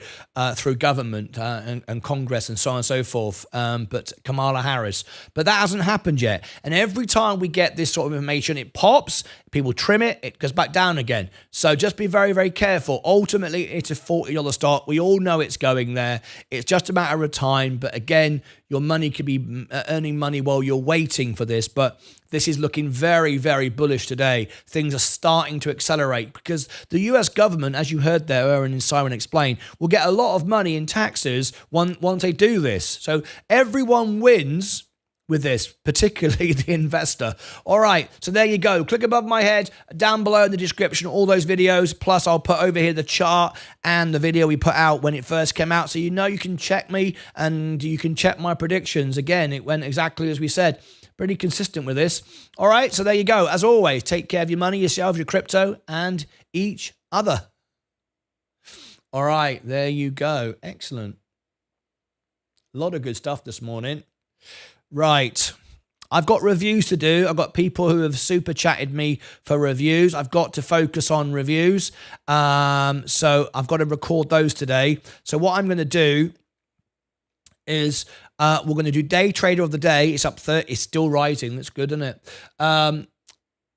government and Congress and so on and so forth. But Kamala Harris, but that hasn't happened yet. And every time we get this sort of information, it pops. People trim it. It goes back down again. So just be very, very careful. Ultimately, it's a $40 stock. We all know it's going there. It's just a matter of time. But again, your money could be earning money while you're waiting for this. But this is looking very, very bullish today. Things are starting to accelerate because the US government, as you heard there, Erwin and Simon explain, will get a lot of money in taxes once they do this. So everyone wins with this, particularly the investor. All right, so there you go. Click above my head, down below in the description, all those videos. Plus, I'll put over here the chart and the video we put out when it first came out. So you know you can check me and you can check my predictions. Again, it went exactly as we said. Pretty consistent with this. All right, so there you go. As always, take care of your money, yourself, your crypto, and each other. All right, there you go. Excellent. A lot of good stuff this morning. Right. I've got reviews to do. I've got people who have super chatted me for reviews. I've got to focus on reviews. So I've got to record those today. So what I'm going to do is we're going to do day trader of the day. It's up 30. It's still rising. That's good, isn't it? We're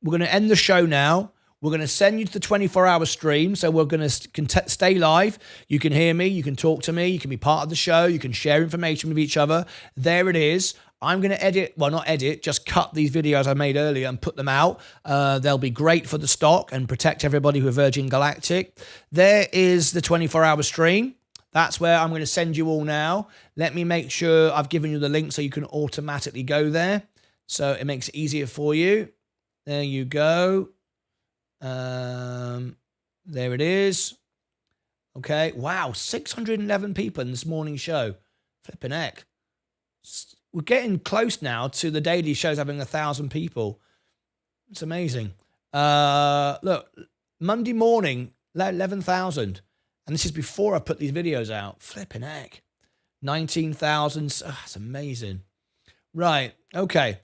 going to end the show now. We're going to send you to the 24-hour stream. So we're going to stay live. You can hear me. You can talk to me. You can be part of the show. You can share information with each other. There it is. I'm going to edit, well, not edit, just cut these videos I made earlier and put them out. They'll be great for the stock and protect everybody with Virgin Galactic. There is the 24-hour stream. That's where I'm going to send you all now. Let me make sure I've given you the link so you can automatically go there. So it makes it easier for you. There you go. There it is. Okay. Wow. 611 people in this morning's show. Flipping heck. We're getting close now to the daily shows having 1,000 people. It's amazing. Look, Monday morning, 11,000. And this is before I put these videos out. Flipping heck. 19,000. Oh, that's amazing. Right. Okay.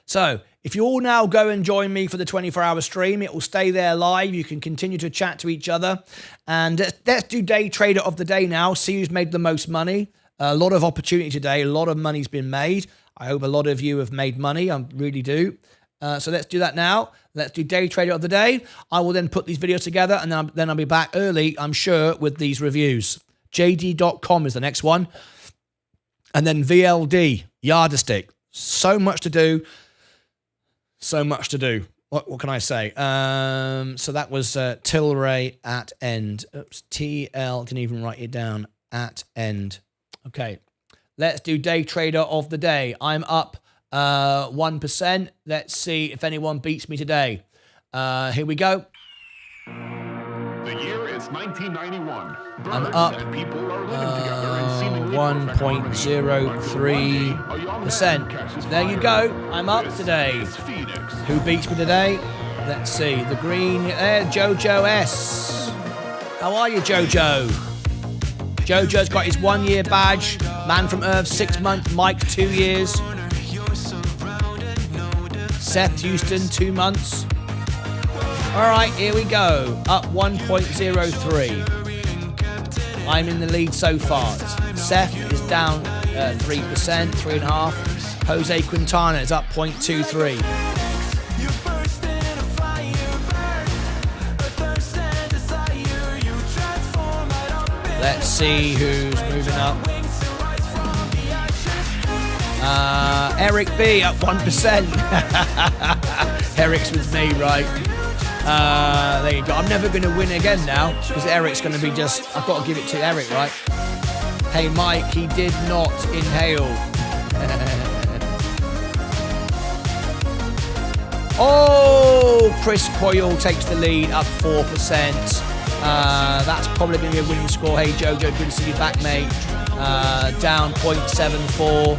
So if you all now go and join me for the 24-hour stream, it will stay there live. You can continue to chat to each other. And let's do day trader of the day now. See who's made the most money. A lot of opportunity today. A lot of money's been made. I hope a lot of you have made money. I really do. So let's do that now. Let's do day trader of the day. I will then put these videos together and then I'll be back early, I'm sure, with these reviews. JD.com is the next one. And then VLD, Yardstick. So much to do. So much to do. What can I say? So that was Tilray at end. Oops, TL, didn't even write it down. At end. Okay, let's do day trader of the day. I'm up 1%. Let's see if anyone beats me today. Here we go. The year is 1991. I'm up 1.03%. There you go. I'm up today. Who beats me today? Let's see. The green, Jojo S. How are you, Jojo? Jojo's got his 1 year badge. Man from Earth, 6 months. Mike, 2 years. Seth Houston, 2 months. All right, here we go. Up 1.03. I'm in the lead so far. Seth is down 3%, 3.5%. Jose Quintana is up 0.23. Let's see who's moving up. Eric B up 1%. Eric's with me, right? There you go. I'm never going to win again now because Eric's going to be just, I've got to give it to Eric, right? Hey, Mike, he did not inhale. Oh, Chris Coyle takes the lead, up 4%. That's probably going to be a winning score. Hey, Jojo, good to see you back, mate. Down 0.74.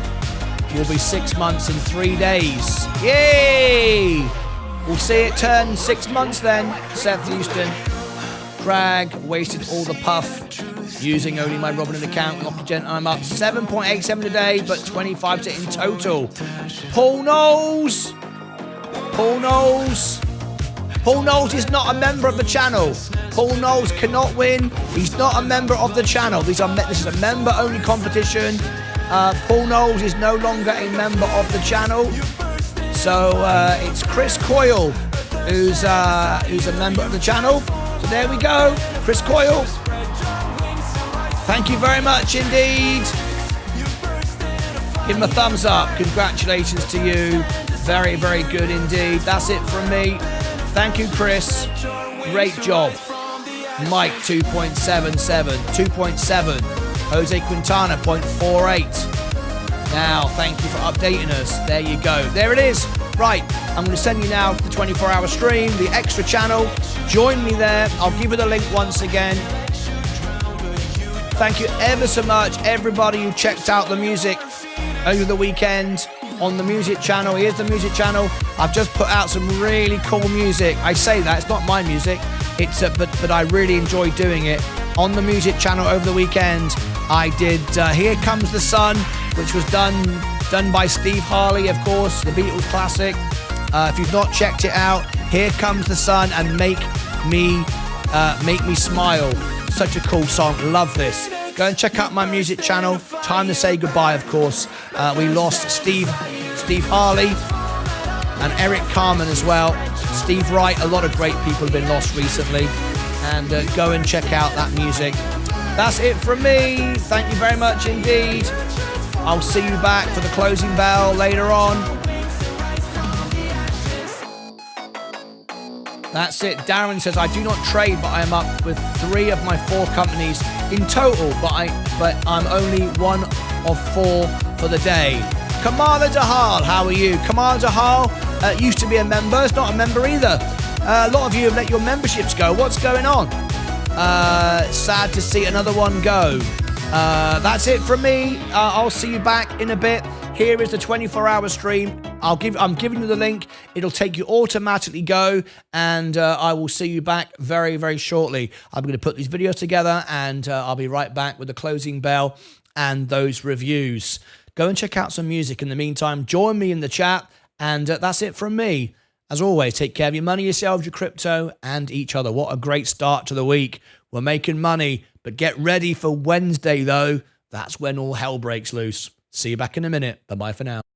Will be 6 months in 3 days. Yay! We'll see it turn 6 months then. Seth Houston. Crag wasted all the puff using only my Robinhood account. Lockagent, I'm up 7.87 today, but 25% in total. Paul Knowles. Paul Knowles. Paul Knowles is not a member of the channel. Paul Knowles cannot win. He's not a member of the channel. This is a member-only competition. Paul Knowles is no longer a member of the channel. So it's Chris Coyle who's a member of the channel. So there we go. Chris Coyle. Thank you very much indeed. Give him a thumbs up. Congratulations to you. Very, very good indeed. That's it from me. Thank you, Chris. Great job. Mike, 2.77. 2.7. Jose Quintana, 0.48. Now, thank you for updating us. There you go. There it is. Right, I'm going to send you now to the 24-hour stream, the extra channel. Join me there. I'll give you the link once again. Thank you ever so much, everybody who checked out the music over the weekend on the music channel. Here's the music channel. I've just put out some really cool music. I say that, it's not my music. It's but I really enjoy doing it. On the music channel over the weekend, I did Here Comes the Sun, which was done by Steve Harley, of course, the Beatles classic. If you've not checked it out, Here Comes the Sun and Make Me Smile. Such a cool song. Love this. Go and check out my music channel. Time to say goodbye, of course. We lost Steve Harley and Eric Carmen as well. Steve Wright. A lot of great people have been lost recently. And go and check out that music. That's it from me. Thank you very much indeed. I'll see you back for the closing bell later on. That's it. Darren says, I do not trade, but I am up with 3 of my 4 companies in total, but I'm only 1 of 4 for the day. Kamala Dahal, how are you? Kamala Dahal used to be a member. It's not a member either. A lot of you have let your memberships go. What's going on? Sad to see another one go. That's it from me. I'll see you back in a bit. Here is the 24-hour stream. I'm giving you the link. It'll take you automatically go, and I will see you back very, very shortly. I'm going to put these videos together, and I'll be right back with the closing bell and those reviews. Go and check out some music in the meantime. Join me in the chat, and that's it from me. As always, take care of your money, yourselves, your crypto, and each other. What a great start to the week. We're making money, but get ready for Wednesday, though. That's when all hell breaks loose. See you back in a minute. Bye-bye for now.